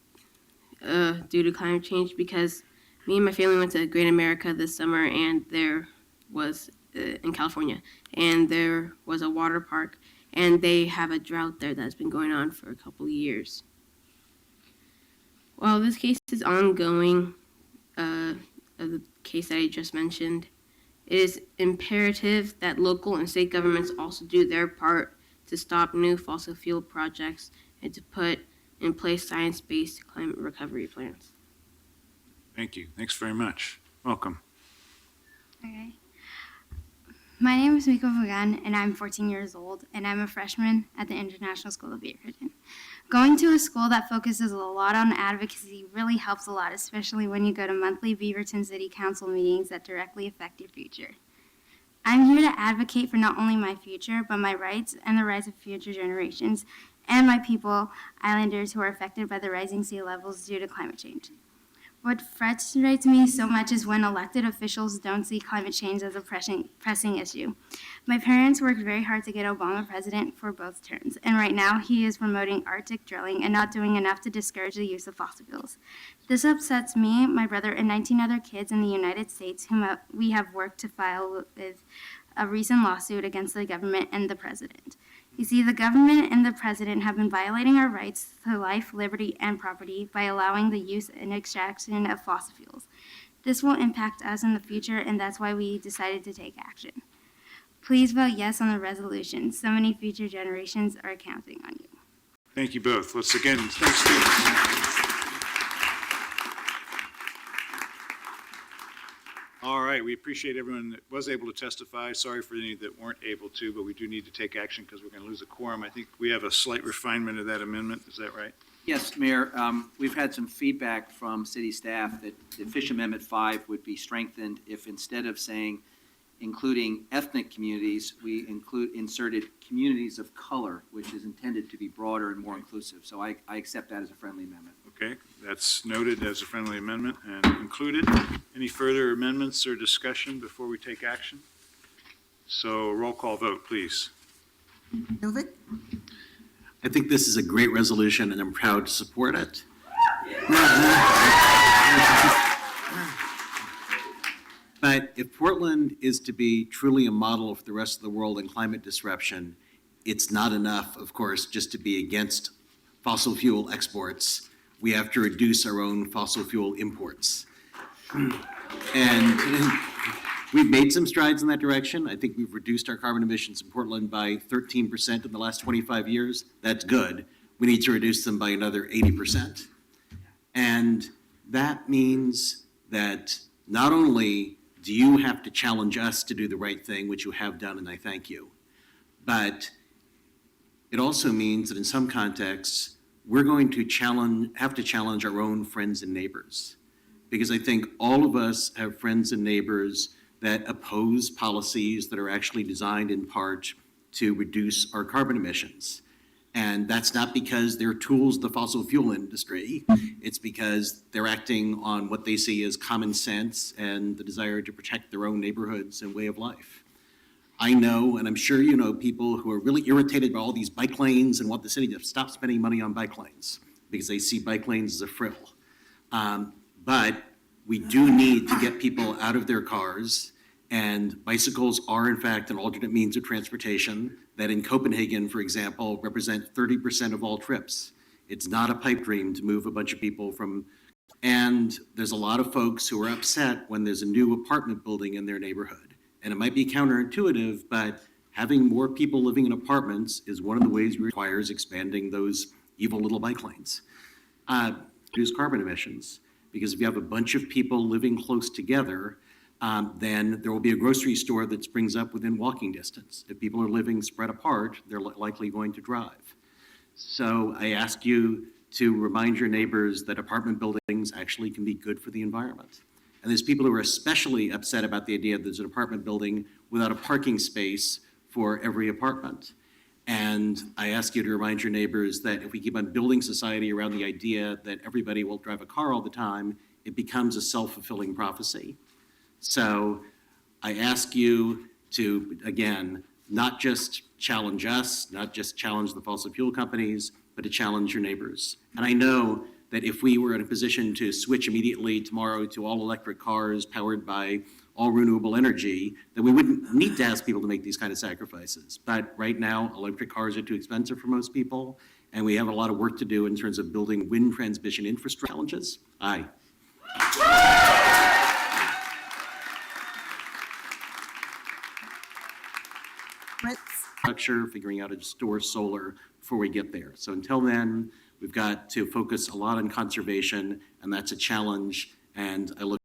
due to climate change because me and my family went to Great America this summer, and there was in California, and there was a water park, and they have a drought there that's been going on for a couple of years. While this case is ongoing, of the case that I just mentioned, it is imperative that local and state governments also do their part to stop new fossil fuel projects and to put in place science-based climate recovery plans. Thank you. Thanks very much. Welcome. Okay. My name is Miko Vagan, and I'm 14 years old, and I'm a freshman at the International School of Beaverton. Going to a school that focuses a lot on advocacy really helps a lot, especially when you go to monthly Beaverton City Council meetings that directly affect your future. I'm here to advocate for not only my future, but my rights and the rights of future generations, and my people, islanders who are affected by the rising sea levels due to climate change. What frustrates me so much is when elected officials don't see climate change as a pressing issue. My parents worked very hard to get Obama president for both terms, and right now he is promoting Arctic drilling and not doing enough to discourage the use of fossil fuels. This upsets me, my brother, and 19 other kids in the United States whom we have worked to file with a recent lawsuit against the government and the president. You see, the government and the president have been violating our rights to life, liberty, and property by allowing the use and extraction of fossil fuels. This will impact us in the future, and that's why we decided to take action. Please vote yes on the resolution. So many future generations are counting on you. Thank you both. Let's again, thanks, students. All right, we appreciate everyone that was able to testify. Sorry for any that weren't able to, but we do need to take action because we're going to lose a quorum. I think we have a slight refinement of that amendment. Is that right? Yes, Mayor. We've had some feedback from city staff that the Fish Amendment 5 would be strengthened if instead of saying including ethnic communities, we inserted communities of color, which is intended to be broader and more inclusive. So I accept that as a friendly amendment. Okay, that's noted as a friendly amendment and included. Any further amendments or discussion before we take action? So roll call vote, please. Novick? I think this is a great resolution, and I'm proud to support it. But if Portland is to be truly a model for the rest of the world in climate disruption, it's not enough, of course, just to be against fossil fuel exports. We have to reduce our own fossil fuel imports. And we've made some strides in that direction. I think we've reduced our carbon emissions in Portland by 13% in the last 25 years. That's good. We need to reduce them by another 80%. And that means that not only do you have to challenge us to do the right thing, which you have done, and I thank you, but it also means that in some contexts, we're going to have to challenge our own friends and neighbors. Because I think all of us have friends and neighbors that oppose policies that are actually designed in part to reduce our carbon emissions. And that's not because they're tools of the fossil fuel industry. It's because they're acting on what they see as common sense and the desire to protect their own neighborhoods and way of life. I know, and I'm sure you know, people who are really irritated by all these bike lanes and want the city to stop spending money on bike lanes because they see bike lanes as a frill. But we do need to get people out of their cars, and bicycles are in fact an alternate means of transportation that in Copenhagen, for example, represent 30% of all trips. It's not a pipe dream to move a bunch of people from, and there's a lot of folks who are upset when there's a new apartment building in their neighborhood. And it might be counterintuitive, but having more people living in apartments is one of the ways we requires expanding those evil little bike lanes. Reduce carbon emissions, because if you have a bunch of people living close together, then there will be a grocery store that springs up within walking distance. If people are living spread apart, they're likely going to drive. So I ask you to remind your neighbors that apartment buildings actually can be good for the environment. And there's people who are especially upset about the idea that there's an apartment building without a parking space for every apartment. And I ask you to remind your neighbors that if we keep on building society around the idea that everybody will drive a car all the time, it becomes a self-fulfilling prophecy. So I ask you to, again, not just challenge us, not just challenge the fossil fuel companies, but to challenge your neighbors. And I know that if we were in a position to switch immediately tomorrow to all electric cars powered by all renewable energy, that we wouldn't need to ask people to make these kind of sacrifices. But right now, electric cars are too expensive for most people, and we have a lot of work to do in terms of building wind transmission infrastructure challenges. Aye. Structure, figuring out how to store solar before we get there. So until then, we've got to focus a lot on conservation, and that's a challenge, and I look.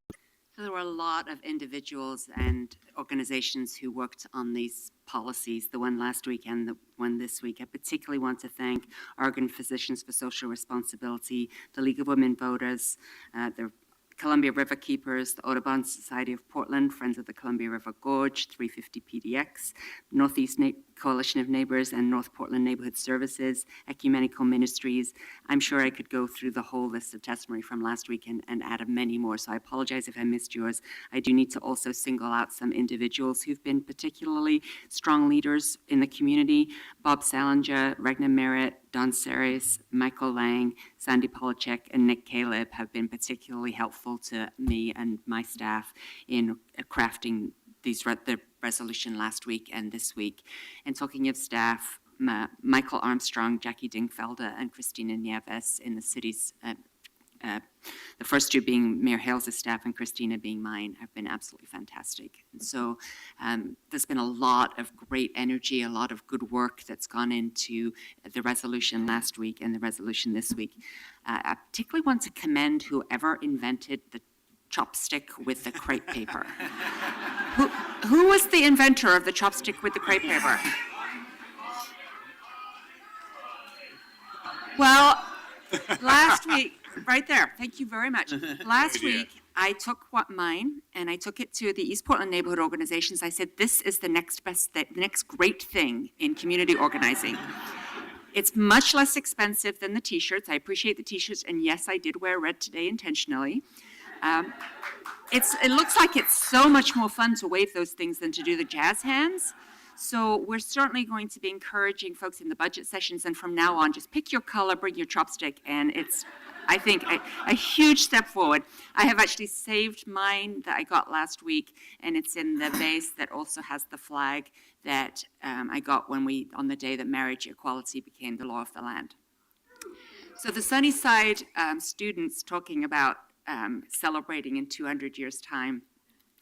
So there were a lot of individuals and organizations who worked on these policies, the one last week and the one this week. I particularly want to thank Oregon Physicians for Social Responsibility, the League of Women Voters, the Columbia River Keepers, the Audubon Society of Portland, Friends of the Columbia River Gorge, 350 PDX, Northeast Coalition of Neighbors and North Portland Neighborhood Services, Ecumenical Ministries. I'm sure I could go through the whole list of testimony from last week and add many more, so I apologize if I missed yours. I do need to also single out some individuals who've been particularly strong leaders in the community. Bob Salinger, Regna Merritt, Don Ceres, Michael Lang, Sandy Polachek, and Nick Caleb have been particularly helpful to me and my staff in crafting the resolution last week and this week. And talking of staff, Michael Armstrong, Jackie Dingfelder, and Christina Nieves in the city's, the first two being Mayor Hales' staff and Christina being mine, have been absolutely fantastic. And so there's been a lot of great energy, a lot of good work that's gone into the resolution last week and the resolution this week. I particularly want to commend whoever invented the chopstick with the crepe paper. Who was the inventor of the chopstick with the crepe paper? Well, last week, right there, thank you very much. Last week, I took mine and I took it to the East Portland Neighborhood Organizations. I said, this is the next best, the next great thing in community organizing. It's much less expensive than the t-shirts. I appreciate the t-shirts, and yes, I did wear red today intentionally. It looks like it's so much more fun to wave those things than to do the jazz hands. So we're certainly going to be encouraging folks in the budget sessions, and from now on, just pick your color, bring your chopstick, and it's, I think, a huge step forward. I have actually saved mine that I got last week, and it's in the vase that also has the flag that I got on the day that marriage equality became the law of the land. So the Sunnyside students talking about celebrating in 200 years' time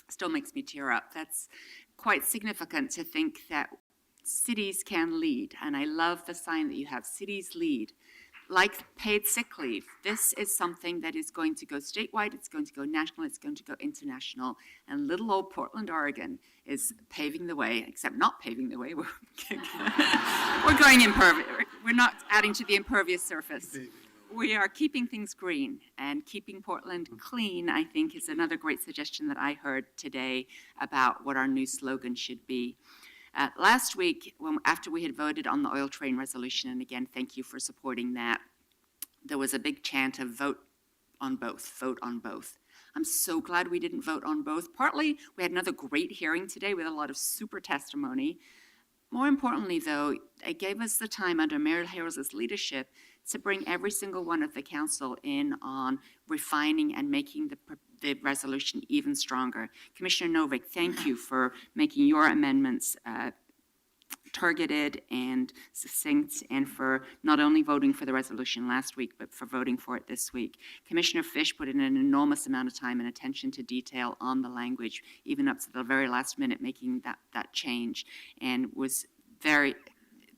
still makes me tear up. That's quite significant to think that cities can lead, and I love the sign that you have, cities lead. Like paid sick leave, this is something that is going to go statewide, it's going to go national, it's going to go international, and little old Portland, Oregon is paving the way, except not paving the way, we're going impervious, we're not adding to the impervious surface. We are keeping things green, and keeping Portland clean, I think, is another great suggestion that I heard today about what our new slogan should be. Last week, after we had voted on the oil train resolution, and again, thank you for supporting that, there was a big chant of vote on both, vote on both. I'm so glad we didn't vote on both. Partly, we had another great hearing today with a lot of super testimony. More importantly, though, it gave us the time under Mayor Hales' leadership to bring every single one of the council in on refining and making the resolution even stronger. Commissioner Novick, thank you for making your amendments targeted and succinct, and for not only voting for the resolution last week, but for voting for it this week. Commissioner Fish put in an enormous amount of time and attention to detail on the language, even up to the very last minute, making that change, and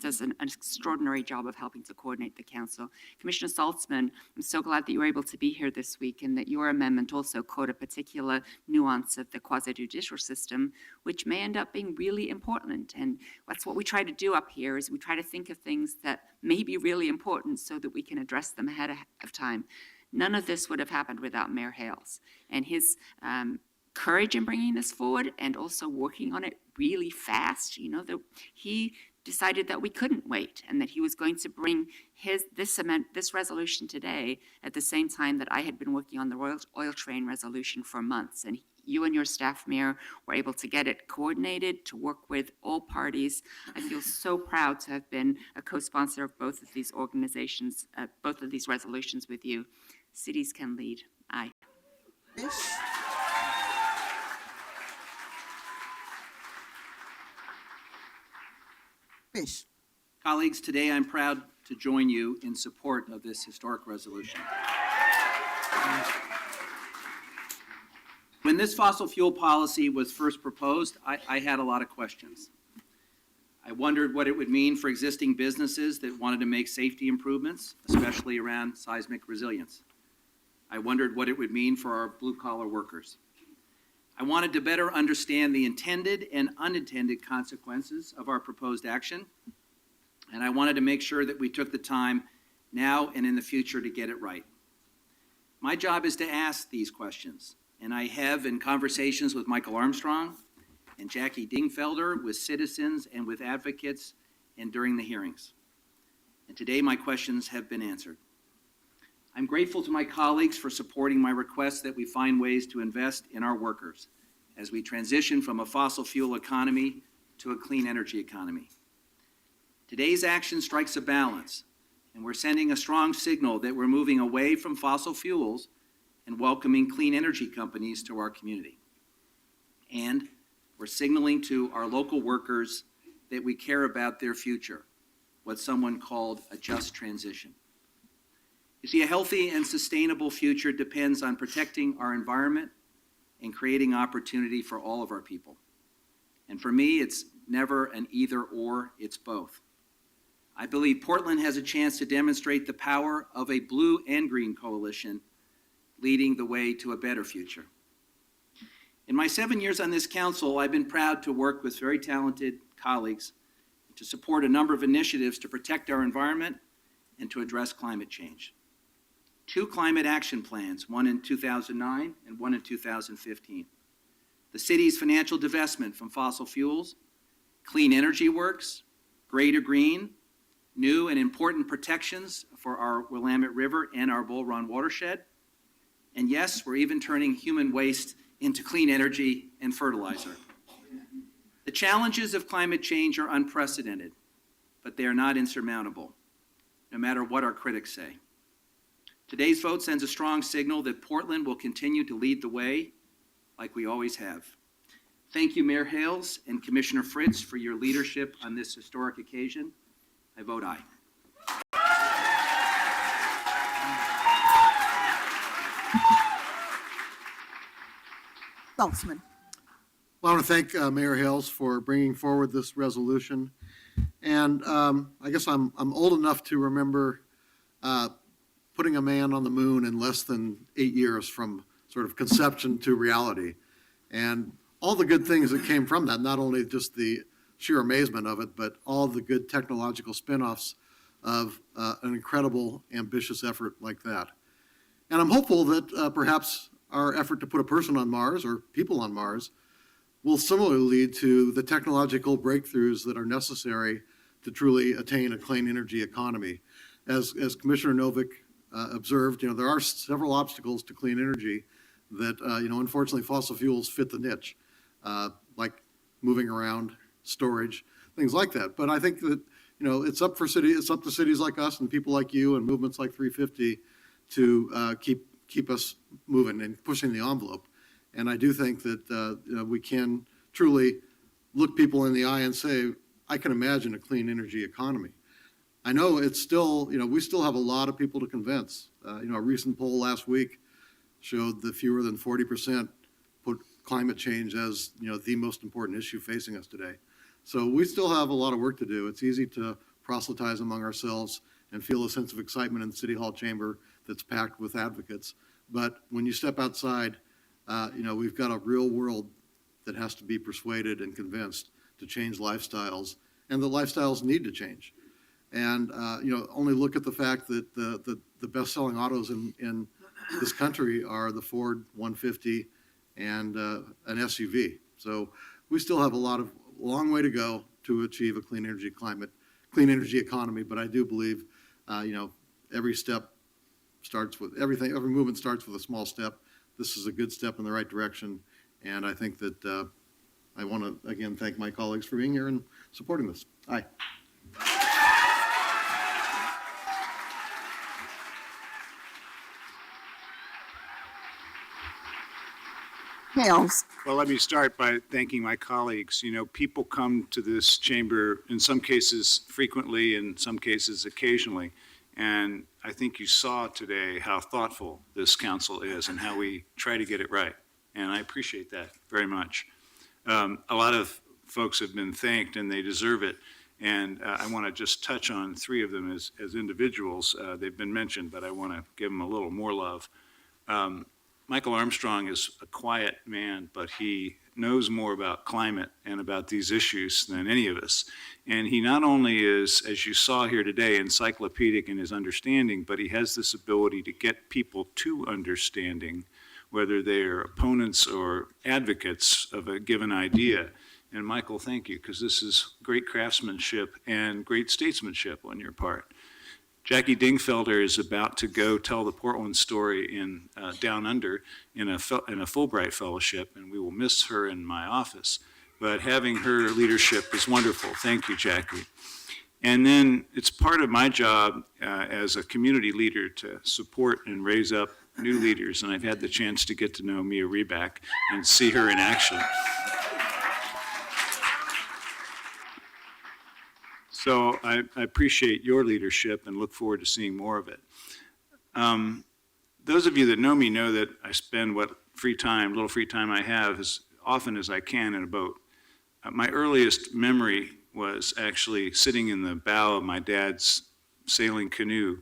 does an extraordinary job of helping to coordinate the council. Commissioner Saltzman, I'm so glad that you were able to be here this week and that your amendment also caught a particular nuance of the quasi-judicial system, which may end up being really important. And that's what we try to do up here, is we try to think of things that may be really important so that we can address them ahead of time. None of this would have happened without Mayor Hales and his courage in bringing this forward, and also working on it really fast. He decided that we couldn't wait, and that he was going to bring this resolution today at the same time that I had been working on the Royal Oil Train resolution for months. And you and your staff, Mayor, were able to get it coordinated, to work with all parties. I feel so proud to have been a co-sponsor of both of these organizations, both of these resolutions with you. Cities can lead. Aye. Fish. Fish. Colleagues, today I'm proud to join you in support of this historic resolution. When this fossil fuel policy was first proposed, I had a lot of questions. I wondered what it would mean for existing businesses that wanted to make safety improvements, especially around seismic resilience. I wondered what it would mean for our blue-collar workers. I wanted to better understand the intended and unintended consequences of our proposed action, and I wanted to make sure that we took the time now and in the future to get it right. My job is to ask these questions, and I have in conversations with Michael Armstrong and Jackie Dingfelder, with citizens and with advocates, and during the hearings. And today my questions have been answered. I'm grateful to my colleagues for supporting my request that we find ways to invest in our workers as we transition from a fossil fuel economy to a clean energy economy. Today's action strikes a balance, and we're sending a strong signal that we're moving away from fossil fuels and welcoming clean energy companies to our community. And we're signaling to our local workers that we care about their future, what someone called a just transition. You see, a healthy and sustainable future depends on protecting our environment and creating opportunity for all of our people. And for me, it's never an either or, it's both. I believe Portland has a chance to demonstrate the power of a blue and green coalition leading the way to a better future. In my 7 years on this council, I've been proud to work with very talented colleagues to support a number of initiatives to protect our environment and to address climate change. 2 climate action plans, one in 2009 and one in 2015. The city's financial divestment from fossil fuels, Clean Energy Works, Gray to Green, new and important protections for our Willamette River and our Bull Run watershed. And yes, we're even turning human waste into clean energy and fertilizer. The challenges of climate change are unprecedented, but they are not insurmountable, no matter what our critics say. Today's vote sends a strong signal that Portland will continue to lead the way like we always have. Thank you, Mayor Hales and Commissioner Fritz, for your leadership on this historic occasion. I vote aye. Saltzman. Well, I want to thank Mayor Hales for bringing forward this resolution. And I guess I'm old enough to remember putting a man on the moon in less than 8 years from sort of conception to reality. And all the good things that came from that, not only just the sheer amazement of it, but all the good technological spin-offs of an incredible, ambitious effort like that. And I'm hopeful that perhaps our effort to put a person on Mars, or people on Mars, will similarly lead to the technological breakthroughs that are necessary to truly attain a clean energy economy. As Commissioner Novick observed, there are several obstacles to clean energy that, unfortunately, fossil fuels fit the niche, like moving around, storage, things like that. But I think that, it's up to cities like us and people like you and movements like 350 to keep us moving and pushing the envelope. And I do think that we can truly look people in the eye and say, I can imagine a clean energy economy. I know it's still, we still have a lot of people to convince. A recent poll last week showed that fewer than 40% put climate change as, the most important issue facing us today. So we still have a lot of work to do. It's easy to proselytize among ourselves and feel a sense of excitement in the City Hall chamber that's packed with advocates. But when you step outside, we've got a real world that has to be persuaded and convinced to change lifestyles, and the lifestyles need to change. And, only look at the fact that the best-selling autos in this country are the Ford 150 and an SUV. So we still have a long way to go to achieve a clean energy economy. But I do believe, every step starts with everything. Every movement starts with a small step. This is a good step in the right direction. And I think that I want to, again, thank my colleagues for being here and supporting this. Aye. Hales. Well, let me start by thanking my colleagues. People come to this chamber, in some cases frequently, in some cases occasionally. And I think you saw today how thoughtful this council is and how we try to get it right. And I appreciate that very much. A lot of folks have been thanked, and they deserve it. And I want to just touch on three of them as individuals. They've been mentioned, but I want to give them a little more love. Michael Armstrong is a quiet man, but he knows more about climate and about these issues than any of us. And he not only is, as you saw here today, encyclopedic in his understanding, but he has this ability to get people to understanding, whether they are opponents or advocates of a given idea. And Michael, thank you, because this is great craftsmanship and great statesmanship on your part. Jackie Dingfelder is about to go tell the Portland story in Down Under in a Fulbright Fellowship, and we will miss her in my office. But having her leadership is wonderful. Thank you, Jackie. And then it's part of my job as a community leader to support and raise up new leaders, and I've had the chance to get to know Mia Reback and see her in action. So I appreciate your leadership and look forward to seeing more of it. Those of you that know me know that I spend what little free time I have as often as I can in a boat. My earliest memory was actually sitting in the bow of my dad's sailing canoe,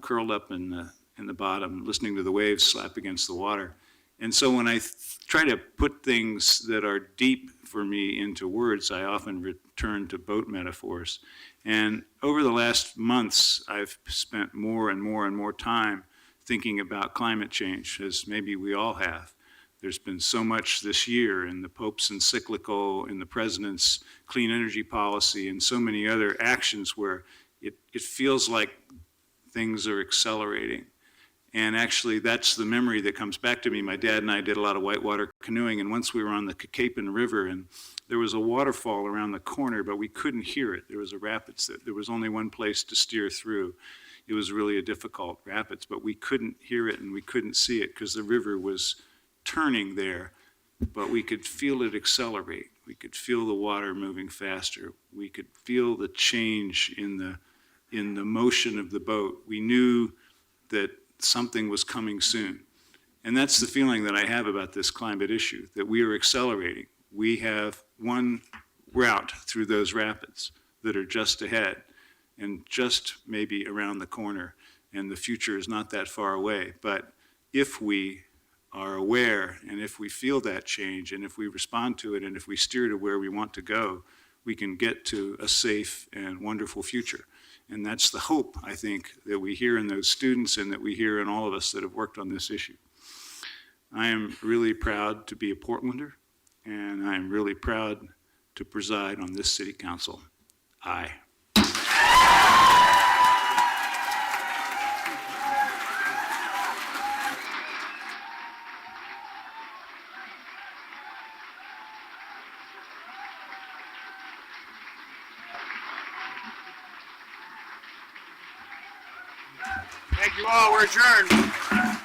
curled up in the bottom, listening to the waves slap against the water. And so when I try to put things that are deep for me into words, I often return to boat metaphors. And over the last months, I've spent more and more and more time thinking about climate change, as maybe we all have. There's been so much this year in the Pope's encyclical, in the President's clean energy policy, and so many other actions where it feels like things are accelerating. And actually, that's the memory that comes back to me. My dad and I did a lot of whitewater canoeing, and once we were on the Capon River, and there was a waterfall around the corner, but we couldn't hear it. There was a rapids. There was only one place to steer through. It was really a difficult rapids, but we couldn't hear it and we couldn't see it because the river was turning there, but we could feel it accelerate. We could feel the water moving faster. We could feel the change in the motion of the boat. We knew that something was coming soon. And that's the feeling that I have about this climate issue, that we are accelerating. We have one route through those rapids that are just ahead and just maybe around the corner, and the future is not that far away. But if we are aware and if we feel that change and if we respond to it and if we steer to where we want to go, we can get to a safe and wonderful future. And that's the hope, I think, that we hear in those students and that we hear in all of us that have worked on this issue. I am really proud to be a Portlander, and I am really proud to preside on this city council. Aye. Thank you all. We're adjourned.